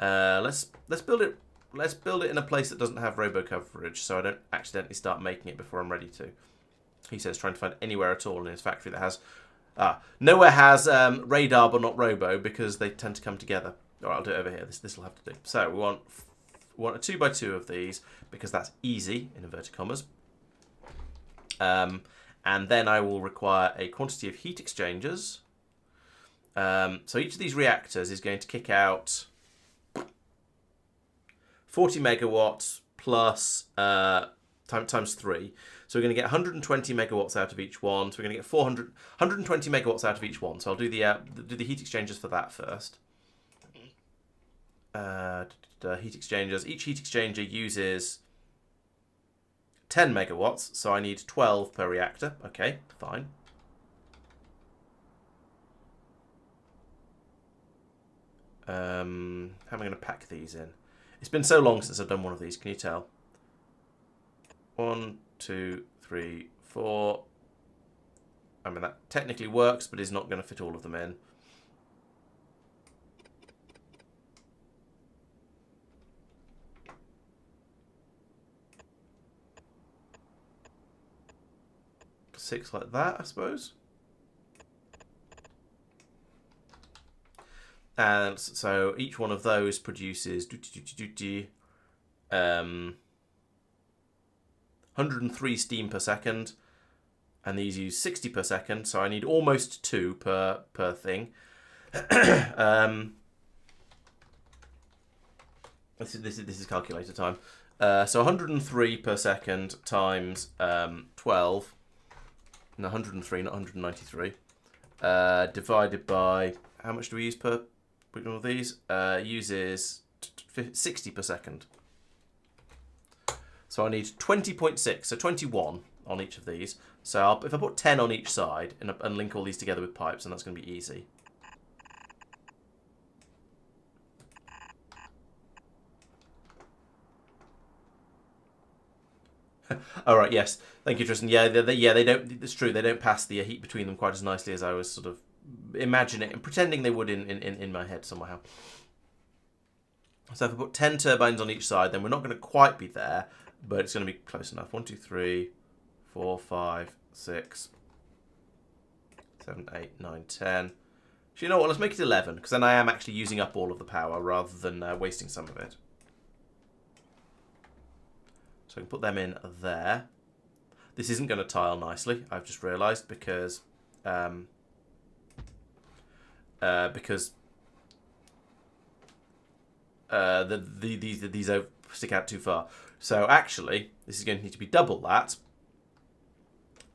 Let's build it. Let's build it in a place that doesn't have robo coverage, so I don't accidentally start making it before I'm ready to. He says trying to find anywhere at all in his factory that has nowhere has radar but not robo, because they tend to come together. All right, I'll do it over here. This will have to do. So we want a 2x2 of these because that's easy in inverted commas. And then I will require a quantity of heat exchangers. So each of these reactors is going to kick out 40 megawatts plus times 3. So we're going to get 120 megawatts out of each one. So we're going to get 120 megawatts out of each one. So I'll do the heat exchangers for that first. Heat exchangers. Each heat exchanger uses 10 megawatts, so I need 12 per reactor. Okay, fine. How am I going to pack these in? It's been so long since I've done one of these, can you tell? 1, 2, 3, 4. I mean, that technically works, but is not going to fit all of them in. Six like that, I suppose. And so each one of those produces 103 steam per second, and these use 60 per second. So I need almost 2 per thing. This is calculator time. So 103 per second times 12. No, 103, not 193. Divided by, how much do we use per one of these? Uses 60 per second. So I need 20.6, so 21 on each of these. So if I put 10 on each side and link all these together with pipes, then that's going to be easy. All right. Yes. Thank you, Tristan. Yeah. They don't. It's true. They don't pass the heat between them quite as nicely as I was sort of imagining and pretending they would in my head somehow. So if I put 10 turbines on each side, then we're not going to quite be there, but it's going to be close enough. 1, 2, 3, 4, 5, 6, 7, 8, 9, 10. So you know what? Let's make it 11, because then I am actually using up all of the power rather than wasting some of it. So I can put them in there. This isn't going to tile nicely, I've just realised, because these stick out too far. So actually, this is going to need to be double that,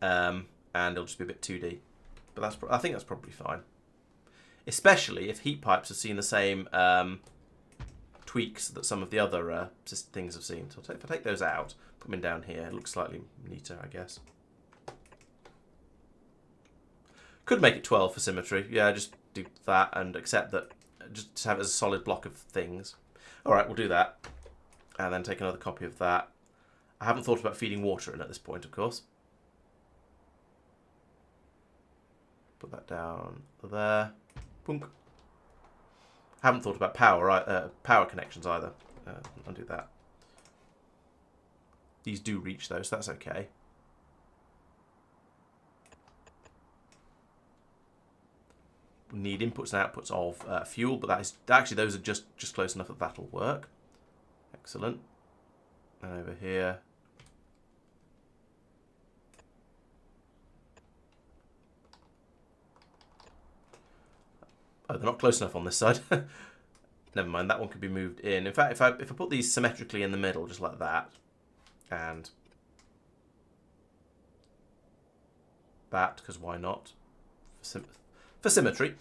and it'll just be a bit 2D. But I think that's probably fine. especially if heat pipes have seen the same tweaks that some of the other things have seen. So if I take those out, put them in down here, it looks slightly neater, I guess. Could make it 12 for symmetry. Yeah, just do that and accept that. Just have it as a solid block of things. Alright, we'll do that. And then take another copy of that. I haven't thought about feeding water in at this point, of course. Put that down there. Boom. Haven't thought about power connections either. Undo that. These do reach though, so that's okay. We need inputs and outputs of fuel, but that is actually those are just close enough that that'll work. Excellent. And over here. Oh, they're not close enough on this side. Never mind, that one could be moved in. In fact, if I put these symmetrically in the middle, just like that, and that, because why not? For symmetry.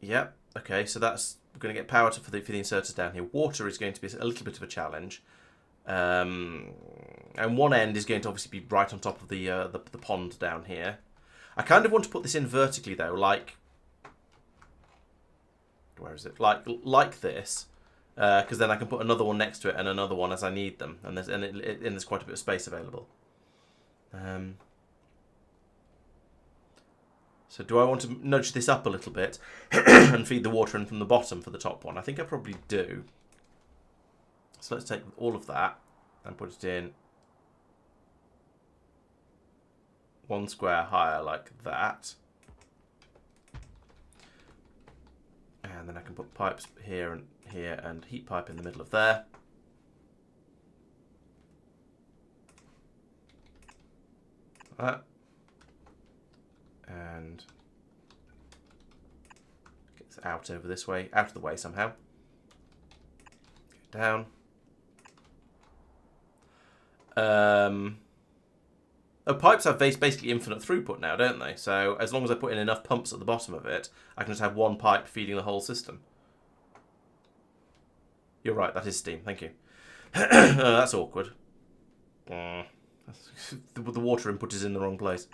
Yeah, okay, so that's, we're going to get power for the inserters down here. Water is going to be a little bit of a challenge. And one end is going to obviously be right on top of the pond down here. I kind of want to put this in vertically though, like, where is it? Like this, because then I can put another one next to it and another one as I need them, and there's quite a bit of space available. So do I want to nudge this up a little bit and feed the water in from the bottom for the top one? I think I probably do. So let's take all of that and put it in one square higher like that. And then I can put pipes here and here and heat pipe in the middle of there. That. And get this out over this way, out of the way somehow. Get down. Oh, pipes have basically infinite throughput now, don't they? So as long as I put in enough pumps at the bottom of it, I can just have one pipe feeding the whole system. You're right, that is steam. Thank you. Oh, that's awkward. The water input is in the wrong place.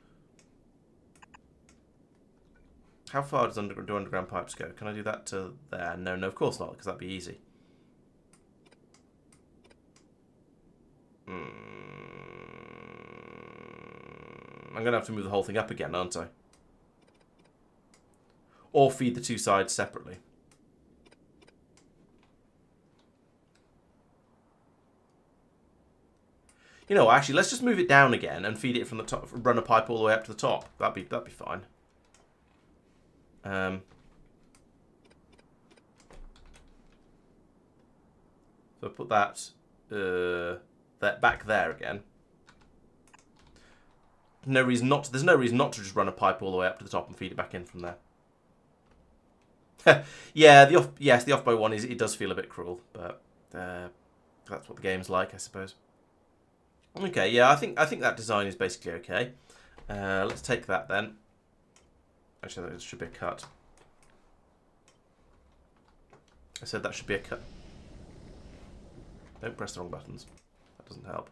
How far do underground pipes go? Can I do that to there? No, of course not, because that'd be easy. I'm going to have to move the whole thing up again, aren't I? Or feed the two sides separately. You know, actually, let's just move it down again and feed it from the top. Run a pipe all the way up to the top. That'd be fine. So put that back there again. There's no reason not to just run a pipe all the way up to the top and feed it back in from there. Yeah, the off by one it does feel a bit cruel, but that's what the game's like, I suppose. Okay, yeah, I think that design is basically okay. Let's take that then. Actually, that should be a cut. I said that should be a cut. Don't press the wrong buttons. That doesn't help.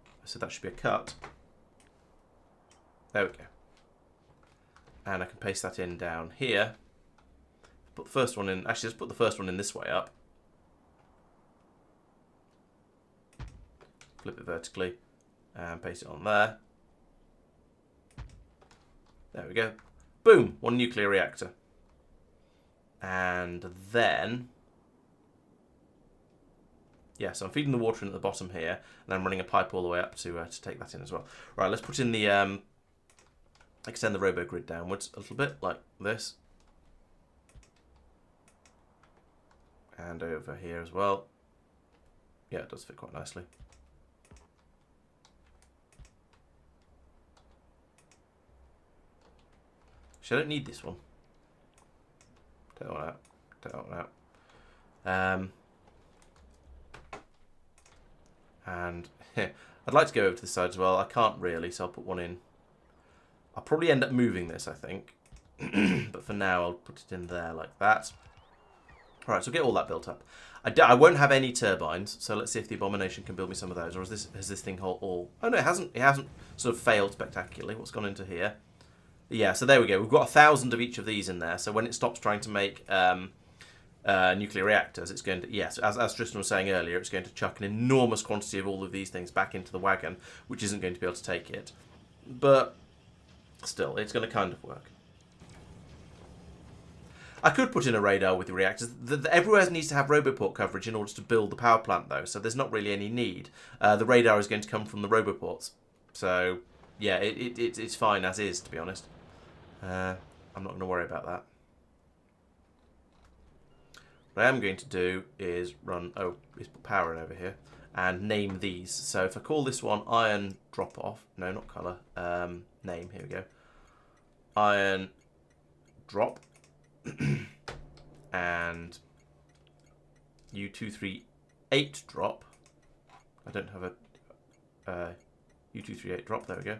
I said that should be a cut. There we go. And I can paste that in down here. Put the first one in. Actually, let's put the first one in this way up. Flip it vertically and paste it on there. There we go. Boom! One nuclear reactor. And then, yeah, so I'm feeding the water in at the bottom here, and I'm running a pipe all the way up to take that in as well. Right, let's put in the extend the robo grid downwards a little bit like this, and over here as well. Yeah, it does fit quite nicely. Actually, I don't need this one. Take that one out. Take that one out. And I'd like to go over to this side as well. I can't really, so I'll put one in. I'll probably end up moving this, I think. But for now, I'll put it in there like that. All right, so get all that built up. I won't have any turbines, so let's see if the Abomination can build me some of those. Or has this thing all... Oh, no, it hasn't sort of failed spectacularly. What's gone into here? Yeah, so there we go. We've got 1,000 of each of these in there. So when it stops trying to make nuclear reactors, it's going to... Yes, as Tristan was saying earlier, it's going to chuck an enormous quantity of all of these things back into the wagon, which isn't going to be able to take it. But still, it's going to kind of work. I could put in a radar with the reactors. Everywhere needs to have Roboport coverage in order to build the power plant, though, so there's not really any need. The radar is going to come from the Roboports. So, yeah, it's fine as is, to be honest. I'm not going to worry about that. What I am going to do is run... Oh, is put power in over here. And name these. So if I call this one Iron Drop-Off... No, not colour. Name, here we go. Iron Drop. And U238 drop. I don't have a U238 drop. There we go.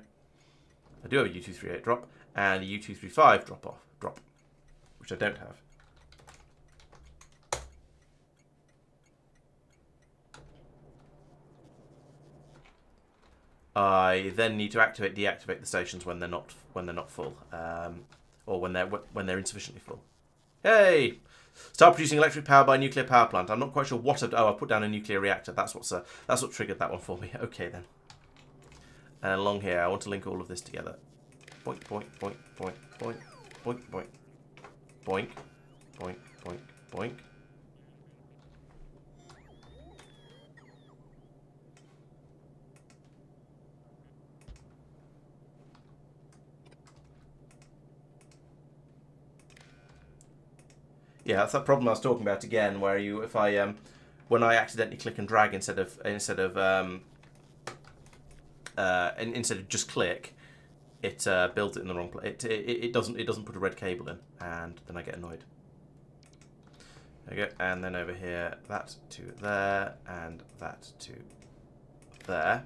I do have a U238 drop and a U235 drop, which I don't have. I then need to deactivate the stations when they're not full, or when they're insufficiently full. Hey! Start producing electric power by nuclear power plant. I'm not quite sure what I've... Oh, I put down a nuclear reactor. That's what triggered that one for me. Okay, then. And along here, I want to link all of this together. Boink, boink, boink, boink, boink, boink, boink. Boink, boink, boink, boink. Yeah, that's that problem I was talking about again, where when I accidentally click and drag instead of just click, it builds it in the wrong place. It doesn't put a red cable in, and then I get annoyed. There we go, and then over here, that to there, and that to there,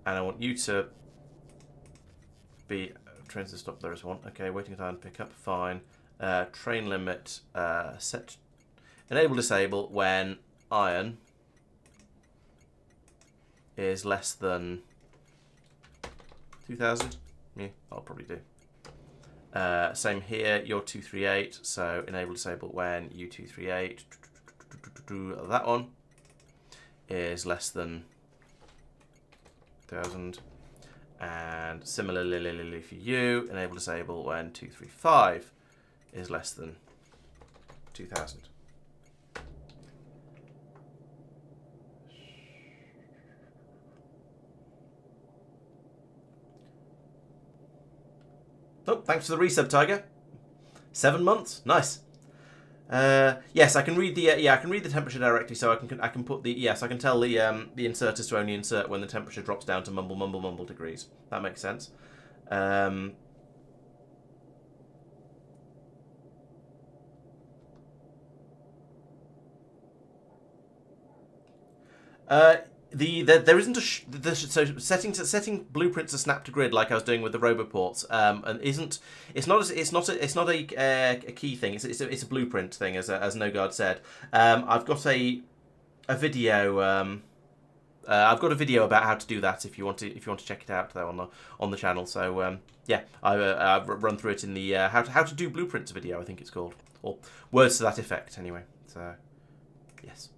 and I want you to be trains to stop. There is one. Okay, waiting time to pick up. Fine. Train limit set. Enable disable when iron is less than 2,000. Yeah, I'll probably do. Same here, you're 238, so enable disable when U238, that one is less than 1,000. And similarly for you, enable disable when 235 is less than 2,000. Oh, thanks for the resub, Tiger. 7 months, nice. Yes, I can read the I can read the temperature directly, so I can put the I can tell the inserters to only insert when the temperature drops down to mumble degrees. That makes sense. There isn't a so setting blueprints to snap to grid like I was doing with the Roboports and it's not a key thing. It's a blueprint thing, as Nogard said. I've got a video. I've got a video about how to do that if you want to check it out though on the channel. So yeah, I've run through it in the how to do blueprints video, I think it's called, or words to that effect anyway. So yes.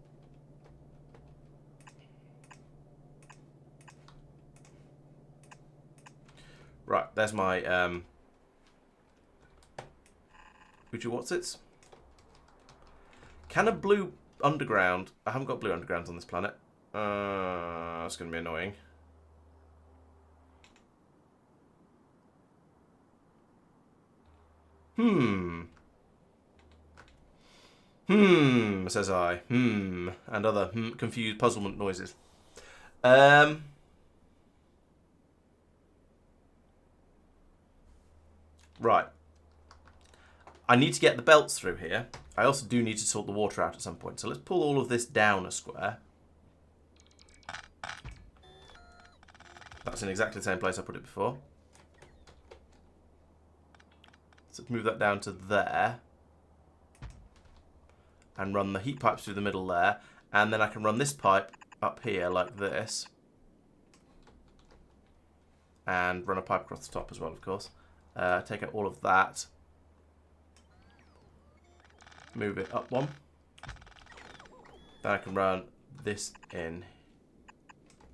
Right, there's my what's it? Can a blue underground... I haven't got blue undergrounds on this planet. That's going to be annoying. Says I. And other confused puzzlement noises. Right. I need to get the belts through here. I also do need to sort the water out at some point. So let's pull all of this down a square. That's in exactly the same place I put it before. So move that down to there. And run the heat pipes through the middle there. And then I can run this pipe up here like this. And run a pipe across the top as well, of course. Take out all of that. Move it up one. Then I can run this in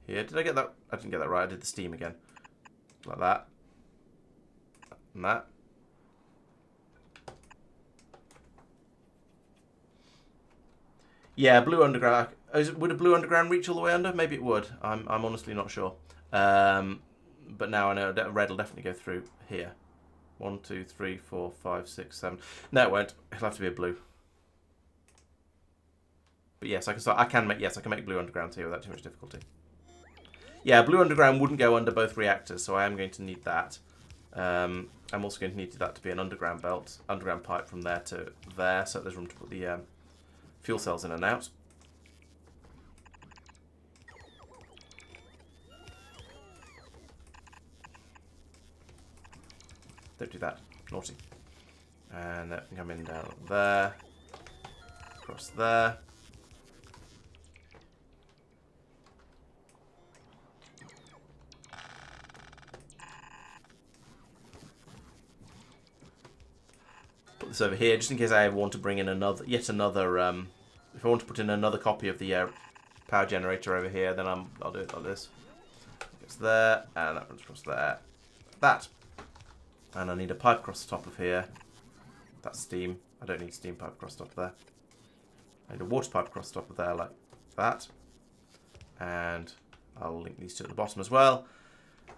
here. Did I get that? I didn't get that right. I did the steam again. Like that. And that. Yeah, blue underground. Would a blue underground reach all the way under? Maybe it would. I'm honestly not sure. But now I know red will definitely go through here. 1, 2, 3, 4, 5, 6, 7. No, it won't. It'll have to be a blue. But yes, I can start. I can make blue underground here without too much difficulty. Yeah, blue underground wouldn't go under both reactors, so I am going to need that. I'm also going to need that to be an underground belt, underground pipe from there to there, so there's room to put the fuel cells in and out. Don't do that. Naughty. And that can come in down there. Across there. Put this over here, just in case I ever want to bring in yet another, if I want to put in another copy of the power generator over here, then I'll do it like this. It's there, and that runs across there. That. And I need a pipe across the top of here. That's steam. I don't need steam pipe across the top of there. I need a water pipe across the top of there like that. And I'll link these two at the bottom as well.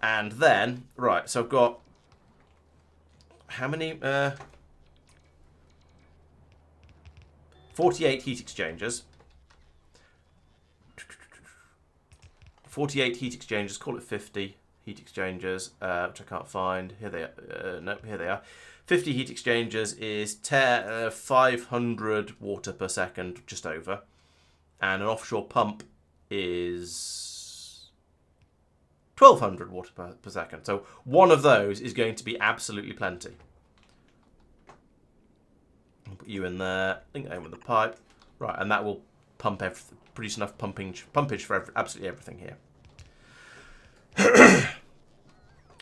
And then, right, so I've got how many? 48 heat exchangers. 48 heat exchangers, call it 50 heat exchangers, which I can't find. Here they are. Nope, here they are. 50 heat exchangers is 500 water per second, just over. And an offshore pump is 1200 water per second. So one of those is going to be absolutely plenty. I'll put you in there, link that in with the pipe. Right, and that will pump everything, produce enough pumpage for absolutely everything here.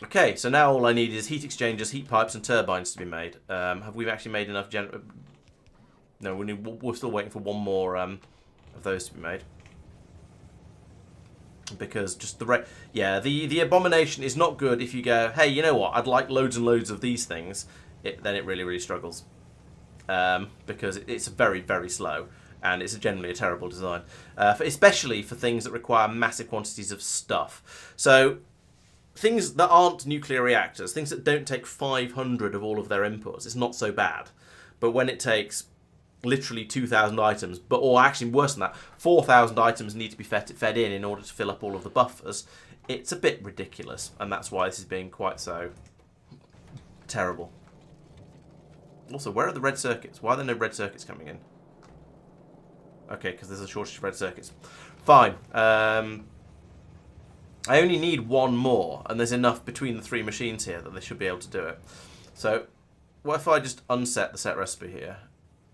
Okay, so now all I need is heat exchangers, heat pipes, and turbines to be made. Have we actually made enough? No, we're still waiting for one more of those to be made. Because just the abomination is not good if you go, hey, you know what? I'd like loads and loads of these things. Then it really, really struggles. Because it's very, very slow. And it's generally a terrible design. Especially for things that require massive quantities of stuff. So things that aren't nuclear reactors, things that don't take 500 of all of their inputs, it's not so bad. But when it takes literally 2,000 items, or actually worse than that, 4,000 items need to be fed in order to fill up all of the buffers, it's a bit ridiculous. And that's why this is being quite so terrible. Also, where are the red circuits? Why are there no red circuits coming in? Okay, because there's a shortage of red circuits. Fine. I only need one more, and there's enough between the three machines here that they should be able to do it. So, what if I just unset the set recipe here?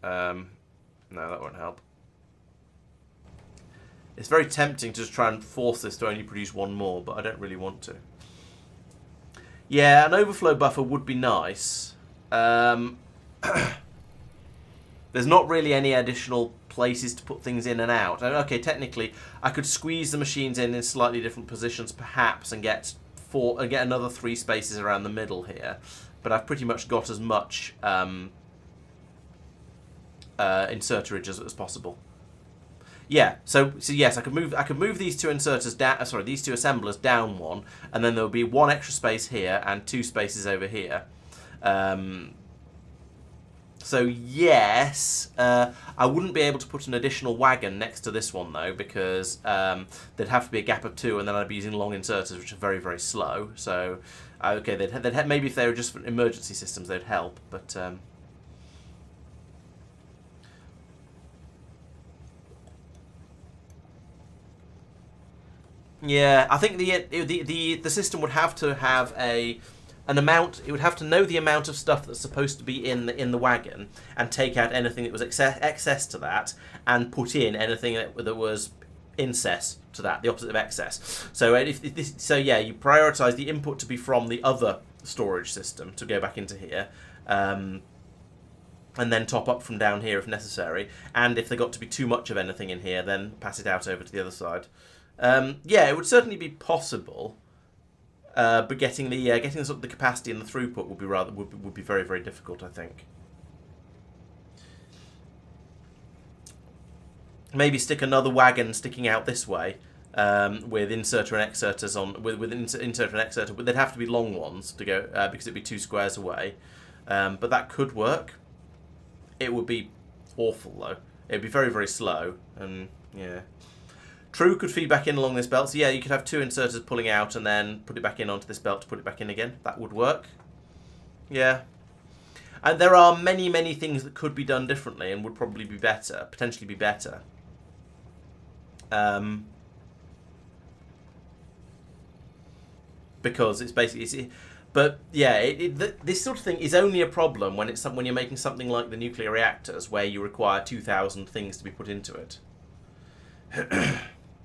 No, that won't help. It's very tempting to just try and force this to only produce one more, but I don't really want to. Yeah, an overflow buffer would be nice. There's not really any additional places to put things in and out. Okay, technically, I could squeeze the machines in slightly different positions, perhaps, and get another 3 spaces around the middle here. But I've pretty much got as much inserterage as possible. Yeah, so yes, I could move these two inserters down. Sorry, these two assemblers down one, and then there would be 1 extra space here and 2 spaces over here. So yes, I wouldn't be able to put an additional wagon next to this one though, because there'd have to be a gap of 2, and then I'd be using long inserters, which are very, very slow. So okay, they'd maybe if they were just for emergency systems, they'd help, but. Yeah, I think the system would have to have an amount. It would have to know the amount of stuff that's supposed to be in the wagon and take out anything that was excess to that and put in anything that was incess to that, the opposite of excess. So yeah, you prioritize the input to be from the other storage system to go back into here. And then top up from down here if necessary. And if there got to be too much of anything in here, then pass it out over to the other side. Yeah, it would certainly be possible, but getting the capacity and the throughput would be very, very difficult, I think. Maybe stick another wagon sticking out this way with inserter and exerters on with inserter and exerter, but they'd have to be long ones to go because it'd be 2 squares away. But that could work. It would be awful though. It'd be very, very slow, and yeah. True could feed back in along this belt. So yeah, you could have 2 inserters pulling out and then put it back in onto this belt to put it back in again. That would work. Yeah. And there are many, many things that could be done differently and would probably be better, potentially be better. Because it's basically... But yeah, this sort of thing is only a problem when when you're making something like the nuclear reactors, where you require 2,000 things to be put into it.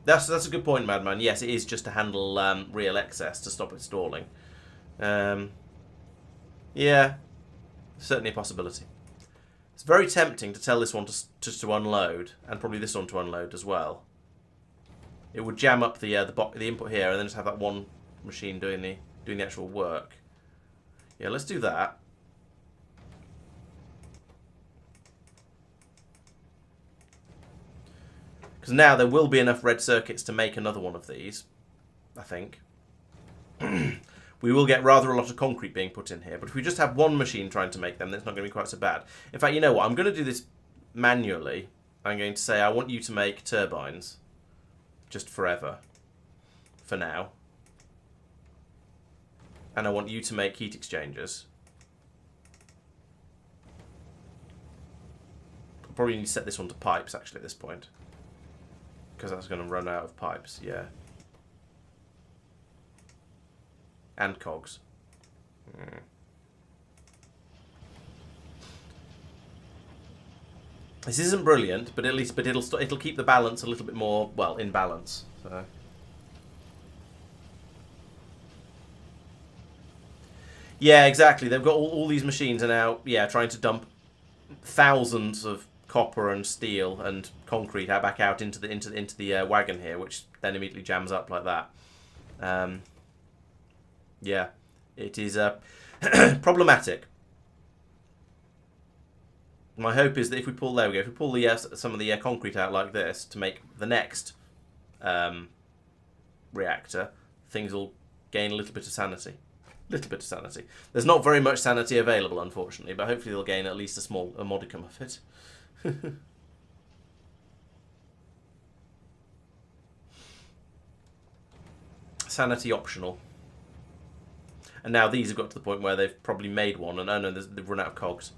That's a good point, Madman. Yes, it is just to handle real excess to stop it stalling. Yeah, certainly a possibility. It's very tempting to tell this one to unload, and probably this one to unload as well. It would jam up the input here, and then just have that one machine doing the actual work. Yeah, let's do that. Because now there will be enough red circuits to make another one of these, I think. We will get rather a lot of concrete being put in here, but if we just have one machine trying to make them, then it's not going to be quite so bad. In fact, you know what? I'm going to do this manually. I'm going to say I want you to make turbines. Just forever. For now. And I want you to make heat exchangers. I'll probably need to set this one to pipes, actually, at this point. Because that's going to run out of pipes, yeah. And cogs. This isn't brilliant, but at least it'll keep the balance a little bit more, well, in balance. So. Yeah, exactly. They've got all these machines are now, yeah, trying to dump thousands of copper and steel and concrete back out into the wagon here, which then immediately jams up like that. Yeah, it is problematic. My hope is that if we pull, there we go, if we pull some of the concrete out like this to make the next reactor, things will gain a little bit of sanity. There's not very much sanity available, unfortunately, but hopefully they'll gain at least a modicum of it. Sanity optional. And now these have got to the point where they've probably made one, and oh no, they've run out of cogs.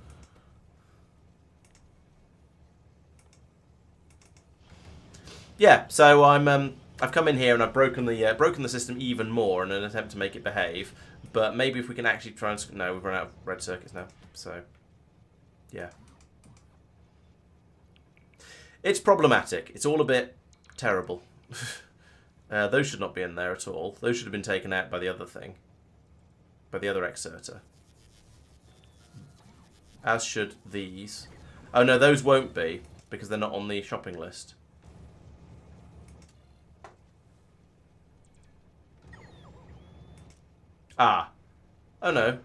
Yeah, so I've come in here and I've broken the system even more in an attempt to make it behave. But maybe if we can actually try and... No, we've run out of red circuits now. So, yeah. It's problematic. It's all a bit terrible. Those should not be in there at all. Those should have been taken out by the other thing. By the other exerter. As should these. Oh no, those won't be, because they're not on the shopping list. Ah. Oh no.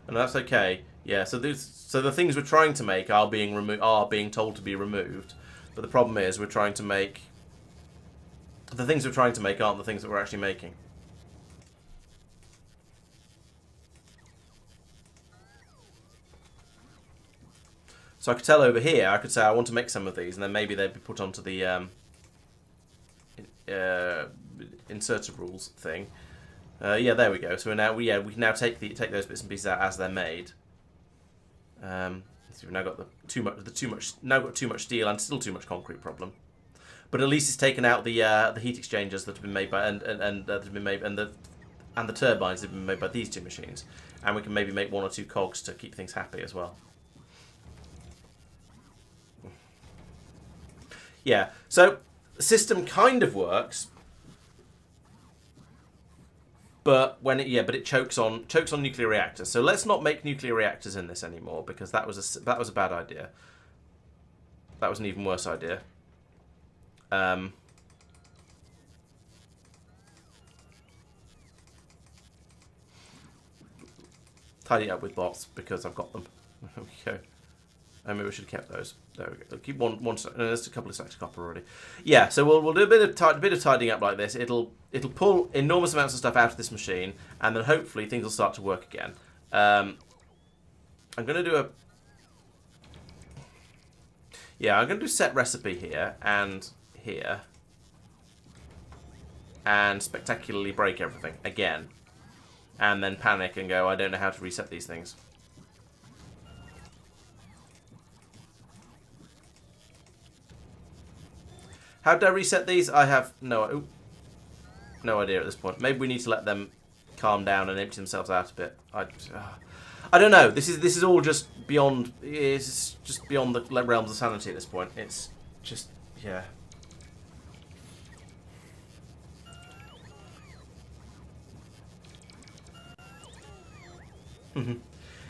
And that's okay. Yeah, so the things we're trying to make are being told to be removed. But the problem is we're trying to make... The things we're trying to make aren't the things that we're actually making. So I could tell over here, I could say I want to make some of these, and then maybe they'd be put onto the inserter rules thing. Yeah, there we go. So we can now take those bits and pieces out as they're made. So we've now got too much steel and still too much concrete problem. But at least it's taken out the heat exchangers that have been made by and that have been made and the turbines that have been made by these two machines, and we can maybe make 1 or 2 cogs to keep things happy as well. Yeah, so the system kind of works, but it chokes on nuclear reactors. So let's not make nuclear reactors in this anymore, because that was a bad idea. That was an even worse idea. Tidy it up with bots because I've got them. There we go. Maybe we should have kept those. There we go. I'll keep one stack. No, there's a couple of stacks of copper already. Yeah, so we'll do a bit of tidying up like this. It'll pull enormous amounts of stuff out of this machine, and then hopefully things will start to work again. I'm going to do I'm going to do set recipe here and here, and spectacularly break everything again, and then panic and go, I don't know how to reset these things. How did I reset these? I have no idea at this point. Maybe we need to let them calm down and empty themselves out a bit. I don't know. This is all just beyond. It's just beyond the realms of sanity at this point. It's just yeah.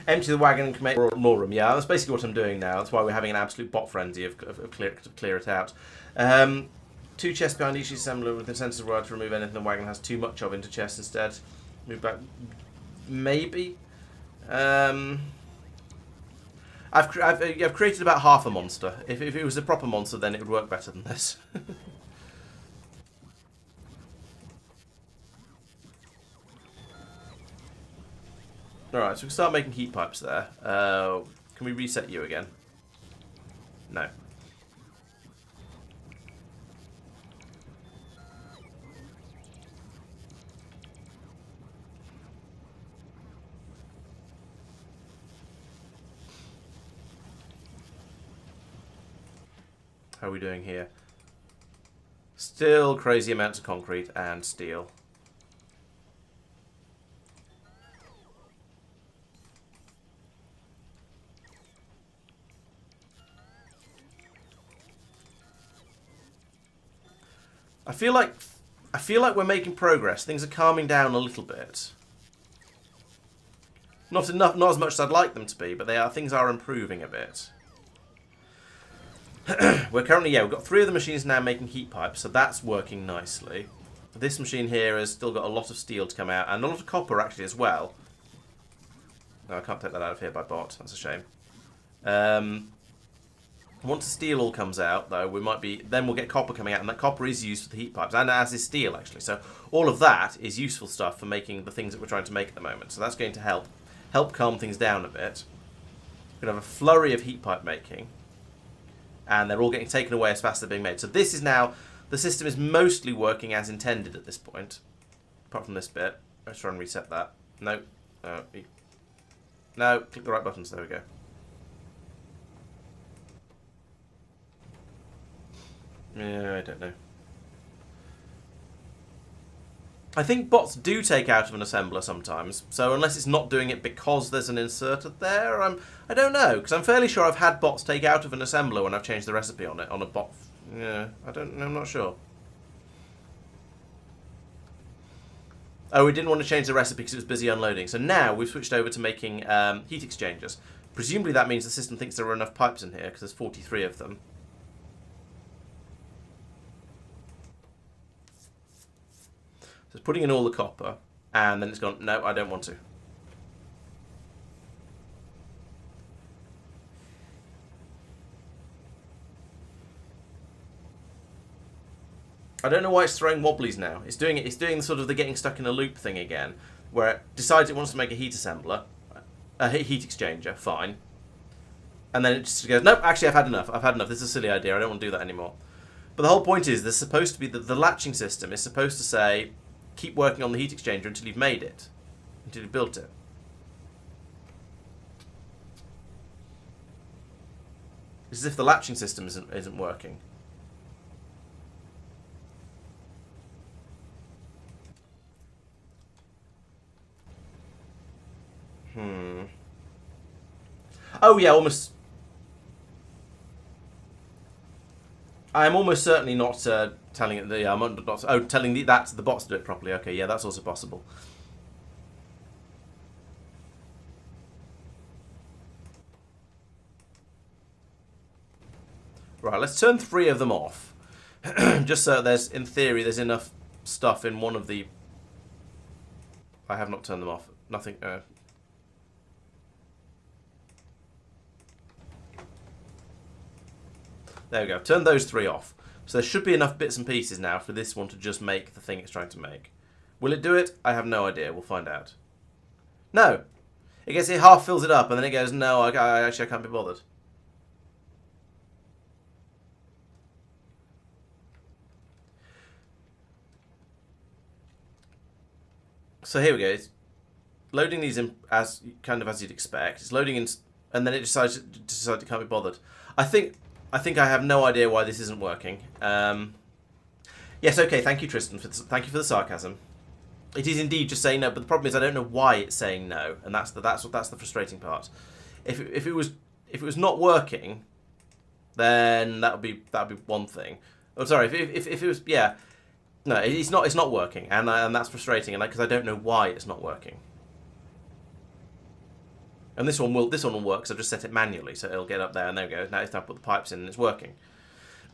Empty the wagon and make more room. Yeah, that's basically what I'm doing now. That's why we're having an absolute bot frenzy of clear it out. 2 chests behind each assembler with the sensor wire to remove anything the wagon has too much of into chests instead. Move back. Maybe. I've created about half a monster. If it was a proper monster, then it would work better than this. Alright, so we can start making heat pipes there. Can we reset you again? No. How are we doing here? Still crazy amounts of concrete and steel. I feel like we're making progress. Things are calming down a little bit. Not as much as I'd like them to be, but things are improving a bit. We're currently, we've got 3 of the machines now making heat pipes, so that's working nicely. This machine here has still got a lot of steel to come out, and a lot of copper actually as well. No, I can't take that out of here by bot. That's a shame. Once the steel all comes out, though, then we'll get copper coming out, and that copper is used for the heat pipes, and as is steel, actually. So all of that is useful stuff for making the things that we're trying to make at the moment. So that's going to help calm things down a bit. We're going to have a flurry of heat pipe making, and they're all getting taken away as fast as they're being made. So this is now, the system is mostly working as intended at this point, apart from this bit. Let's try and reset that. No. No, click the right buttons. There we go. Yeah, I don't know. I think bots do take out of an assembler sometimes, so unless it's not doing it because there's an inserter there, I don't know, because I'm fairly sure I've had bots take out of an assembler when I've changed the recipe on it, on a bot. Yeah, I'm not sure. Oh, we didn't want to change the recipe because it was busy unloading, so now we've switched over to making heat exchangers. Presumably that means the system thinks there are enough pipes in here, because there's 43 of them. So it's putting in all the copper, and then it's gone, no, I don't want to. I don't know why it's throwing wobblies now. It's doing sort of the getting stuck in a loop thing again, where it decides it wants to make a heat assembler, a heat exchanger, fine. And then it just goes, nope, actually I've had enough. This is a silly idea. I don't want to do that anymore. But the whole point is there's supposed to be the latching system is supposed to say, keep working on the heat exchanger until you've made it, until you've built it. It's as if the latching system isn't working. Oh yeah, almost. I am almost certainly not telling it the. I'm not. Oh, telling that to the bots to do it properly. Okay, yeah, that's also possible. Right, let's turn 3 of them off. Just so there's, in theory, there's enough stuff in one of the... I have not turned them off. Nothing... There we go. Turn those 3 off. So there should be enough bits and pieces now for this one to just make the thing it's trying to make. Will it do it? I have no idea. We'll find out. No. It half fills it up and then it goes, no, I can't be bothered. So here we go. It's loading these in as you'd expect. It's loading in, and then it decides it can't be bothered. I think I have no idea why this isn't working. Yes, okay. Thank you, Tristan. Thank you for the sarcasm. It is indeed just saying no, but the problem is I don't know why it's saying no, and that's the frustrating part. If it was not working, then that would be one thing. Oh, sorry. If it was, yeah. No, it's not working, and that's frustrating, and because I don't know why it's not working. And this one will work, because I've just set it manually, so it'll get up there, and there we go. Now it's time to put the pipes in, and it's working.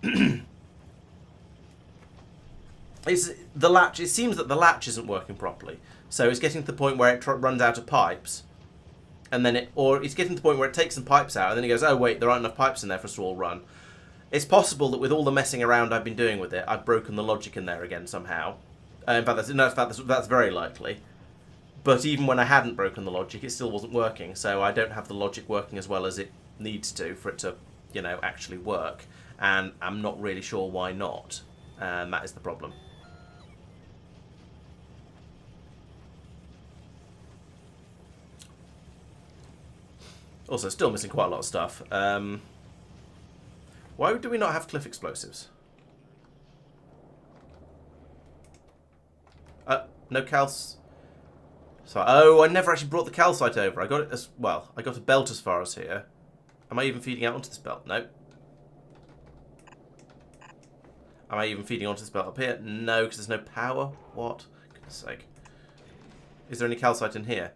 The latch. It seems that the latch isn't working properly, so it's getting to the point where it runs out of pipes, and then it's getting to the point where it takes some pipes out, and then it goes, oh wait, there aren't enough pipes in there for us to all run. It's possible that with all the messing around I've been doing with it, I've broken the logic in there again somehow. In fact, that's very likely. But even when I hadn't broken the logic, it still wasn't working. So I don't have the logic working as well as it needs to for it to, actually work. And I'm not really sure why not. And that is the problem. Also, still missing quite a lot of stuff. Why do we not have cliff explosives? No calc... So, I never actually brought the calcite over. I got it as... Well, I got a belt as far as here. Am I even feeding out onto this belt? No. Am I even feeding onto this belt up here? No, because there's no power. What? Goodness sake. Is there any calcite in here?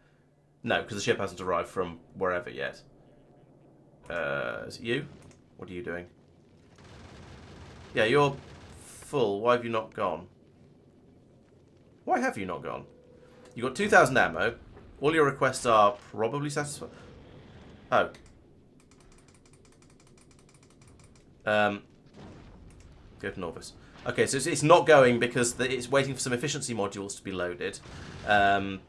No, because the ship hasn't arrived from wherever yet. Is it you? What are you doing? Yeah, you're full. Why have you not gone? Why have you not gone? You got 2,000 ammo. All your requests are probably satisfied. Oh. Go to Nauvis. Okay, so it's not going because it's waiting for some efficiency modules to be loaded. That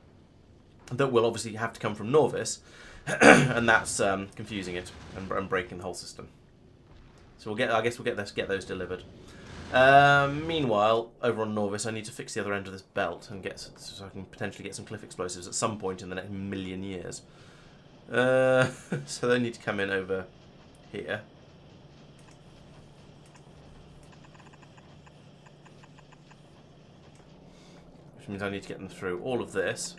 will obviously have to come from Nauvis. And that's confusing it and breaking the whole system. So I guess we'll get those delivered. Meanwhile, over on Nauvis, I need to fix the other end of this belt and so I can potentially get some cliff explosives at some point in the next million years. So they need to come in over here. Which means I need to get them through all of this.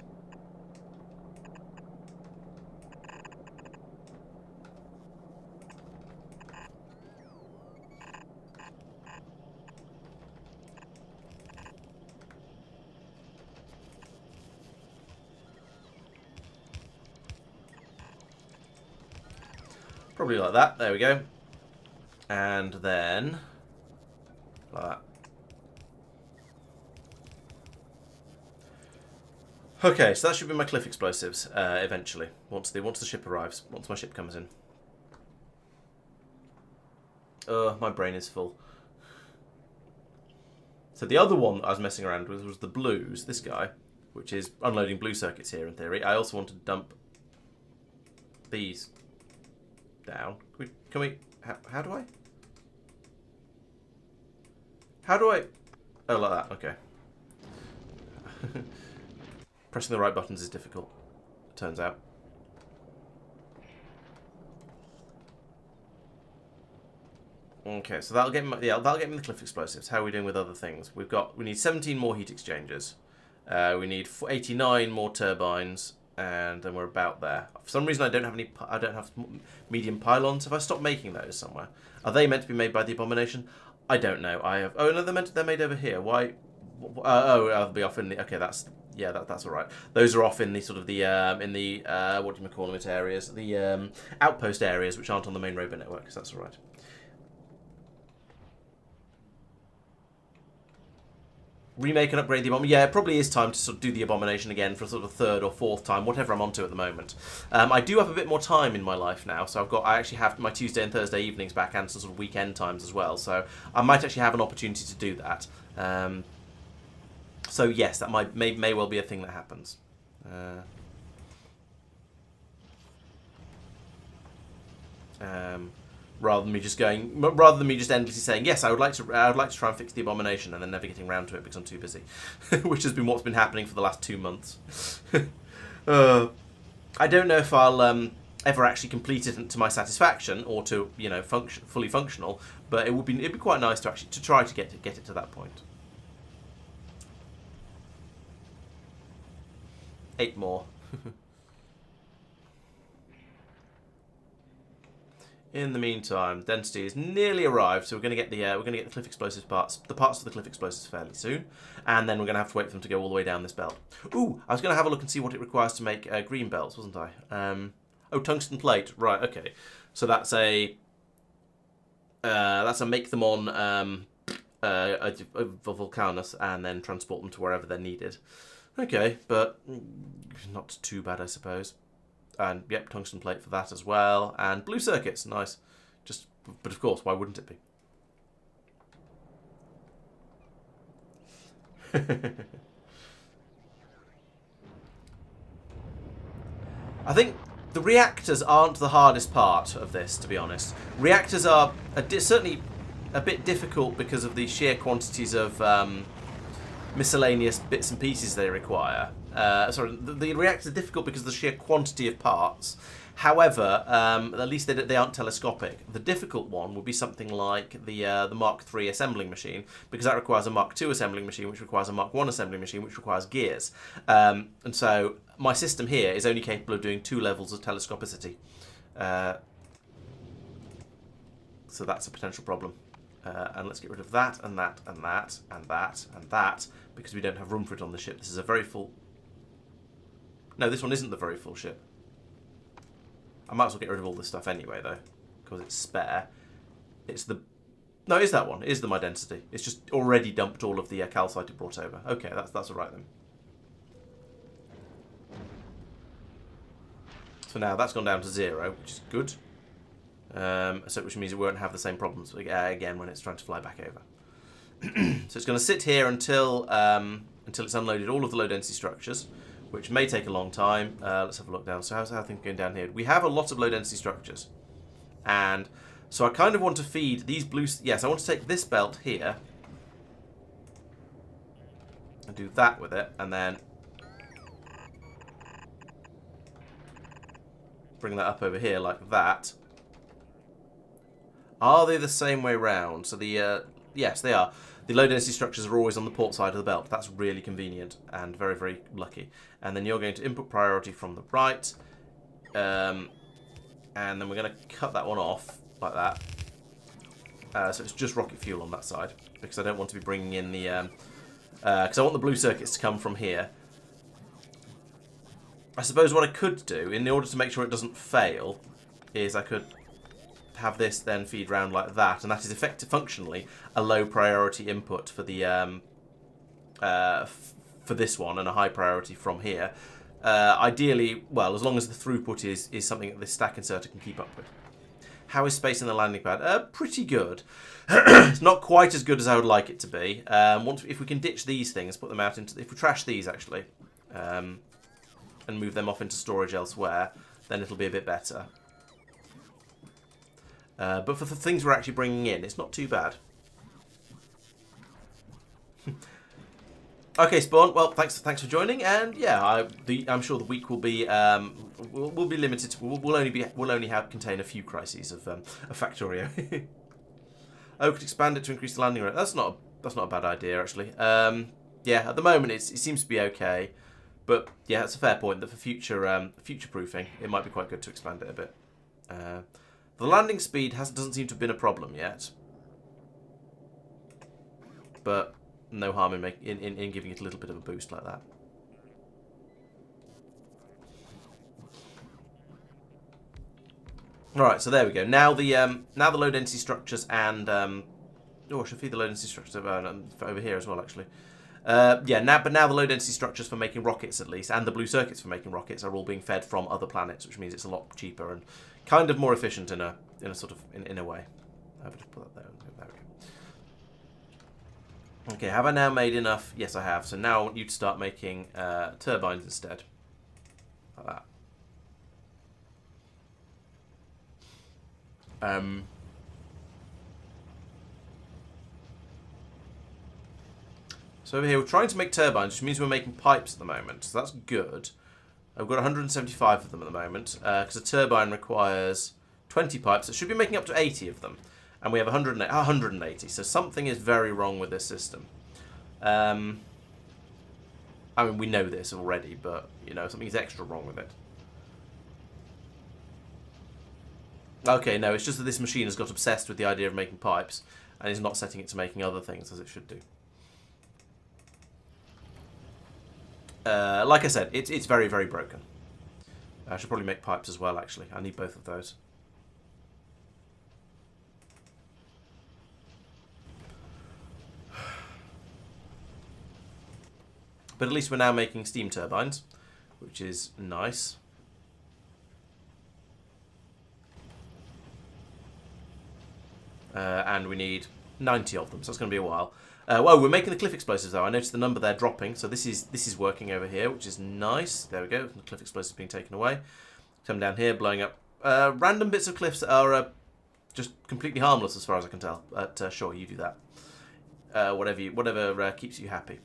Probably like that. There we go. And then like that. Okay, so that should be my cliff explosives eventually. Once the ship arrives, once my ship comes in. My brain is full. So the other one that I was messing around with was the blues. This guy, which is unloading blue circuits here in theory. I also want to dump these down. Can we? How do I? How do I? Oh, like that. Okay. Pressing the right buttons is difficult, it turns out. Okay, so that'll get me. Yeah, that'll get me the cliff explosives. How are we doing with other things? We need 17 more heat exchangers. We need 89 more turbines, and then we're about there. For some reason, I don't have medium pylons. Have I stopped making those somewhere? Are they meant to be made by the Abomination? I don't know. I have. Oh no, they're made over here. Why? They'll be off in the. Okay, that's all right. Those are off in the sort of the what do you call them? It areas, the outpost areas, which aren't on the main robot network. So that's all right. Remake and upgrade the Abomination. Yeah, it probably is time to sort of do the Abomination again for sort of third or fourth time, whatever I'm onto at the moment. I do have a bit more time in my life now, so I actually have my Tuesday and Thursday evenings back and some sort of weekend times as well, so I might actually have an opportunity to do that. So yes, that may well be a thing that happens. Rather than me just endlessly saying yes, I would like to try and fix the Abomination, and then never getting around to it because I'm too busy, which has been what's been happening for the last 2 months. I don't know if I'll ever actually complete it to my satisfaction or to fully functional, but it'd be quite nice to actually try to get it to that point. 8 more. In the meantime, density has nearly arrived, so we're going to get the cliff explosives parts of the cliff explosives fairly soon, and then we're going to have to wait for them to go all the way down this belt. Ooh, I was going to have a look and see what it requires to make green belts, wasn't I? Oh, tungsten plate, right? Okay, so that's a make them on a Vulcanus and then transport them to wherever they're needed. Okay, but not too bad, I suppose. And yep, tungsten plate for that as well, and blue circuits, nice. But of course, why wouldn't it be? I think the reactors aren't the hardest part of this, to be honest. Reactors are certainly a bit difficult because of the sheer quantities of miscellaneous bits and pieces they require. The reactors are difficult because of the sheer quantity of parts. However, at least they aren't telescopic. The difficult one would be something like the Mark III assembling machine, because that requires a Mark II assembling machine, which requires a Mark I assembling machine, which requires gears. And so my system here is only capable of doing 2 levels of telescopicity. So that's a potential problem. And let's get rid of that, and that, and that, and that, and that, because we don't have room for it on the ship. This is a very full... No, this one isn't the very full ship. I might as well get rid of all this stuff anyway, though, because it's spare. It's the... No, it is that one. It is the my density. It's just already dumped all of the calcite it brought over. Okay, that's all right then. So now that's gone down to 0, which is good. Which means it won't have the same problems again when it's trying to fly back over. So it's going to sit here until it's unloaded all of the low density structures, which may take a long time. Let's have a look down. So how's things going down here? We have a lot of low density structures, and so I kind of want to feed these blue. Yes, I want to take this belt here and do that with it, and then bring that up over here like that. Are they the same way round? So yes, they are. The low density structures are always on the port side of the belt. That's really convenient and very, very lucky. And then you're going to input priority from the right. And then we're going to cut that one off like that. So it's just rocket fuel on that side, because I don't want to be bringing in the... because I want the blue circuits to come from here. I suppose what I could do, in order to make sure it doesn't fail, is I could have this then feed round like that, and that is functionally a low priority input for the for this one, and a high priority from here. Ideally, well, as long as the throughput is something that this stack inserter can keep up with. How is space in the landing pad? Pretty good. It's not quite as good as I would like it to be. If we can ditch these things, put them out into... If we trash these, actually, and move them off into storage elsewhere, then it'll be a bit better. But for the things we're actually bringing in, it's not too bad. Okay, Spawn. Well, thanks for joining, and yeah, I'm sure the week will be will be limited. We'll only contain a few crises of Factorio. Oh, could expand it to increase the landing rate. That's not a bad idea, actually. Yeah, at the moment it seems to be okay. But yeah, it's a fair point that for future proofing, it might be quite good to expand it a bit. The landing speed doesn't seem to have been a problem yet, but no harm in giving it a little bit of a boost like that. All right, so there we go. Now the low density structures and I should feed the low density structures over here as well, actually. Yeah, now the low density structures for making rockets, at least, and the blue circuits for making rockets are all being fed from other planets, which means it's a lot cheaper and kind of more efficient in a sort of in a way. I'll just put that there. There we go. Okay, have I now made enough? Yes, I have. So now I want you to start making turbines instead, like that. So over here, we're trying to make turbines, which means we're making pipes at the moment. So that's good. I've got 175 of them at the moment, because a turbine requires 20 pipes. It should be making up to 80 of them. And we have 180. So something is very wrong with this system. I mean, we know this already, but, you know, something's extra wrong with it. Okay, no, it's just that this machine has got obsessed with the idea of making pipes and is not setting it to making other things as it should do. Like I said, it's very, very broken. I should probably make pipes as well, actually. I need both of those. But at least we're now making steam turbines, which is nice. And we need 90 of them, so it's going to be a while. Well, we're making the cliff explosives though. I noticed the number there dropping, so this is working over here, which is nice. There we go. The cliff explosives being taken away. Come down here, blowing up random bits of cliffs that are just completely harmless as far as I can tell. But sure, you do that. Whatever keeps you happy.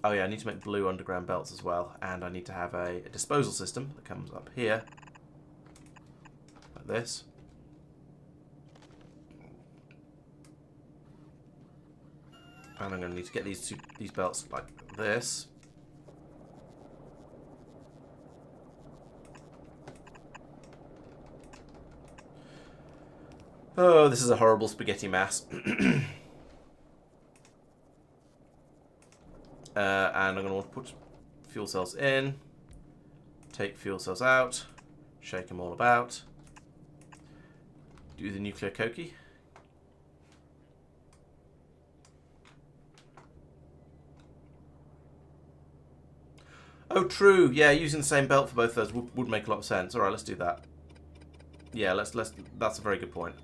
Oh yeah, I need to make blue underground belts as well, and I need to have a disposal system that comes up here, like this. And I'm going to need to get these belts like this. Oh, this is a horrible spaghetti mass. And I'm going to want to put fuel cells in, take fuel cells out, shake them all about, do the nuclear cokey. Oh, true. Yeah, using the same belt for both of those would make a lot of sense. All right, let's do that. Yeah, let's. That's a very good point.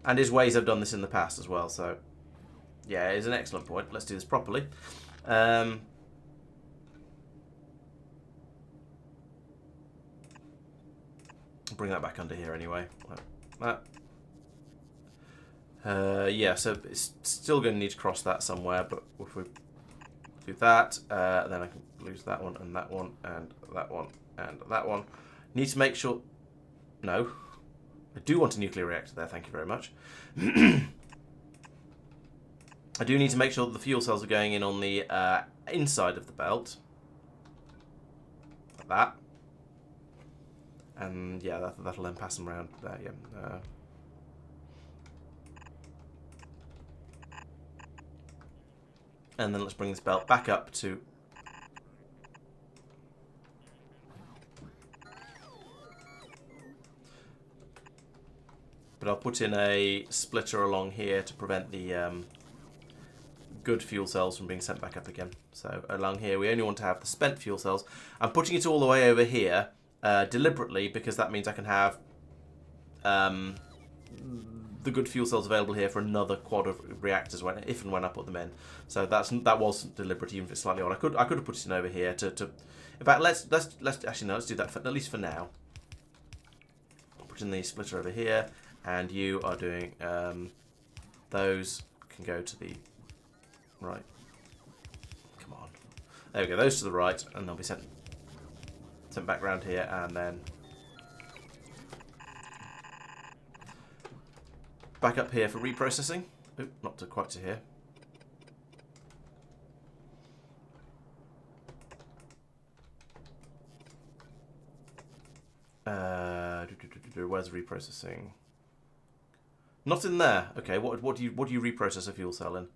And his ways have done this in the past as well. So, yeah, it's an excellent point. Let's do this properly. Bring that back under here anyway. Like that. Yeah, so it's still going to need to cross that somewhere, but if we do that, then I can lose that one and that one and that one and that one. Need to make sure... No. I do want a nuclear reactor there, thank you very much. I do need to make sure that the fuel cells are going in on the inside of the belt. Like that. And yeah, that'll then pass them around there, yeah. And then let's bring this belt back up to... But I'll put in a splitter along here to prevent the good fuel cells from being sent back up again. So along here, we only want to have the spent fuel cells. I'm putting it all the way over here deliberately because that means I can have the good fuel cells available here for another quad of reactors if and when I put them in. So that wasn't deliberate, even if it's slightly odd. I could have put it in over here to in fact let's actually no, let's do that at least for now. Put in the splitter over here, and you are doing those can go to the right. Come on, there we go. Those to the right, and they'll be sent back round here, and then back up here for reprocessing. Oop, not to quite to here. Where's reprocessing? Not in there. Okay, what do you reprocess a fuel cell in?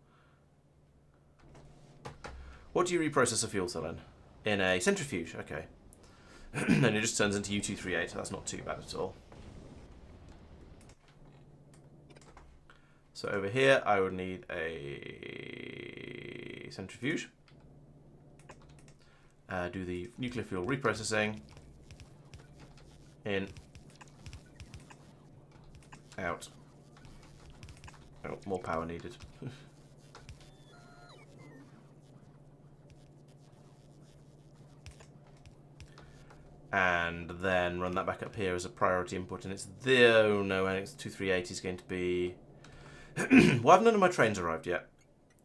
What do you reprocess a fuel cell in? In a centrifuge. Okay. And it just turns into U238. That's not too bad at all. So over here, I would need a centrifuge. Do the nuclear fuel reprocessing. In. Out. Oh, more power needed. And then run that back up here as a priority input, and it's the oh no, and it's 238 is going to be. Why have none of my trains arrived yet?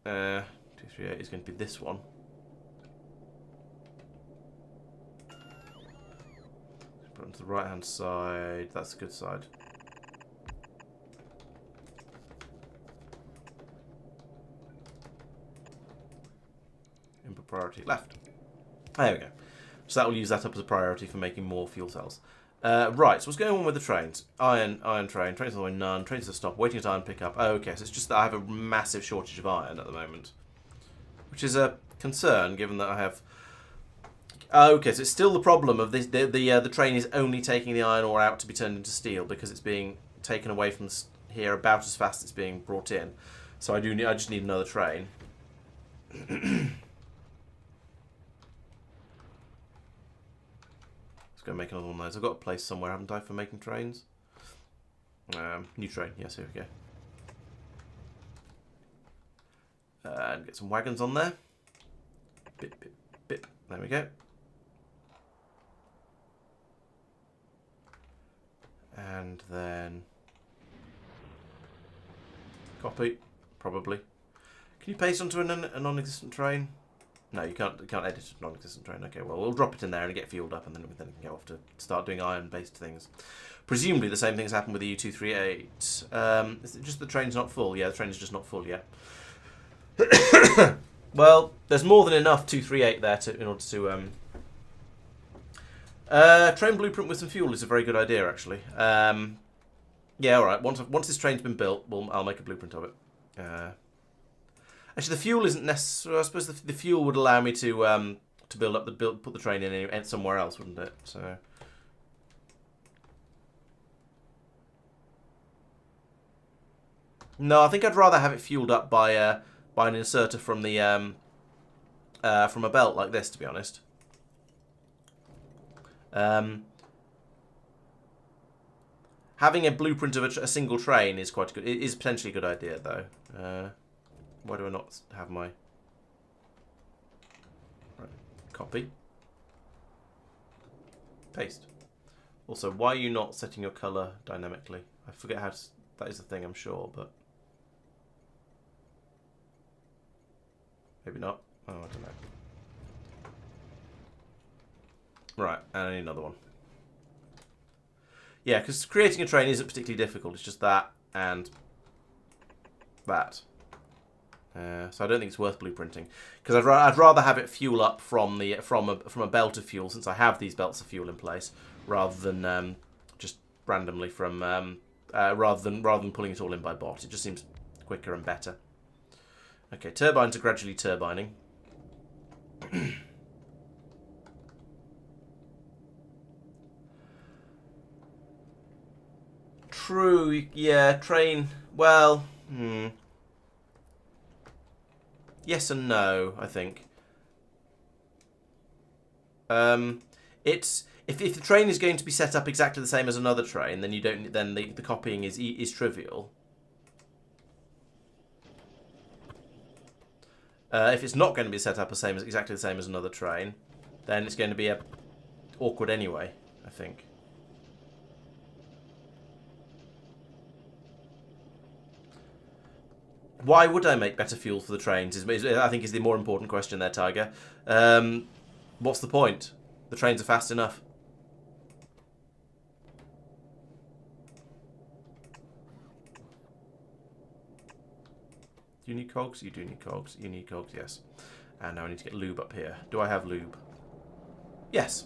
238 is going to be this one. Put it onto the right hand side. That's a good side. Input priority left. There we go. So that will use that up as a priority for making more fuel cells. Right, so what's going on with the trains? Iron train, trains on the way none, trains to stop, waiting at iron pickup. Oh, okay, so it's just that I have a massive shortage of iron at the moment. Which is a concern, given that I have... Okay, so it's still the problem of this, the train is only taking the iron ore out to be turned into steel, because it's being taken away from here about as fast as it's being brought in. So I just need another train. Go make another one of those. I've got a place somewhere, haven't I, for making trains? New train. Yes, here we go. And get some wagons on there. Bip, bip, bip. There we go. And then copy, probably. Can you paste onto a non-existent train? No, you can't edit a non-existent train. Okay, well, we'll drop it in there and get fueled up, and then we can go off to start doing iron-based things. Presumably the same things happen with the U238. Is it just the train's not full? Yeah, the train is just not full yet. Well, there's more than enough 238 there in order to... train blueprint with some fuel is a very good idea, actually. Yeah, all right. Once this train's been built, I'll make a blueprint of it. Actually, the fuel isn't necessary. I suppose the fuel would allow me to put the train in somewhere else, wouldn't it? So. No, I think I'd rather have it fueled up by an inserter from the from a belt like this, to be honest. Having a blueprint of a single train is quite good. It is potentially a good idea, though. Why do I not have my... Right. Copy. Paste. Also, why are you not setting your colour dynamically? I forget how to... That is the thing, I'm sure, but... Maybe not. Oh, I don't know. Right, and I need another one. Yeah, because creating a train isn't particularly difficult. It's just that and that. So I don't think it's worth blueprinting, because I'd rather have it fuel up from a belt of fuel, since I have these belts of fuel in place, rather than just randomly from rather than pulling it all in by bot. It just seems quicker and better. Okay, turbines are gradually turbining. True, yeah, train. Well, yes and no, I think. It's if the train is going to be set up exactly the same as another train, then you don't. Then the copying is trivial. If it's not going to be set up exactly the same as another train, then it's going to be awkward anyway, I think. Why would I make better fuel for the trains? I think is the more important question there, Tiger. What's the point? The trains are fast enough. Do you need cogs? You do need cogs. You need cogs, yes. And now I need to get lube up here. Do I have lube? Yes.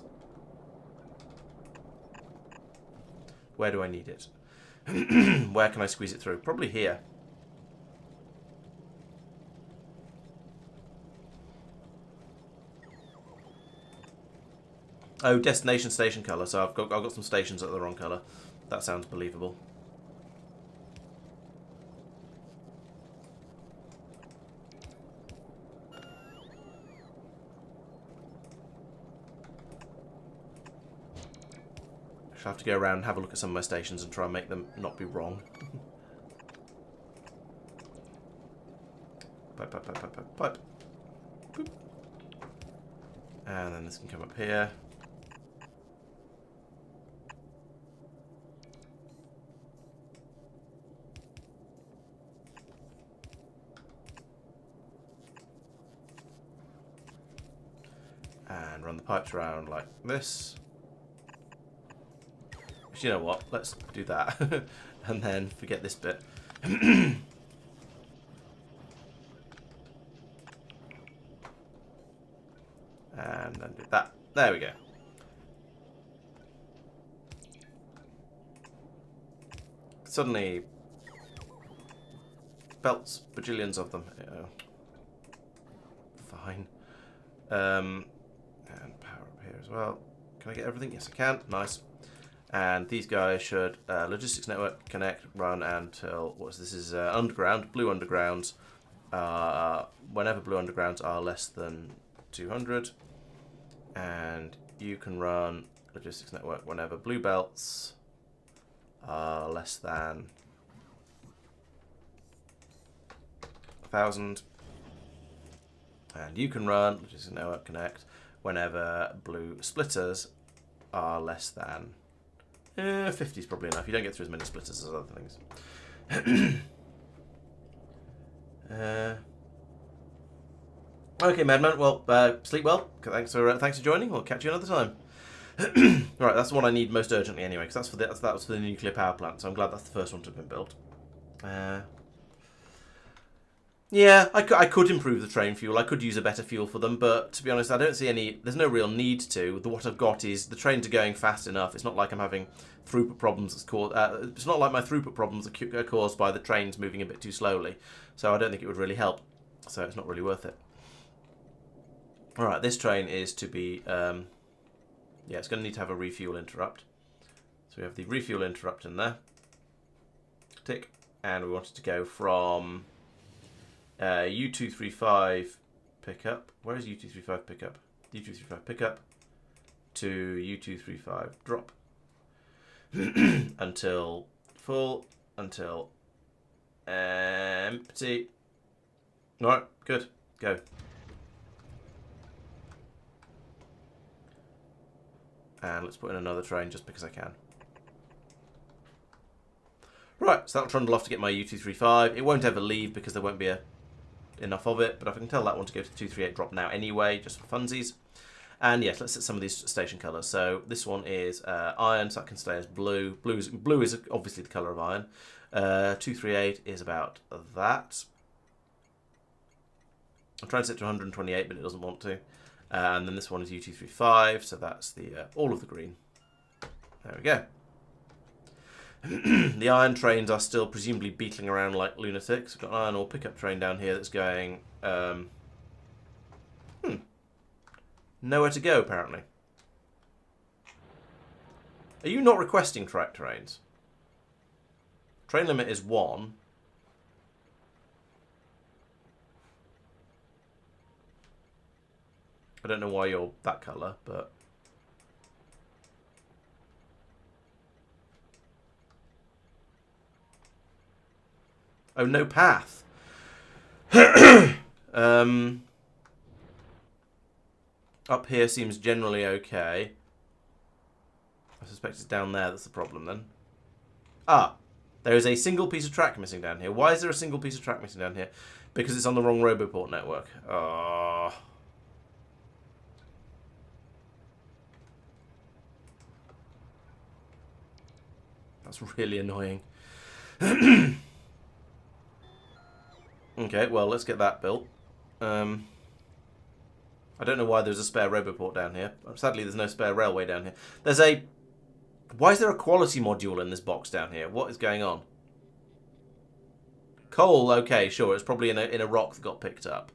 Where do I need it? Where can I squeeze it through? Probably here. Oh, destination station colour. So I've got some stations that are the wrong colour. That sounds believable. I have to go around and have a look at some of my stations and try and make them not be wrong. Pipe, pipe, pipe, pipe, pipe, pipe. Boop. And then this can come up here. And run the pipes around like this. You know what? Let's do that. And then forget this bit. And then do that. There we go. Suddenly, belts, bajillions of them. Fine. And power up here as well. Can I get everything? Yes, I can. Nice. And these guys should logistics network connect run until what's this is underground, blue undergrounds. Whenever blue undergrounds are less than 200, and you can run logistics network whenever blue belts are less than 1,000, and you can run logistics network connect whenever blue splitters are less than 50 is probably enough. You don't get through as many splitters as other things. Okay, Madman. Well, sleep well. Thanks for joining. We'll catch you another time. Right, that's the one I need most urgently anyway, because that was for the nuclear power plant. So I'm glad that's the first one to have been built. Yeah, I could improve the train fuel. I could use a better fuel for them, but to be honest, I don't see any. There's no real need to. What I've got is the trains are going fast enough. It's not like I'm having throughput problems. It's not like my throughput problems are caused by the trains moving a bit too slowly. So I don't think it would really help. So it's not really worth it. All right, this train is to be. Yeah, it's going to need to have a refuel interrupt. So we have the refuel interrupt in there. Tick, and we want it to go from. U235 pickup. Where is U235 pickup? U235 pickup to U235 drop until full, until empty. Alright, good. Go. And let's put in another train just because I can. Right, so that'll trundle off to get my U235. It won't ever leave because there won't be enough of it, but I can tell that one to go to 238 drop now anyway, just for funsies. And yes, let's set some of these station colours. So this one is iron, so that can stay as blue. Blue is obviously the colour of iron. 238 is about that. I'm trying to set to 128, but it doesn't want to. And then this one is U235, so that's the all of the green. There we go. The iron trains are still presumably beetling around like lunatics. We've got an iron ore pickup train down here that's going nowhere to go, apparently. Are you not requesting track trains? Train limit is 1. I don't know why you're that colour, but... Oh, no path. Up here seems generally okay. I suspect it's down there that's the problem then. Ah, there is a single piece of track missing down here. Why is there a single piece of track missing down here? Because it's on the wrong Roboport network. Oh. That's really annoying. Okay, well, let's get that built. I don't know why there's a spare roboport down here. Sadly, there's no spare railway down here. There's a... Why is there a quality module in this box down here? What is going on? Coal, okay, sure. It's probably in a rock that got picked up.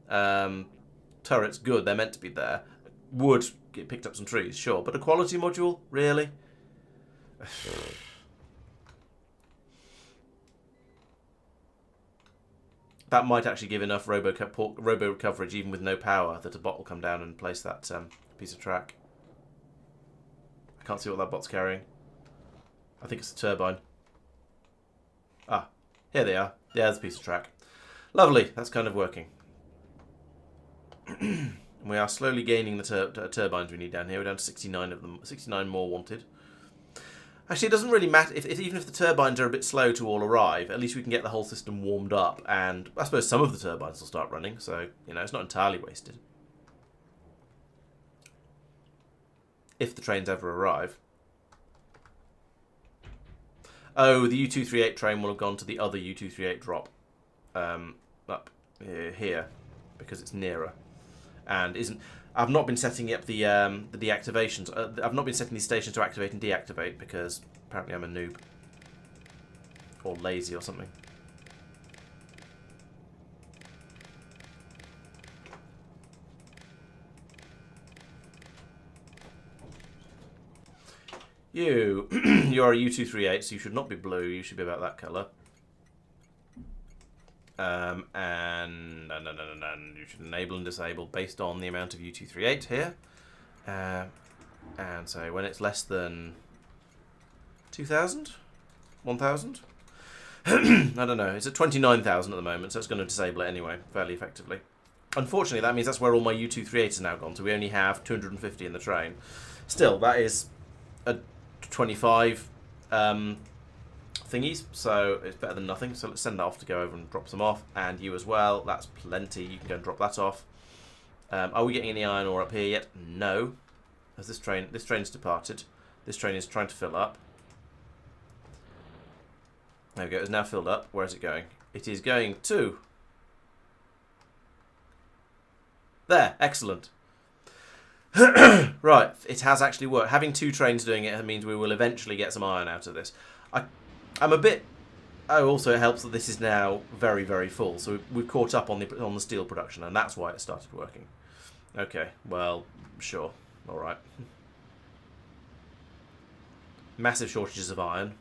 Turrets, good. They're meant to be there. Wood, get picked up some trees, sure. But a quality module? Really? That might actually give enough robo coverage, even with no power, that a bot will come down and place that piece of track. I can't see what that bot's carrying. I think it's a turbine. Ah, here they are. Yeah, there's a piece of track. Lovely, that's kind of working. We are slowly gaining the turbines we need down here. We're down to 69 of them. 69 more wanted. Actually, it doesn't really matter. Even if the turbines are a bit slow to all arrive, at least we can get the whole system warmed up. And I suppose some of the turbines will start running. So, you know, it's not entirely wasted. If the trains ever arrive. Oh, the U238 train will have gone to the other U238 drop. Up here. Because it's nearer. And isn't... I've not been setting up the deactivations. I've not been setting these stations to activate and deactivate because apparently I'm a noob. Or lazy or something. You're a U238, so you should not be blue. You should be about that colour. And you should enable and disable based on the amount of U238 here. And so when it's less than 2,000? 1,000? I don't know. It's at 29,000 at the moment, so it's going to disable it anyway, fairly effectively. Unfortunately, that means that's where all my U238s are now gone, so we only have 250 in the train. Still, that is a 25... thingies, so it's better than nothing. So let's send that off to go over and drop some off, and you as well. That's plenty. You can go and drop that off. Are we getting any iron ore up here yet? No. As this train's departed. This train is trying to fill up. There we go. It's now filled up. Where is it going? It is going to there. Excellent. Right, it has actually worked. Having two trains doing it means we will eventually get some iron out of this. I'm a bit... Oh, also it helps that this is now very, very full. So we've caught up on the steel production, and that's why it started working. Okay, well, sure. All right. Massive shortages of iron.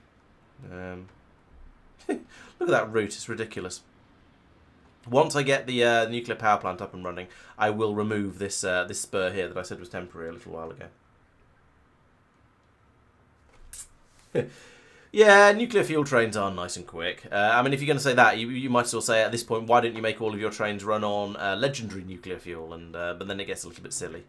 Look at that route. It's ridiculous. Once I get the nuclear power plant up and running, I will remove this this spur here that I said was temporary a little while ago. Yeah, nuclear fuel trains are nice and quick. I mean, if you're going to say that, you might still say at this point, why don't you make all of your trains run on legendary nuclear fuel? And but then it gets a little bit silly.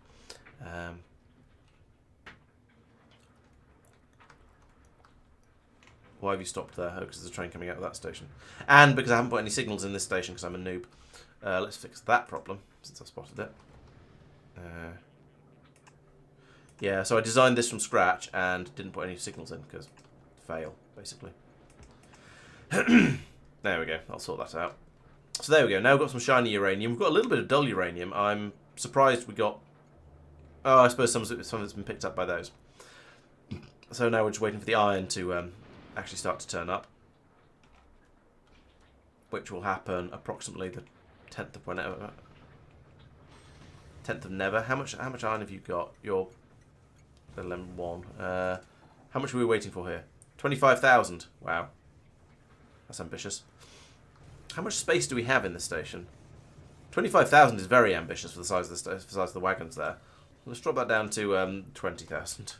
Why have you stopped there? Oh, because there's a train coming out of that station. And because I haven't put any signals in this station because I'm a noob. Let's fix that problem, since I spotted it. Yeah, so I designed this from scratch and didn't put any signals in because... fail, basically. There we go. I'll sort that out. So there we go. Now we've got some shiny uranium. We've got a little bit of dull uranium. I'm surprised we got... Oh, I suppose some of it's been picked up by those. So now we're just waiting for the iron to actually start to turn up. Which will happen approximately the 10th of whenever. 10th of never. How much iron have you got? Your LM1. How much are we waiting for here? 25,000. Wow. That's ambitious. How much space do we have in this station? 25,000 is very ambitious for the size of the wagons there. Let's drop that down to 20,000.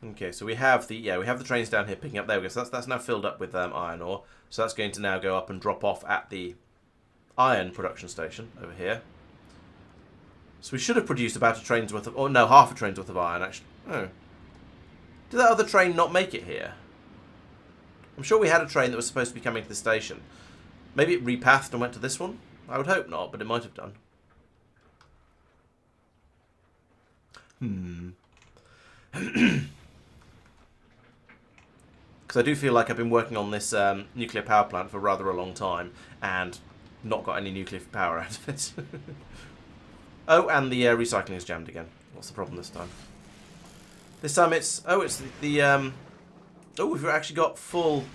Okay, so we have the trains down here picking up. There we go. So that's now filled up with iron ore. So that's going to now go up and drop off at the iron production station over here. So we should have produced about a train's worth of... Oh, no, half a train's worth of iron, actually. Oh. Did that other train not make it here? I'm sure we had a train that was supposed to be coming to the station. Maybe it repathed and went to this one? I would hope not, but it might have done. Because I do feel like I've been working on this nuclear power plant for rather a long time and not got any nuclear power out of it. Oh, and the recycling is jammed again. What's the problem this time? This time it's... Oh, it's the oh, we've actually got full...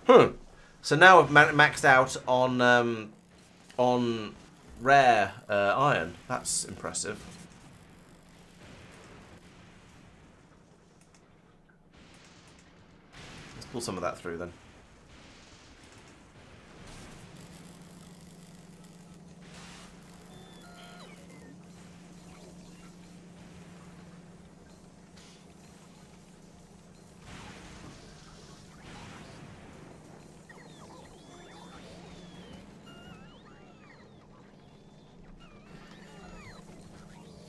So now I've maxed out on rare iron. That's impressive. Let's pull some of that through then.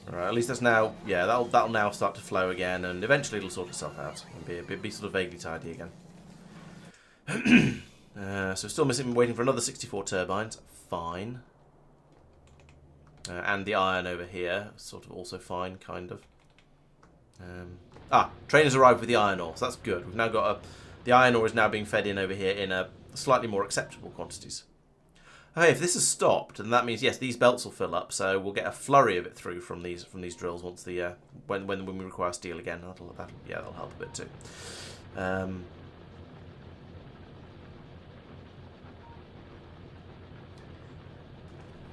Alright, at least that's now, yeah, that'll now start to flow again, and eventually it'll sort itself out and be sort of vaguely tidy again. So still waiting for another 64 turbines. Fine. And the iron over here, sort of also fine, kind of. Train has arrived with the iron ore, so that's good. We've now got the iron ore is now being fed in over here in slightly more acceptable quantities. Okay, if this has stopped, then that means yes, these belts will fill up, so we'll get a flurry of it through from these drills once the when we require steel again. That'll help a bit too.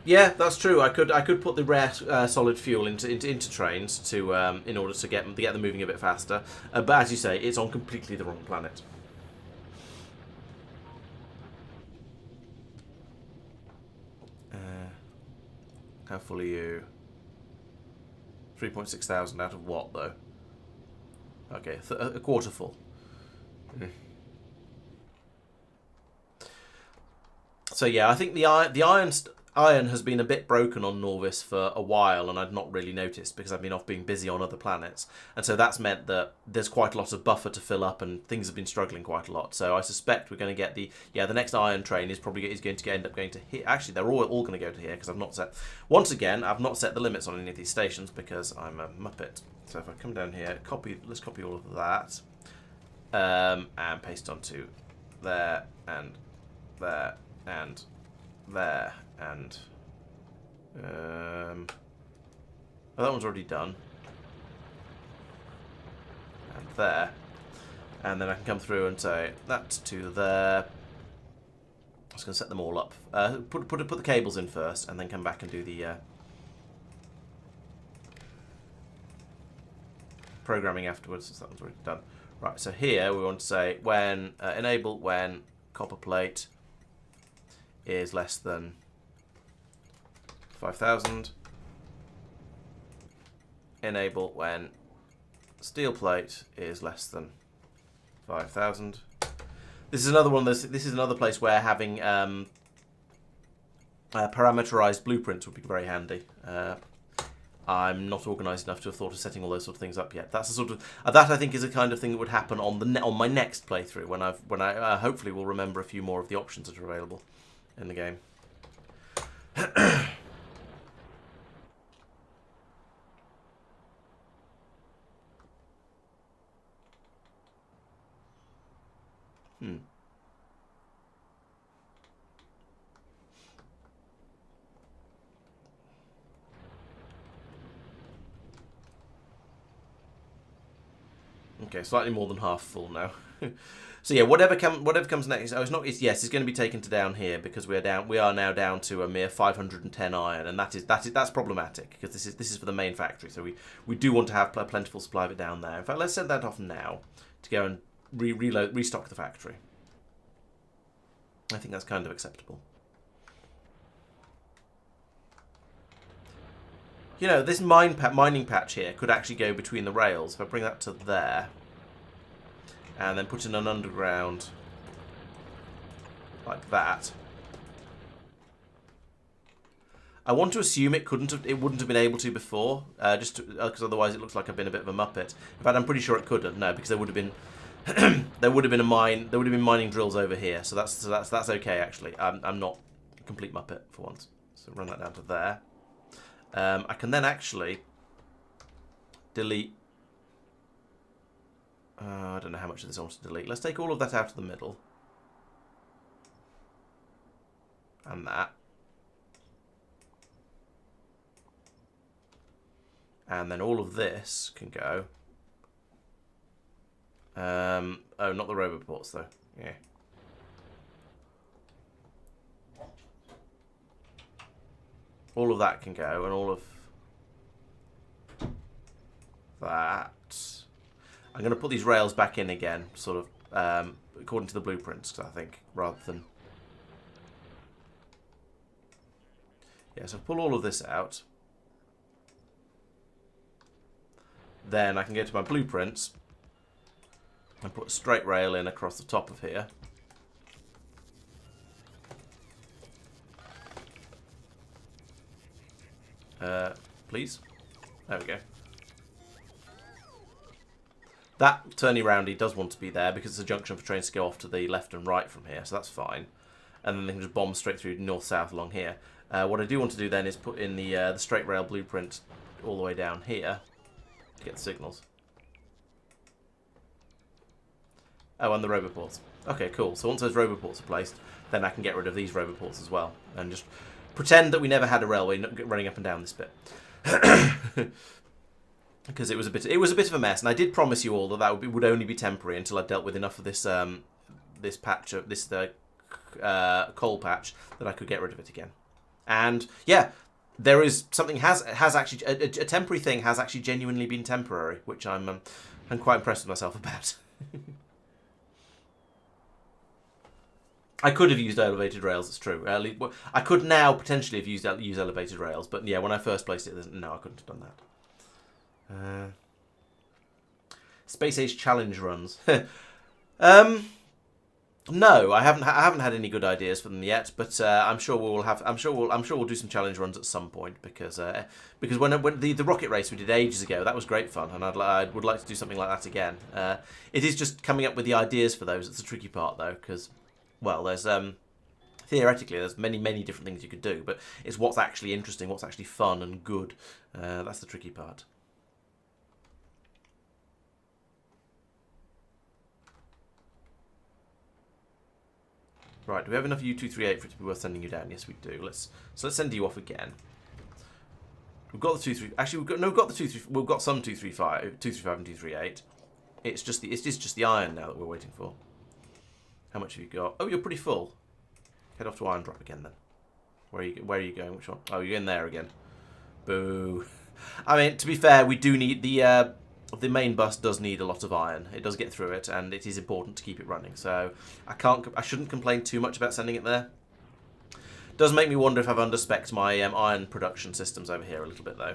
Yeah, that's true. I could put the rare solid fuel into trains to in order to get them moving a bit faster. But as you say, it's on completely the wrong planet. How full are you? 3.6 thousand out of what though? Okay, a quarter full. So yeah, I think the iron has been a bit broken on Nauvis for a while, and I'd not really noticed because I've been off being busy on other planets, and so that's meant that there's quite a lot of buffer to fill up, and things have been struggling quite a lot. So I suspect we're going to get the next iron train is probably going to end up going to here. Actually, they're all going to go to here because I've not set the limits on any of these stations because I'm a muppet. So if I come down here, let's copy all of that, and paste onto there and there and there. And oh, that one's already done. And there. And then I can come through and say that to there. I'm just going to set them all up. Put the cables in first, and then come back and do the programming afterwards. So that one's already done. Right. So here we want to say when enable when copper plate is less than 5,000. Enable when steel plate is less than 5,000. This is another one. This is another place where having parameterized blueprints would be very handy. I'm not organised enough to have thought of setting all those sort of things up yet. That's the sort of that I think is a kind of thing that would happen on my next playthrough when I hopefully will remember a few more of the options that are available in the game. Okay, slightly more than half full now. So yeah, whatever comes next. Oh, it's going to be taken to down here because we are now down to a mere 510 iron, and that's problematic because this is for the main factory. So we do want to have a plentiful supply of it down there. In fact, let's send that off now to go and restock the factory. I think that's kind of acceptable. You know, this mining patch here could actually go between the rails. If I bring that to there, and then put in an underground like that. I want to assume it wouldn't have been able to before, just because otherwise it looks like I've been a bit of a muppet. In fact, I'm pretty sure it couldn't. No, because there would have been there would have been a mine. There would have been mining drills over here, so that's okay actually. I'm not a complete muppet for once. So run that down to there. I can then actually delete. I don't know how much of this I want to delete. Let's take all of that out of the middle, and that, and then all of this can go. Oh, not the roboports though. Yeah. All of that can go, and all of that. I'm going to put these rails back in again, sort of according to the blueprints, I think, rather than. Yeah, so pull all of this out. Then I can go to my blueprints and put a straight rail in across the top of here. Please. There we go. That turny roundy does want to be there because it's a junction for trains to go off to the left and right from here, so that's fine. And then they can just bomb straight through north-south along here. What I do want to do then is put in the straight rail blueprint all the way down here to get the signals. Oh, and the roboports. Okay, cool. So once those roboports are placed, then I can get rid of these roboports as well, and just pretend that we never had a railway running up and down this bit. Because it was a bit of a mess, and I did promise you all that would only be temporary until I dealt with enough of this this patch of this coal patch that I could get rid of it again. And yeah, there is something has actually a temporary thing has actually genuinely been temporary, which I'm quite impressed with myself about. I could have used elevated rails. It's true. I could now potentially have used elevated rails, but yeah, when I first placed it, no, I couldn't have done that. Space Age challenge runs. No, I haven't had any good ideas for them yet, but I'm sure we'll have. I'm sure we'll do some challenge runs at some point because when the rocket race we did ages ago, that was great fun, and I would like to do something like that again. It is just coming up with the ideas for those. It's the tricky part though, because well, there's theoretically there's many different things you could do, but it's what's actually interesting, what's actually fun and good. That's the tricky part. Right, do we have enough U238 for it to be worth sending you down? Yes, we do. Let's send you off again. We've got the 23. Actually, we've got the 23. We've got some 235, 235 and 238. It's just the iron now that we're waiting for. How much have you got? Oh, you're pretty full. Head off to iron drop again then. Where are you going? Which one? Oh, you're in there again. Boo. I mean, to be fair, we do need the main bus does need a lot of iron. It does get through it, and it is important to keep it running. So I shouldn't complain too much about sending it there. Does make me wonder if I've underspecced my iron production systems over here a little bit though.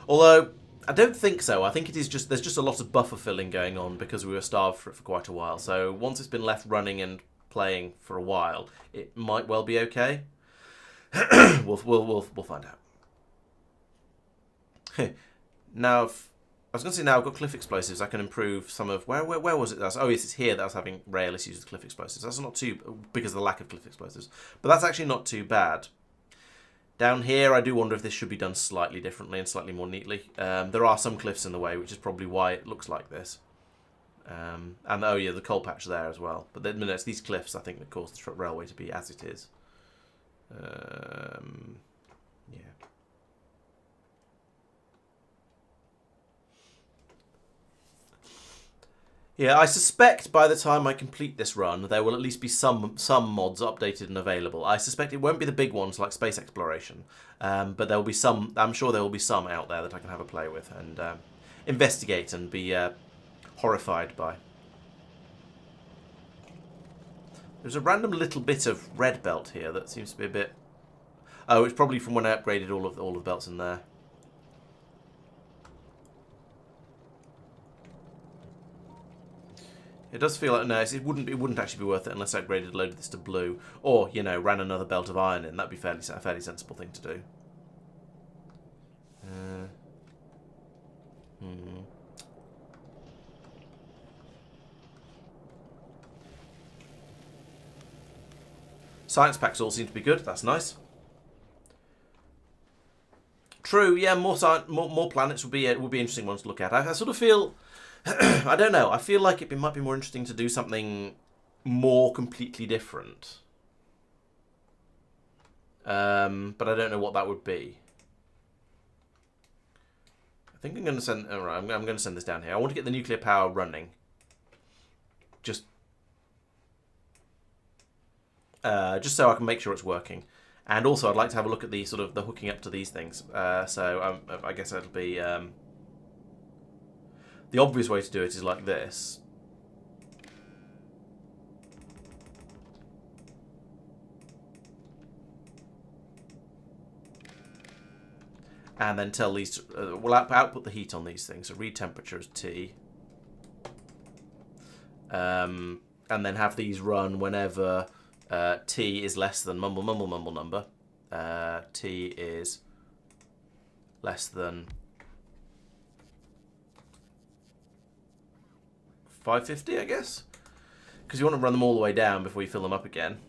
Although I don't think so. I think it is just there's just a lot of buffer filling going on because we were starved for it for quite a while. So once it's been left running and playing for a while, it might well be okay. we'll find out. Now, I was going to say now I've got cliff explosives. I can improve some of where was it? Oh yes, it's here that I was having rail issues with cliff explosives. That's not too because of the lack of cliff explosives, but that's actually not too bad. Down here, I do wonder if this should be done slightly differently and slightly more neatly. There are some cliffs in the way, which is probably why it looks like this. And oh yeah, the coal patch there as well. But then it's these cliffs, I think, that cause the railway to be as it is. Yeah. Yeah, I suspect by the time I complete this run, there will at least be some mods updated and available. I suspect it won't be the big ones like space exploration, but there will be some. I'm sure there will be some out there that I can have a play with and investigate and be horrified by. There's a random little bit of red belt here that seems to be a bit. Oh, it's probably from when I upgraded all of the belts in there. It does feel like no, it wouldn't actually be worth it unless I upgraded a load of this to blue, or ran another belt of iron in. That'd be a fairly sensible thing to do. Science packs all seem to be good. That's nice. True, yeah, more planets would be interesting ones to look at. I sort of feel, I don't know, I feel like it might be more interesting to do something more completely different. But I don't know what that would be. I think I'm going to send. All right, I'm going to send this down here. I want to get the nuclear power running. Just so I can make sure it's working. And also, I'd like to have a look at the sort of the hooking up to these things. So I guess it'll be the obvious way to do it is like this. And then tell these we'll output the heat on these things. So read temperature as T. And then have these run whenever T is less than mumble number. T is less than 550, I guess, because you want to run them all the way down before you fill them up again.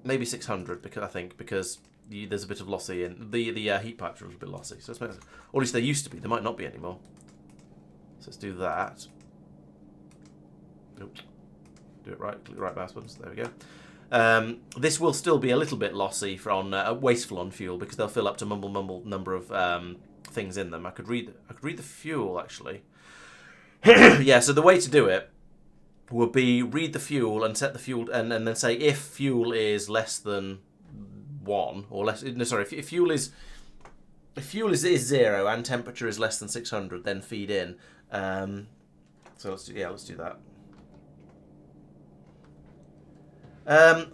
Maybe 600 because there's a bit of lossy in the heat pipes are a little bit lossy. So or at least they used to be. They might not be anymore. So let's do that. Oops. Do it right, click the right mouse buttons, there we go. This will still be a little bit lossy wasteful on fuel because they'll fill up to mumble number of things in them. I could read the fuel actually. Yeah, so the way to do it would be read the fuel and set the fuel and then say if fuel is less than 1 or less. No, sorry, if fuel is 0 and temperature is less than 600, then feed in. So let's do that.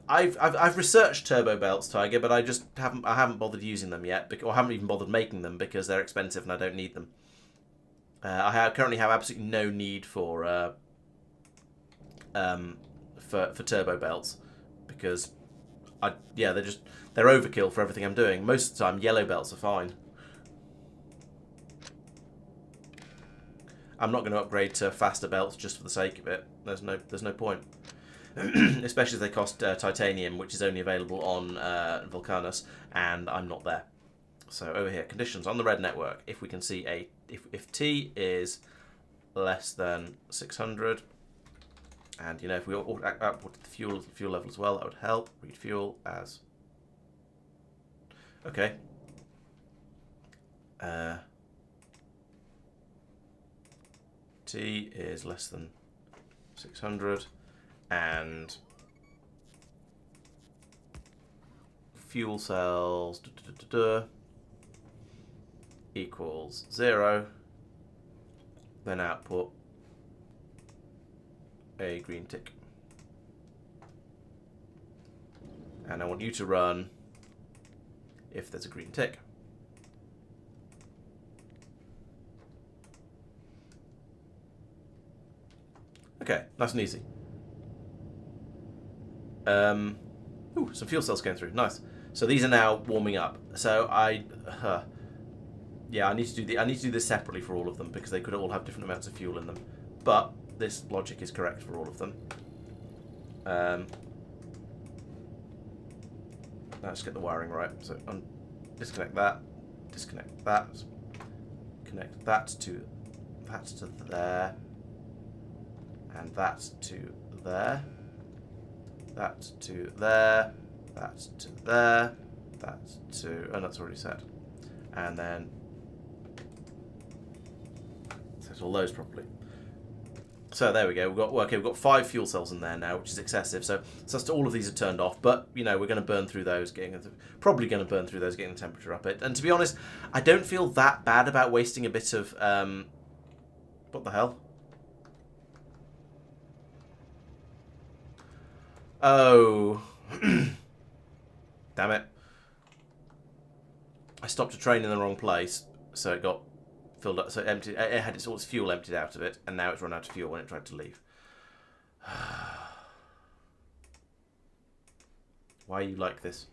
I've researched turbo belts, Tiger, but I haven't bothered using them yet, or haven't even bothered making them because they're expensive and I don't need them. I currently have absolutely no need for turbo belts because they're overkill for everything I'm doing. Most of the time, yellow belts are fine. I'm not going to upgrade to faster belts just for the sake of it. There's no point. Especially if they cost titanium, which is only available on Vulcanus, and I'm not there. So over here, conditions on the red network. If we can see if T is less than 600, and if we output the fuel level as well, that would help. Read fuel as okay. T is less than 600. And fuel cells equals 0. Then output a green tick. And I want you to run if there's a green tick. Okay, nice and easy. Ooh, some fuel cells came through. Nice. So these are now warming up. So I need to do this separately for all of them because they could all have different amounts of fuel in them. But this logic is correct for all of them. Let's get the wiring right. So disconnect that, connect that to there, and that to there. That to there, that to there, that to... Oh, that's already set. And then set all those properly. So there we go. We've got 5 fuel cells in there now, which is excessive. So all of these are turned off, but we're going to burn through those, getting the temperature up. And to be honest, I don't feel that bad about wasting a bit of what the hell? Oh, damn it. I stopped a train in the wrong place, so it got filled up, so it had all its fuel emptied out of it, and now it's run out of fuel when it tried to leave. Why are you like this?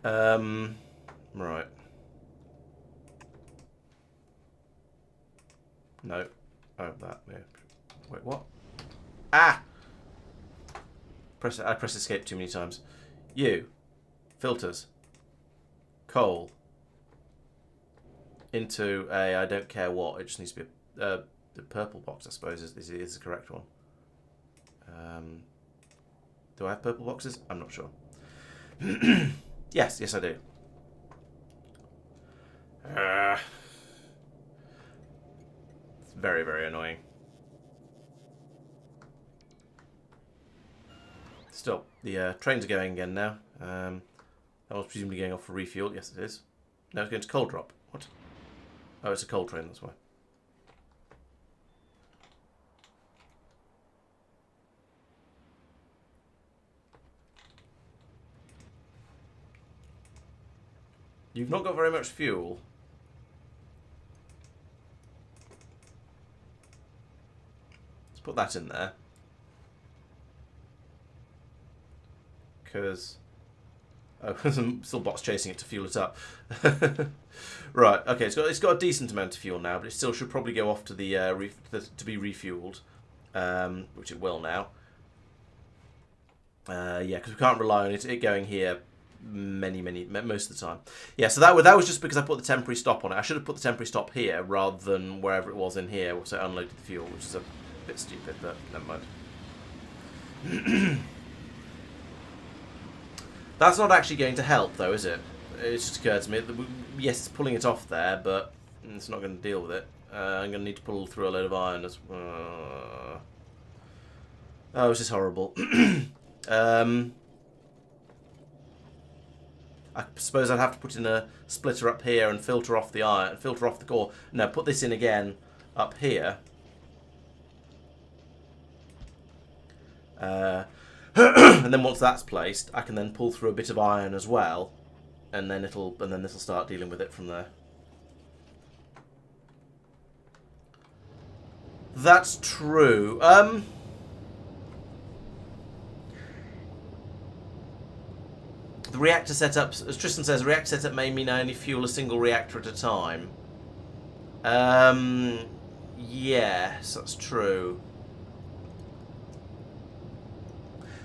Right. No. Oh, that. Yeah. Wait, what? Ah! I pressed escape too many times. You. Filters. Coal. Into a I don't care what. It just needs to be the purple box, I suppose, is the correct one. Do I have purple boxes? I'm not sure. Yes, I do. It's very, very annoying. Stop. The trains are going again now. That was presumably going off for refuel. Yes, it is. Now it's going to coal drop. What? Oh, it's a coal train, that's why. You've not got very much fuel. Let's put that in there. Because... Oh, still bots chasing it to fuel it up. Right, okay, it's got a decent amount of fuel now, but it still should probably go off to the to be refueled, which it will now. Yeah, because we can't rely on it going here most of the time. Yeah, so that was just because I put the temporary stop on it. I should have put the temporary stop here rather than wherever it was in here, so it unloaded the fuel, which is a bit stupid, but never mind. That's not actually going to help, though, is it? It just occurred to me that yes, it's pulling it off there, but it's not going to deal with it. I'm going to need to pull through a load of iron as well. Oh, this is horrible. I suppose I'd have to put in a splitter up here and filter off the iron, filter off the core. No, put this in again up here. And then once that's placed, I can then pull through a bit of iron as well, and then this will start dealing with it from there. That's true. The reactor setup, as Tristan says, reactor setup may mean I only fuel a single reactor at a time. Yes, that's true.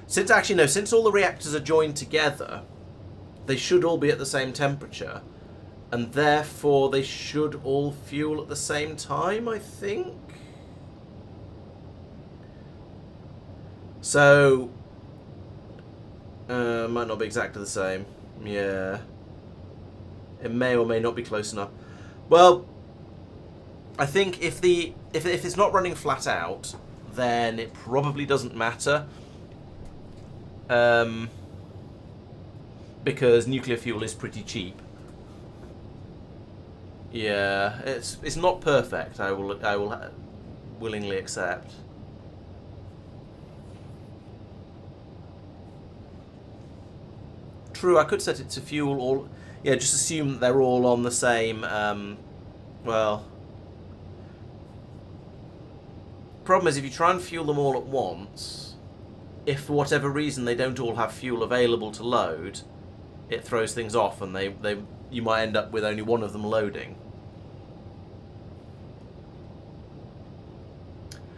Since all the reactors are joined together, they should all be at the same temperature, and therefore they should all fuel at the same time, I think. So, might not be exactly the same. Yeah. It may or may not be close enough. Well, I think if it's not running flat out, then it probably doesn't matter. Because nuclear fuel is pretty cheap. Yeah, it's not perfect. I will willingly accept. True, I could set it to fuel all. Yeah, just assume that they're all on the same. Well, problem is if you try and fuel them all at once, if for whatever reason they don't all have fuel available to load, it throws things off, and you might end up with only one of them loading.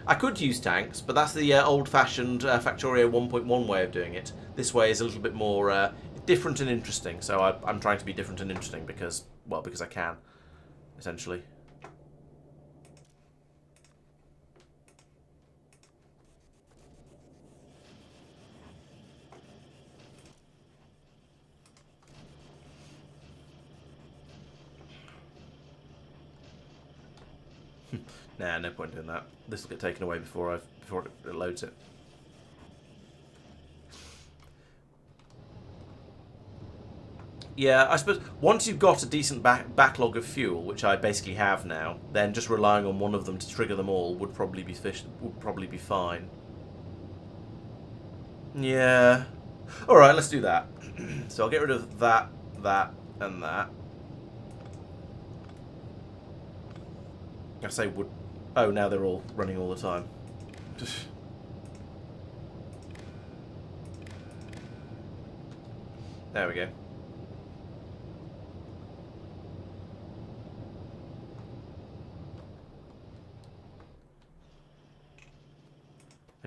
I could use tanks, but that's the old-fashioned Factorio 1.1 way of doing it. This way is a little bit more different and interesting. So I'm trying to be different and interesting because I can, essentially. Nah, no point doing that. This will get taken away before it loads it. Yeah, I suppose once you've got a decent backlog of fuel, which I basically have now, then just relying on one of them to trigger them all would probably be fine. Yeah. All right, let's do that. So I'll get rid of that, and that. I say would. Oh, now they're all running all the time. There we go.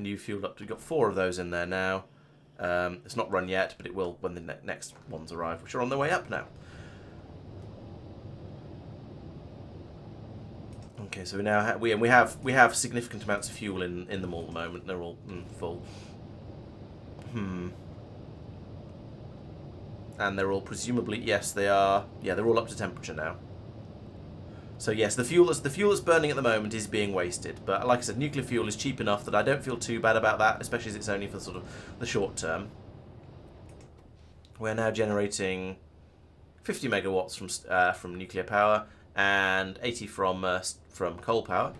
And you fueled up. We've got 4 of those in there now. It's not run yet, but it will when the next ones arrive, which are on their way up now. Okay, so we now we have significant amounts of fuel in them all at the moment. They're all full. And they're all presumably, yes, they are. Yeah, they're all up to temperature now. So yes, the fuel that's burning at the moment is being wasted. But like I said, nuclear fuel is cheap enough that I don't feel too bad about that, especially as it's only for sort of the short term. We're now generating 50 megawatts from nuclear power and 80 from coal power.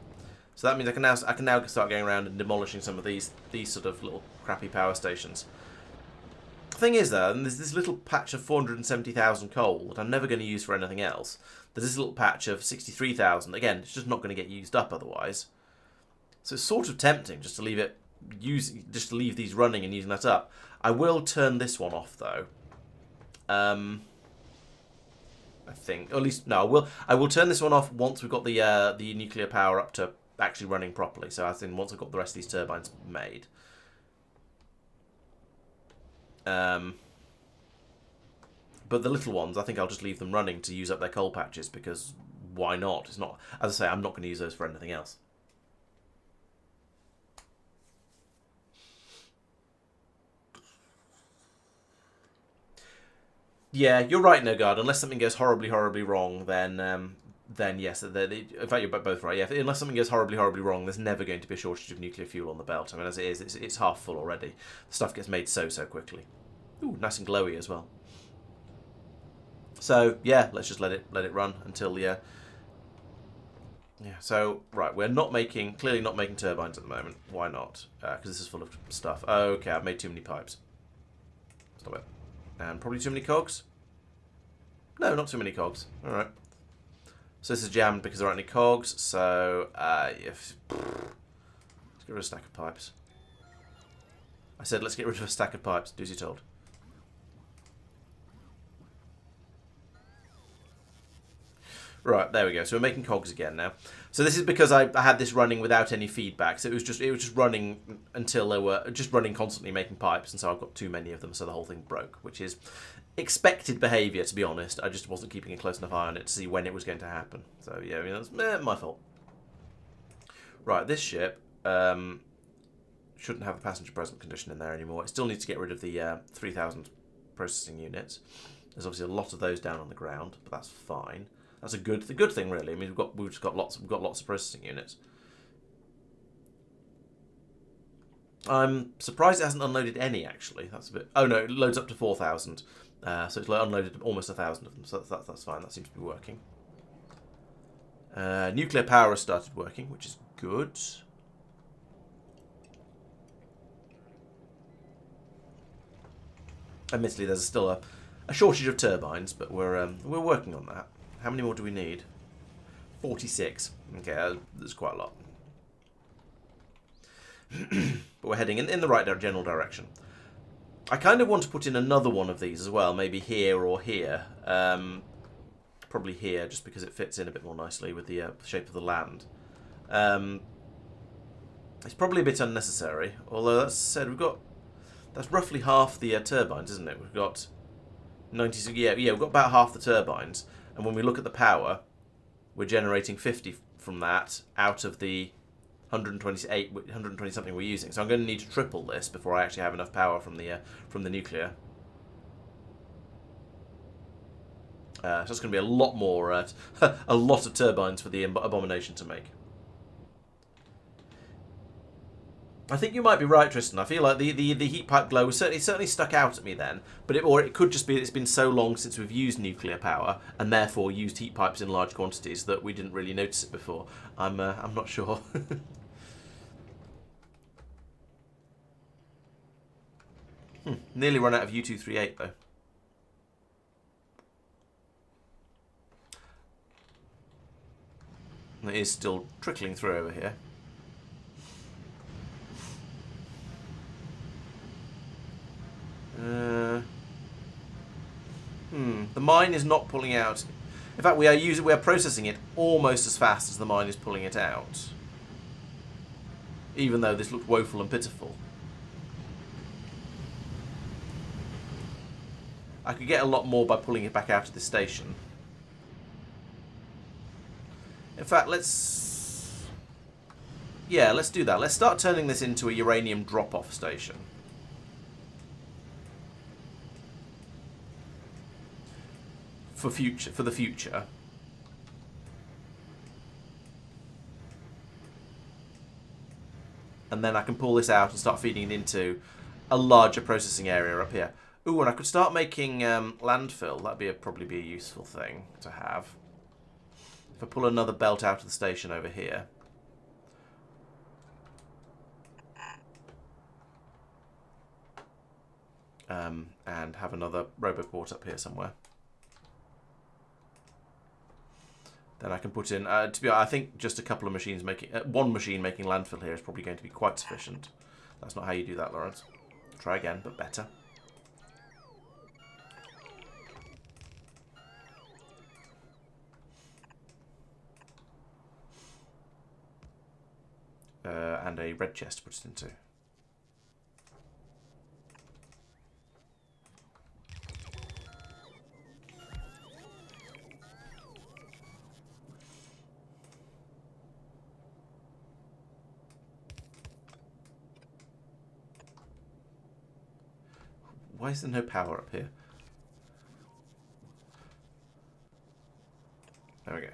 So that means I can now start going around and demolishing some of these sort of little crappy power stations. The thing is, though, and there's this little patch of 470,000 coal that I'm never going to use for anything else. There's this little patch of 63,000. Again, it's just not going to get used up otherwise. So it's sort of tempting just to leave these running and using that up. I will turn this one off, though. I think, or at least no, I will turn this one off once we've got the nuclear power up to actually running properly. So I think once I've got the rest of these turbines made. But the little ones, I think I'll just leave them running to use up their coal patches, because why not? It's not, as I say, I'm not going to use those for anything else. Yeah, you're right, Nogard. Unless something goes horribly, horribly wrong, then yes. In fact, you're both right. Yeah, unless something goes horribly, horribly wrong, there's never going to be a shortage of nuclear fuel on the belt. I mean, as it is, it's half full already. The stuff gets made so quickly. Ooh, nice and glowy as well. So yeah, let's just let it run until the. Yeah. So right, we're clearly not making turbines at the moment. Why not? Because this is full of stuff. Okay, I've made too many pipes. Stop it. And probably too many cogs? No, not too many cogs. Alright. So this is jammed because there aren't any cogs. So, let's get rid of a stack of pipes. I said let's get rid of a stack of pipes. Do as you're told. Right, there we go. So we're making cogs again now. So this is because I had this running without any feedback. So it was just running until they were just running constantly making pipes, and so I've got too many of them, so the whole thing broke, which is expected behaviour, to be honest. I just wasn't keeping a close enough eye on it to see when it was going to happen. So yeah, I mean, that's my fault. Right, this ship shouldn't have the passenger present condition in there anymore. It still needs to get rid of the 3,000 processing units. There's obviously a lot of those down on the ground, but that's fine. That's a good thing, really. I mean, we've got lots of processing units. I'm surprised it hasn't unloaded any, actually. That's a bit. Oh no, it loads up to 4,000. So it's unloaded almost 1,000 of them. So that's fine. That seems to be working. Nuclear power has started working, which is good. Admittedly, there's still a shortage of turbines, but we're working on that. How many more do we need? 46. Okay, that's quite a lot. But we're heading in the right general direction. I kind of want to put in another one of these as well, maybe here or here. Probably here, just because it fits in a bit more nicely with the shape of the land. It's probably a bit unnecessary, although that said, that's roughly half the turbines, isn't it? We've got 90. Yeah, we've got about half the turbines. And when we look at the power, we're generating 50 from that out of the 120 something we're using. So I'm going to need to triple this before I actually have enough power from the nuclear. So it's going to be a lot more, a lot of turbines for the abomination to make. I think you might be right, Tristan. I feel like the heat pipe glow was certainly stuck out at me then, but it could just be that it's been so long since we've used nuclear power and therefore used heat pipes in large quantities that we didn't really notice it before. I'm not sure. Nearly run out of U238 though. It is still trickling through over here. The mine is not pulling out. In fact, we are processing it almost as fast as the mine is pulling it out. even though this looked woeful and pitiful. I could get a lot more by pulling it back out of this station. In fact, let's do that. Let's start turning this into a uranium drop-off station. For the future. And then I can pull this out and start feeding it into a larger processing area up here. Ooh, and I could start making landfill. That'd probably be a useful thing to have. If I pull another belt out of the station over here. And have another roboport up here somewhere. Then I can put in, to be honest, I think just a couple of machines making, one machine making landfill here is probably going to be quite sufficient. That's not how you do that, Laurence. Try again, but better. And a red chest to put it into. Why is there no power up here? There we go.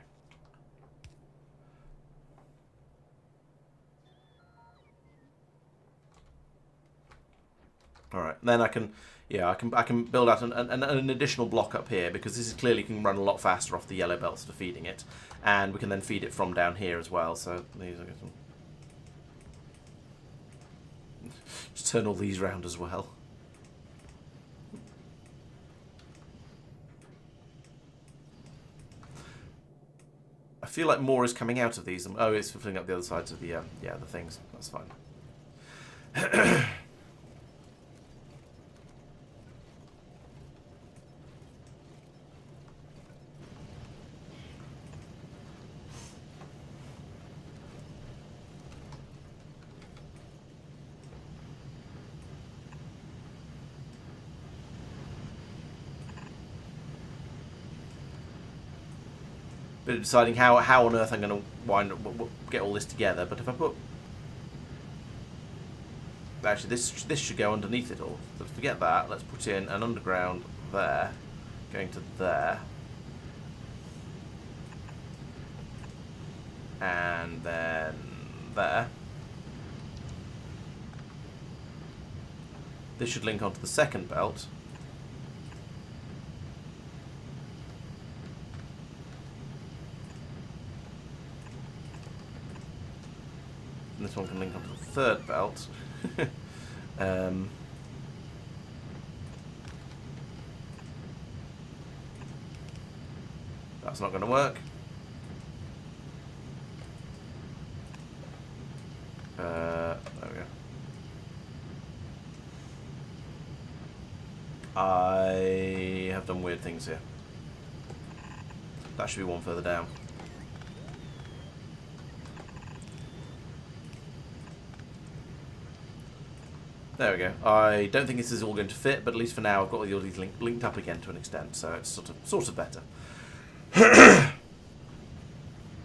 All right, then I can, yeah, I can build out an additional block up here because this is clearly can run a lot faster off the yellow belts for feeding it, and we can then feed it from down here as well. So these are some. Just turn all these round as well. I feel like more is coming out of these. Oh, it's filling up the other sides of the yeah, the things. That's fine. Bit of deciding how on earth I'm going to get all this together. But if I put, actually this should go underneath it all. But forget that. Let's put in an underground there, going to there, and then there. This should link onto the second belt. And this one can link onto the third belt. That's not going to work. There we go. I have done weird things here. That should be one further down. There we go. I don't think this is all going to fit, but at least for now I've got all these linked up again to an extent, so it's sort of better.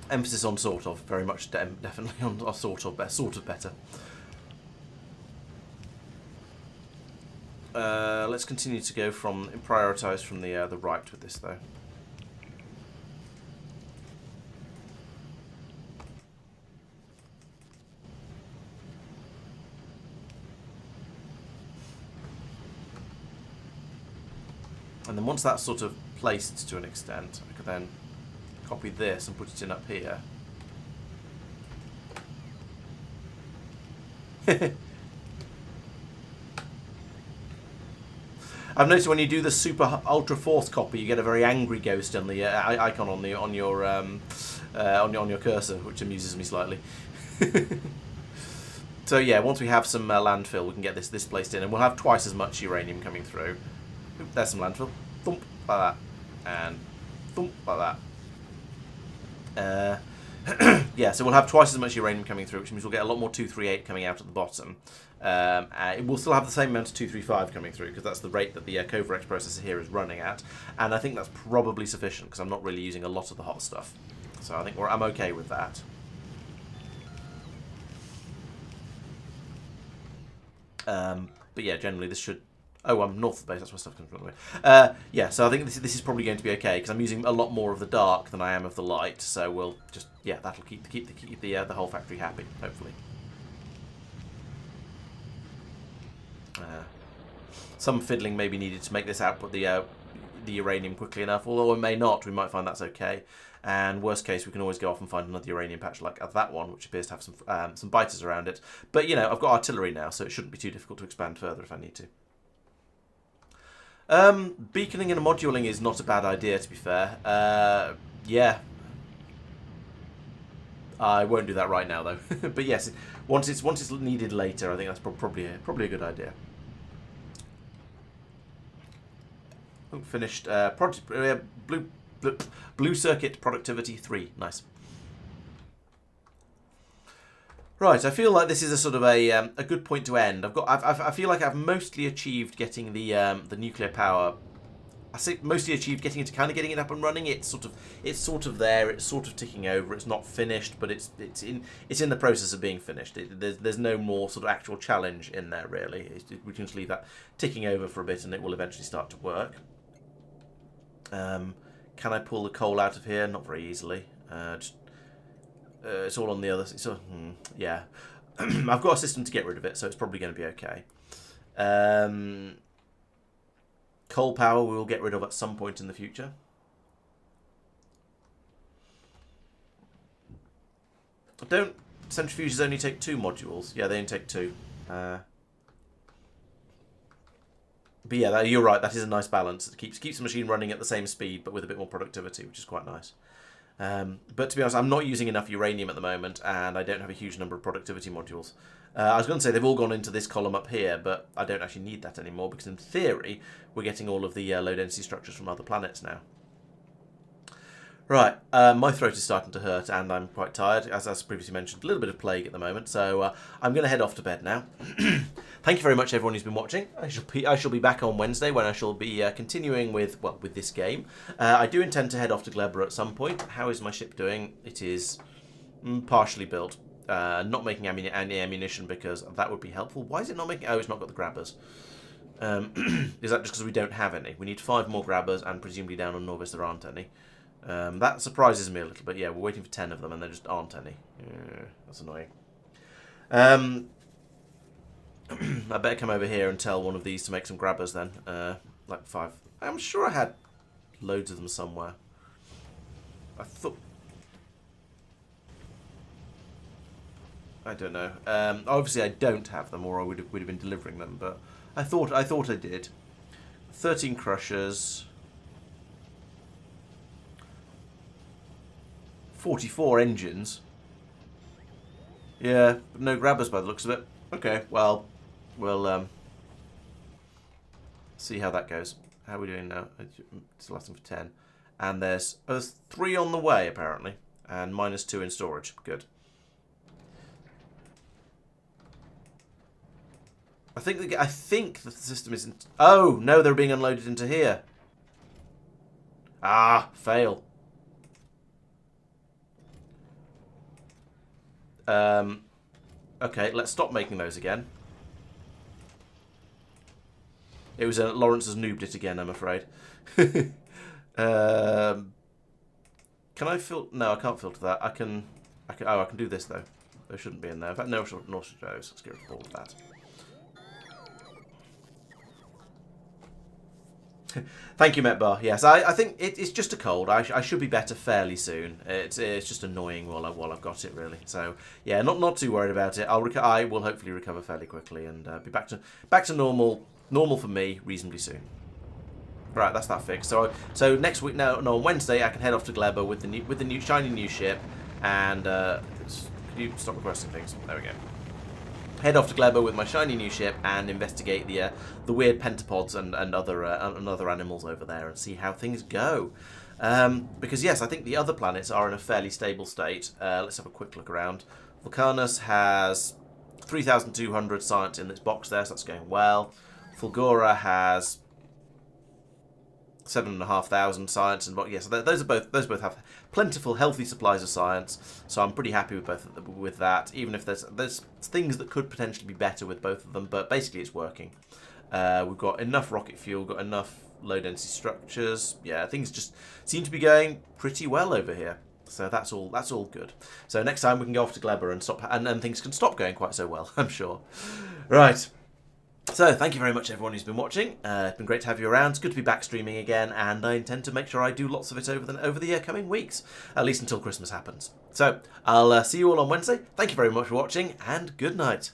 Emphasis on sort of, very much definitely on sort of better. Let's continue to go from prioritise from the right with this though. And then once that's sort of placed to an extent, I could then copy this and put it in up here. I've noticed when you do the super ultra force copy, you get a very angry ghost on the icon on your cursor, which amuses me slightly. So yeah, once we have some landfill, we can get this placed in, and we'll have twice as much uranium coming through. Oop, there's some landfill. Thump like that, and thump like that. Yeah, so we'll have twice as much uranium coming through, which means we'll get a lot more 238 coming out at the bottom. It will still have the same amount of 235 coming through, because that's the rate that the Covarex processor here is running at. And I think that's probably sufficient, because I'm not really using a lot of the hot stuff. So I think I'm okay with that. But yeah, generally this should... Oh, I'm north of the base, that's where stuff comes from. Yeah, so I think this is probably going to be okay, because I'm using a lot more of the dark than I am of the light, so we'll just... Yeah, that'll keep the whole factory happy, hopefully. Some fiddling may be needed to make this output the uranium quickly enough, although it may not. We might find that's okay. And worst case, we can always go off and find another uranium patch like that one, which appears to have some biters around it. But, you know, I've got artillery now, so it shouldn't be too difficult to expand further if I need to. Beaconing and moduling is not a bad idea, to be fair. Yeah. I won't do that right now, though. But yes, once it's needed later, I think that's probably a good idea. Finished blue circuit productivity 3. Nice. Right, I feel like this is a sort of a good point to end. I feel like I've mostly achieved getting the nuclear power. I say mostly achieved getting it up and running. It's sort of there. It's sort of ticking over. It's not finished, but it's in the process of being finished. There's no more sort of actual challenge in there really. We can just leave that ticking over for a bit, and it will eventually start to work. Can I pull the coal out of here? Not very easily. It's all on the other side. So, yeah. I've got a system to get rid of it, so it's probably going to be okay. Coal power we will get rid of at some point in the future. Don't centrifuges only take 2 modules? Yeah, they only take 2. But yeah, you're right, that is a nice balance. It keeps the machine running at the same speed, but with a bit more productivity, which is quite nice. But to be honest, I'm not using enough uranium at the moment, and I don't have a huge number of productivity modules. I was going to say they've all gone into this column up here, but I don't actually need that anymore, because in theory, we're getting all of the low-density structures from other planets now. Right, my throat is starting to hurt, and I'm quite tired. As previously mentioned, a little bit of plague at the moment, so I'm going to head off to bed now. Thank you very much, everyone who's been watching. I shall be back on Wednesday, when I shall be continuing with this game. I do intend to head off to Glebra at some point. How is my ship doing? It is partially built. Not making any ammunition, because that would be helpful. Why is it not making... Oh, it's not got the grabbers. Is that just because we don't have any? We need 5 more grabbers, and presumably down on Nauvis there aren't any. That surprises me a little bit. Yeah, we're waiting for 10 of them, and there just aren't any. That's annoying. I better come over here and tell one of these to make some grabbers then. Like 5. I'm sure I had loads of them somewhere. I thought... I don't know. Obviously I don't have them, or I would have been delivering them, but I thought I did. 13 crushers. 44 engines. Yeah, but no grabbers by the looks of it. Okay, well, we'll see how that goes. How are we doing now? It's lasting for 10. And there's 3 on the way, apparently. And -2 in storage. Good. I think the system isn't... Oh, no, they're being unloaded into here. Ah, fail. Okay, let's stop making those again. It was Laurence has noobed it again, I'm afraid. Can I filter? No, I can't filter that. I can. Oh, I can do this though. They shouldn't be in there. In fact, no, should those. Let's get rid of all of that. Thank you, Metbar. Yes, I think it's just a cold. I should be better fairly soon. It's just annoying while I've got it, really. So yeah, not too worried about it. I will hopefully recover fairly quickly and be back to normal for me reasonably soon. Right, that's that fixed. So next week, no, on Wednesday I can head off to Gleba with the new shiny new ship, and can you stop requesting things? There we go. Head off to Gleba with my shiny new ship and investigate the weird pentapods and other animals over there and see how things go. Because yes, I think the other planets are in a fairly stable state. Let's have a quick look around. Vulcanus has 3,200 science in this box there, so that's going well. Fulgora has 7,500 science, and yes, those both have plentiful, healthy supplies of science. So I'm pretty happy with both with that. Even if there's things that could potentially be better with both of them, but basically it's working. We've got enough rocket fuel, got enough low density structures. Yeah, things just seem to be going pretty well over here. So that's all good. So next time we can go off to Gleber and stop, and things can stop going quite so well, I'm sure. Right. So, thank you very much everyone who's been watching. It's been great to have you around. It's good to be back streaming again, and I intend to make sure I do lots of it over the coming weeks, at least until Christmas happens. So, I'll see you all on Wednesday. Thank you very much for watching, and good night.